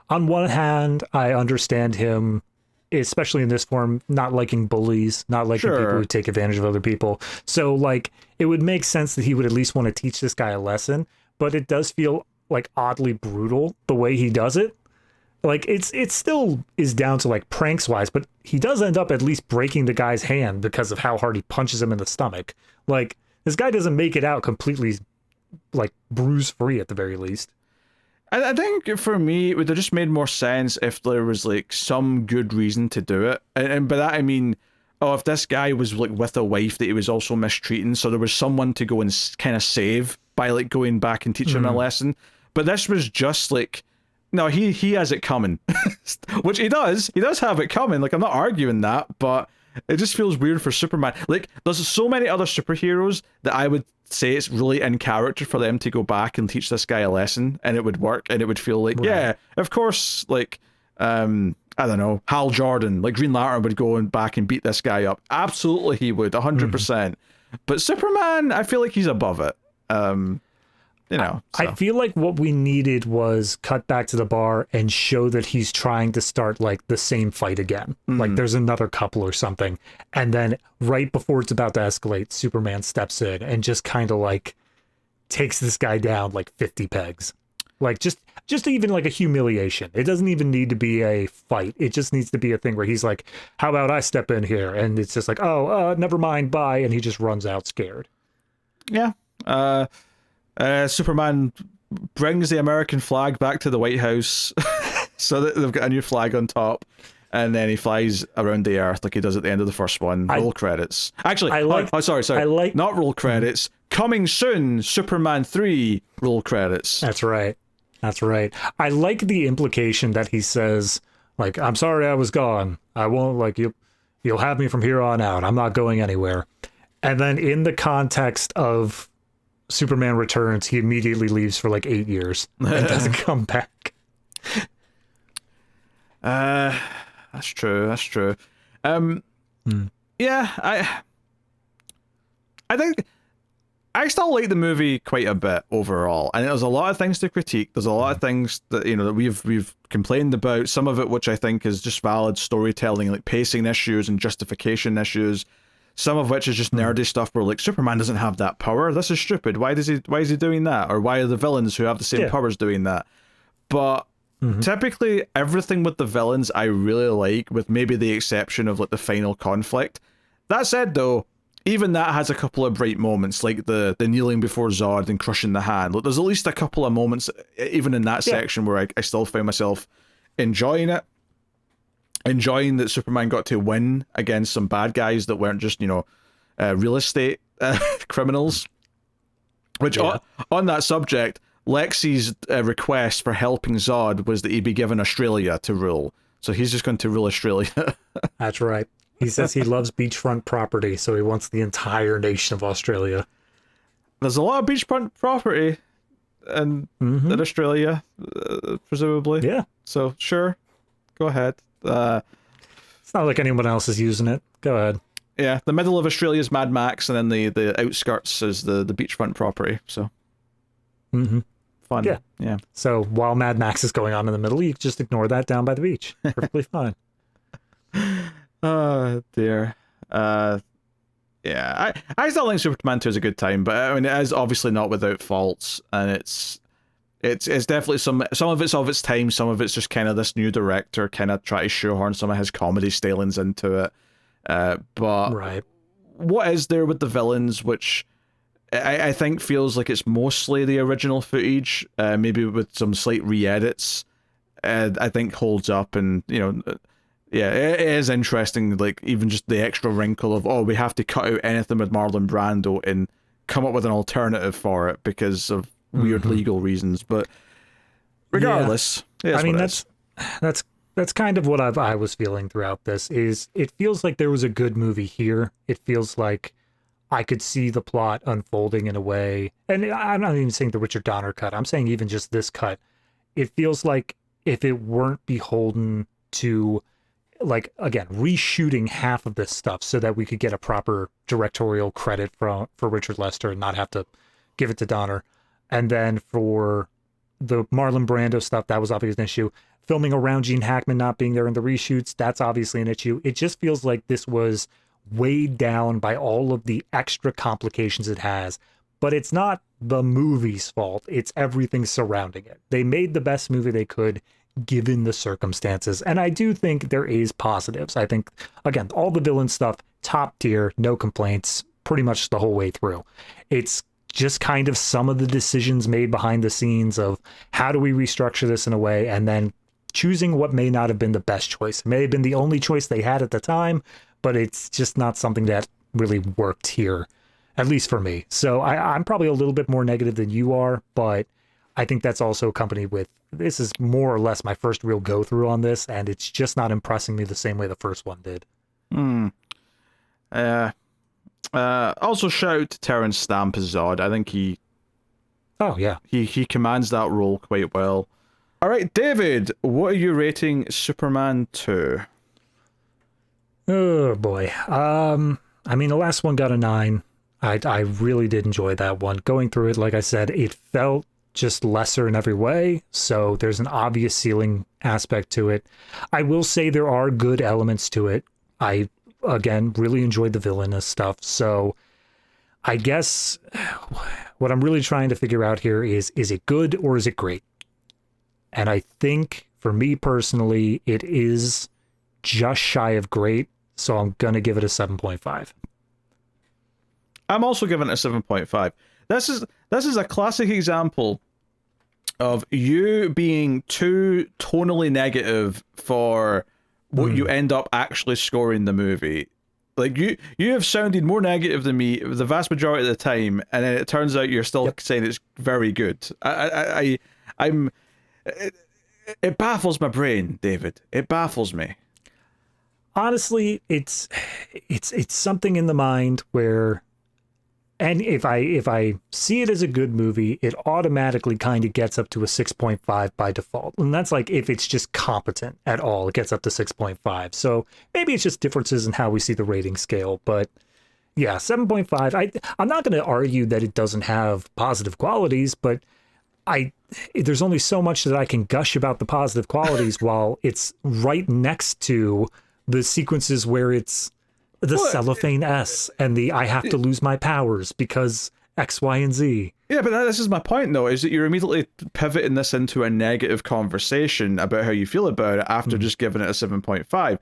on one hand, I understand him, especially in this form, not liking bullies, not liking people who take advantage of other people. So it would make sense that he would at least want to teach this guy a lesson, but it does feel oddly brutal the way he does it. It still is down to pranks wise, but he does end up at least breaking the guy's hand because of how hard he punches him in the stomach. This guy doesn't make it out completely bruise free at the very least. I think for me, it would have just made more sense if there was some good reason to do it. And by that I mean, if this guy was with a wife that he was also mistreating, so there was someone to go and kind of save by going back and teach him a lesson. But this was just no, he has it coming, which he does. He does have it coming. I'm not arguing that, but it just feels weird for Superman. There's so many other superheroes that I would say it's really in character for them to go back and teach this guy a lesson, and it would work, and it would feel yeah, of course, I don't know, Hal Jordan, Green Lantern would go back and beat this guy up. Absolutely, he would, 100%. But Superman, I feel like he's above it. So. I feel like what we needed was cut back to the bar and show that he's trying to start the same fight again. There's another couple or something. And then right before it's about to escalate, Superman steps in and just kind of takes this guy down 50 pegs. Just even a humiliation. It doesn't even need to be a fight. It just needs to be a thing where he's how about I step in here? And it's just never mind, bye. And he just runs out scared. Yeah. Superman brings the American flag back to the White House so that they've got a new flag on top, and then he flies around the earth like he does at the end of the first one. Roll credits. Actually, sorry. Not roll credits. Coming soon, Superman 3 roll credits. That's right. I like the implication that he says, I'm sorry I was gone. I won't, you'll have me from here on out. I'm not going anywhere. And then in the context of Superman Returns, he immediately leaves for 8 years and doesn't come back. That's true. Yeah, I think I still like the movie quite a bit overall, and there's a lot of things to critique. There's a lot of things that that we've complained about. Some of it which I think is just valid storytelling, pacing issues and justification issues. Some of which is just nerdy stuff where Superman doesn't have that power. This is stupid. Why is he doing that? Or why are the villains who have the same powers doing that? But typically everything with the villains I really like, with maybe the exception of the final conflict. That said though, even that has a couple of bright moments, like the kneeling before Zod and crushing the hand. There's at least a couple of moments even in that section where I still find myself enjoying it. Enjoying that Superman got to win against some bad guys that weren't just, real estate criminals. Which, on that subject, Lexi's request for helping Zod was that he be given Australia to rule. So he's just going to rule Australia. That's right. He says he loves beachfront property, so he wants the entire nation of Australia. There's a lot of beachfront property in Australia, presumably. Yeah. So, sure. Go ahead. It's not like anyone else is using it. Go ahead. Yeah, the middle of Australia is Mad Max, and then the outskirts is the beachfront property. So, fun. Yeah. Yeah. So while Mad Max is going on in the middle, you just ignore that down by the beach. Perfectly fine. Oh dear. Yeah, I still think Superman 2 is a good time, but I mean it is obviously not without faults, and it's definitely some of it's of its time, some of it's just kind of this new director kind of try to shoehorn some of his comedy stylings into it. But Right. what is there with the villains, which I think feels like it's mostly the original footage, maybe with some slight re-edits, I think holds up, and yeah, it is interesting, like even just the extra wrinkle of, oh, we have to cut out anything with Marlon Brando and come up with an alternative for it because of weird legal reasons. But regardless, it is I mean, what it is. that's kind of what I was feeling throughout this. Is it feels like there was a good movie here. It feels like I could see the plot unfolding in a way, and I'm not even saying the Richard Donner cut. I'm saying even just this cut. It feels like if it weren't beholden to, like, again, reshooting half of this stuff so that we could get a proper directorial credit for Richard Lester and not have to give it to Donner. And then for the Marlon Brando stuff, that was obviously an issue. Filming around Gene Hackman not being there in the reshoots, that's obviously an issue. It just feels like this was weighed down by all of the extra complications it has. But it's not the movie's fault. It's everything surrounding it. They made the best movie they could given the circumstances. And I do think there is positives. I think, again, all the villain stuff, top tier, no complaints, pretty much the whole way through. It's just kind of some of the decisions made behind the scenes of how do we restructure this in a way, and then choosing what may not have been the best choice. It may have been the only choice they had at the time, but it's just not something that really worked here, at least for me. So I'm probably a little bit more negative than you are, but I think that's also accompanied with, this is more or less my first real go through on this, and it's just not impressing me the same way the first one did. Also shout out to Terence Stamp as Zod. I think he commands that role quite well. All right, David, what are you rating Superman 2? Oh boy. I mean, the last one got a 9. I really did enjoy that one. Going through it, like I said, it felt just lesser in every way, so there's an obvious ceiling aspect to it. I will say there are good elements to it. I, again, really enjoyed the villainous stuff, so I guess what I'm really trying to figure out here is it good or is it great? And I think, for me personally, it is just shy of great, so I'm going to give it a 7.5. I'm also giving it a 7.5. This is a classic example of you being too tonally negative for what you end up actually scoring the movie. Like you have sounded more negative than me the vast majority of the time, and then it turns out you're still saying it's very good. It baffles my brain, David. It baffles me. Honestly, it's something in the mind where, and if I see it as a good movie, it automatically kind of gets up to a 6.5 by default. And that's like if it's just competent at all, it gets up to 6.5. So maybe it's just differences in how we see the rating scale. But yeah, 7.5. I'm not going to argue that it doesn't have positive qualities, but there's only so much that I can gush about the positive qualities while it's right next to the sequences where it's the cellophane S and the I have to lose my powers because X, Y, and Z. Yeah, but this is my point, though, is that you're immediately pivoting this into a negative conversation about how you feel about it after just giving it a 7.5.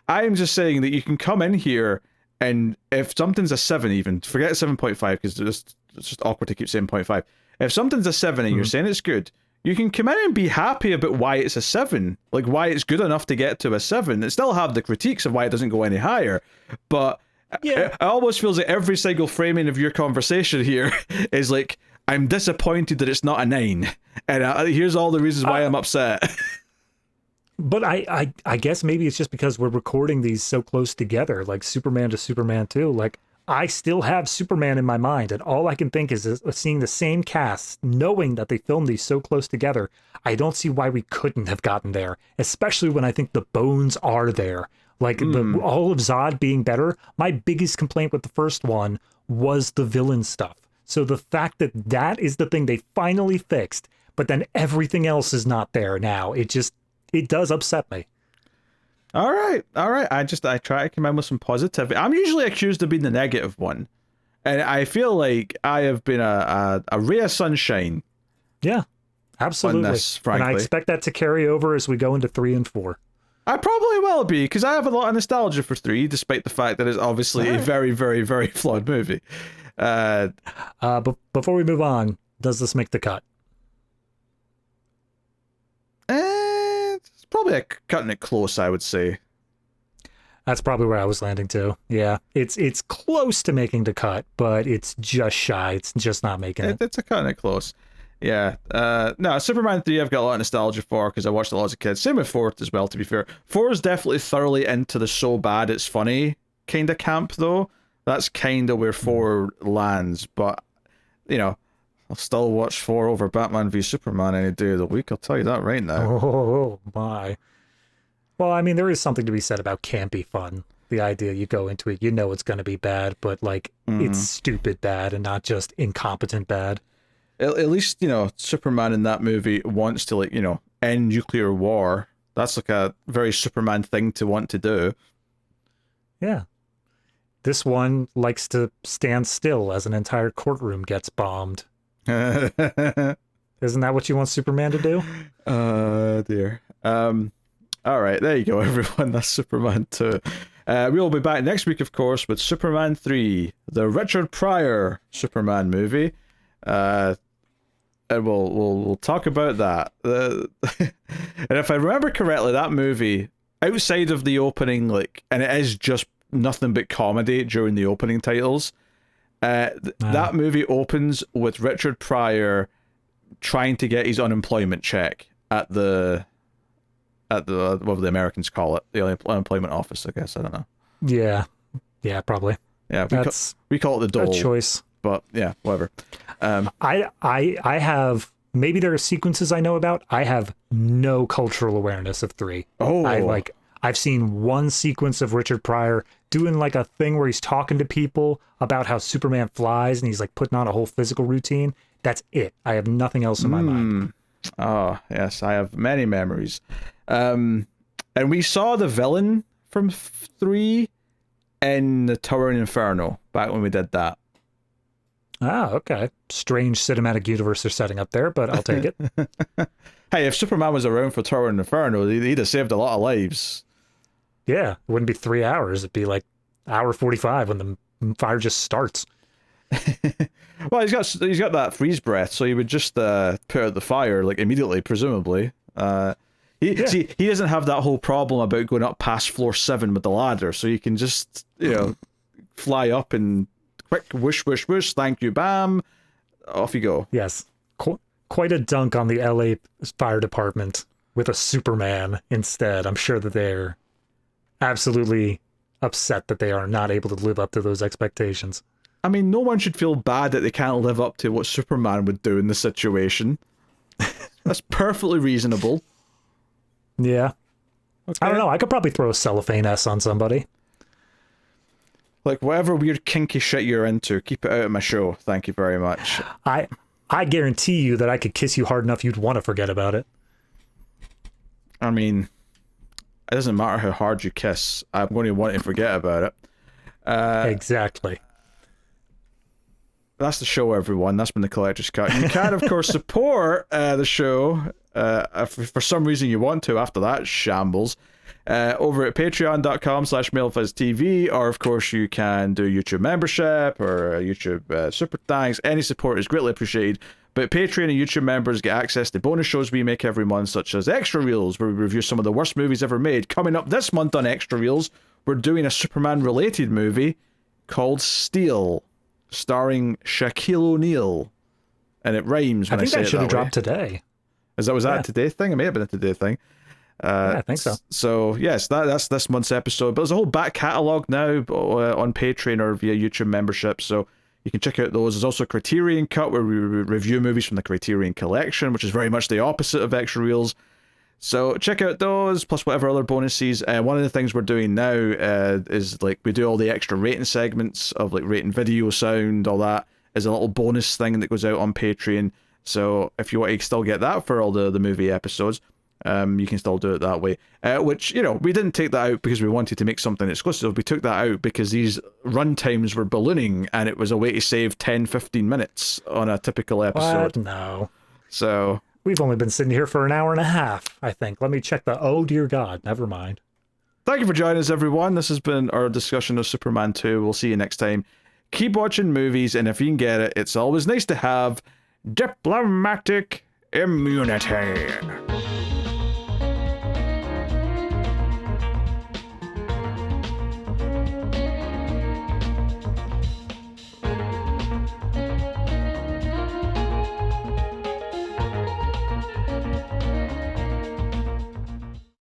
I'm just saying that you can come in here, and if something's a 7 even, forget 7.5, because it's just awkward to keep saying 0.5. If something's a 7 and you're saying it's good, you can come in and be happy about why it's a 7, like why it's good enough to get to a 7, and still have the critiques of why it doesn't go any higher. But it almost feels like every single framing of your conversation here is like, I'm disappointed that it's not a 9, and here's all the reasons why I'm upset. But I guess maybe it's just because we're recording these so close together, like Superman to Superman 2. Like, I still have Superman in my mind, and all I can think is seeing the same cast, knowing that they filmed these so close together. I don't see why we couldn't have gotten there, especially when I think the bones are there. Like, all of Zod being better, my biggest complaint with the first one was the villain stuff. So the fact that that is the thing they finally fixed, but then everything else is not there now, it does upset me. All right. I try to come in with some positivity. I'm usually accused of being the negative one, and I feel like I have been a ray of sunshine. Yeah, absolutely. On this, and I frankly. expect that to carry over as we go into 3 and 4. I probably will be, because I have a lot of nostalgia for 3, despite the fact that it's obviously a very, very, very flawed movie. But before we move on, does this make the cut? It's probably cutting it close, I would say. That's probably where I was landing too. Yeah, it's close to making the cut, but it's just shy. It's just not making it. It's a cutting it close. Yeah. No, Superman 3 I've got a lot of nostalgia for, because I watched it a lot as a kid. Same with 4 as well, to be fair. 4 is definitely thoroughly into the so bad it's funny kind of camp, though. That's kind of where 4 lands, but, you know, I'll still watch 4 over Batman v Superman any day of the week, I'll tell you that right now. Oh my. Well, I mean, there is something to be said about campy fun. The idea you go into it, you know it's going to be bad, but like it's stupid bad and not just incompetent bad. At least, you know, Superman in that movie wants to, like, you know, end nuclear war. That's like a very Superman thing to want to do. Yeah. This one likes to stand still as an entire courtroom gets bombed. Isn't that what you want Superman to do? Dear. All right, there you go, everyone. That's Superman 2. We'll be back next week, of course, with Superman 3, the Richard Pryor Superman movie. And we'll talk about that. And if I remember correctly, that movie, outside of the opening, like, and it is just nothing but comedy during the opening titles. That movie opens with Richard Pryor trying to get his unemployment check at the whatever the Americans call it, the unemployment office, I guess. I don't know. Yeah, probably. Yeah, we call it the dole. A choice. But yeah, whatever. I have, maybe there are sequences I know about. I have no cultural awareness of 3. Oh, I've seen one sequence of Richard Pryor doing like a thing where he's talking to people about how Superman flies, and he's like putting on a whole physical routine. That's it. I have nothing else in my mind. Oh, yes, I have many memories. And we saw the villain from 3 in the Towering Inferno back when we did that. Ah, okay. Strange cinematic universe they're setting up there, but I'll take it. Hey, if Superman was around for Towering Inferno, he'd have saved a lot of lives. Yeah, it wouldn't be 3 hours. It'd be like hour 45 when the fire just starts. Well, he's got that freeze breath, so he would just put out the fire like immediately, presumably. He doesn't have that whole problem about going up past floor 7 with the ladder, so you can just, you know, fly up and quick whoosh whoosh whoosh, thank you, bam, off you go. Yes, quite a dunk on the LA Fire Department with a Superman instead. I'm sure that they're absolutely upset that they are not able to live up to those expectations. I mean, no one should feel bad that they can't live up to what Superman would do in this situation. That's perfectly reasonable. Yeah. Okay. I don't know. I could probably throw a cellophane S on somebody. Like, whatever weird kinky shit you're into, keep it out of my show. Thank you very much. I guarantee you that I could kiss you hard enough you'd want to forget about it. I mean, it doesn't matter how hard you kiss. I'm going to want to forget about it. Exactly. That's the show, everyone. That's been the Collector's Cut. You can, of course, support the show if for some reason you want to after that shambles over at patreon.com/MailFuzzTV, or of course you can do YouTube membership or YouTube super thanks. Any support is greatly appreciated. But Patreon and YouTube members get access to bonus shows we make every month, such as Extra Reels, where we review some of the worst movies ever made. Coming up this month on Extra Reels, we're doing a Superman-related movie called Steel, starring Shaquille O'Neal. And it rhymes when I say it that way. I think that should have dropped today. Was that a today thing? It may have been a today thing. Yeah, I think so. So, yes, that's this month's episode. But there's a whole back catalogue now on Patreon or via YouTube membership, so you can check out those. There's also a Criterion Cut, where we review movies from the Criterion Collection, which is very much the opposite of Extra Reels. So check out those, plus whatever other bonuses. One of the things we're doing now is, like, we do all the extra rating segments of, like, rating video, sound, all that is a little bonus thing that goes out on Patreon. So if you want to still get that for all the movie episodes, You can still do it that way. Which, you know, we didn't take that out because we wanted to make something exclusive. We took that out because these run times were ballooning, and it was a way to save 10, 15 minutes on a typical episode. What? No. So... We've only been sitting here for an hour and a half, I think. Let me check the... Oh, dear God. Never mind. Thank you for joining us, everyone. This has been our discussion of Superman 2. We'll see you next time. Keep watching movies, and if you can get it, it's always nice to have diplomatic immunity.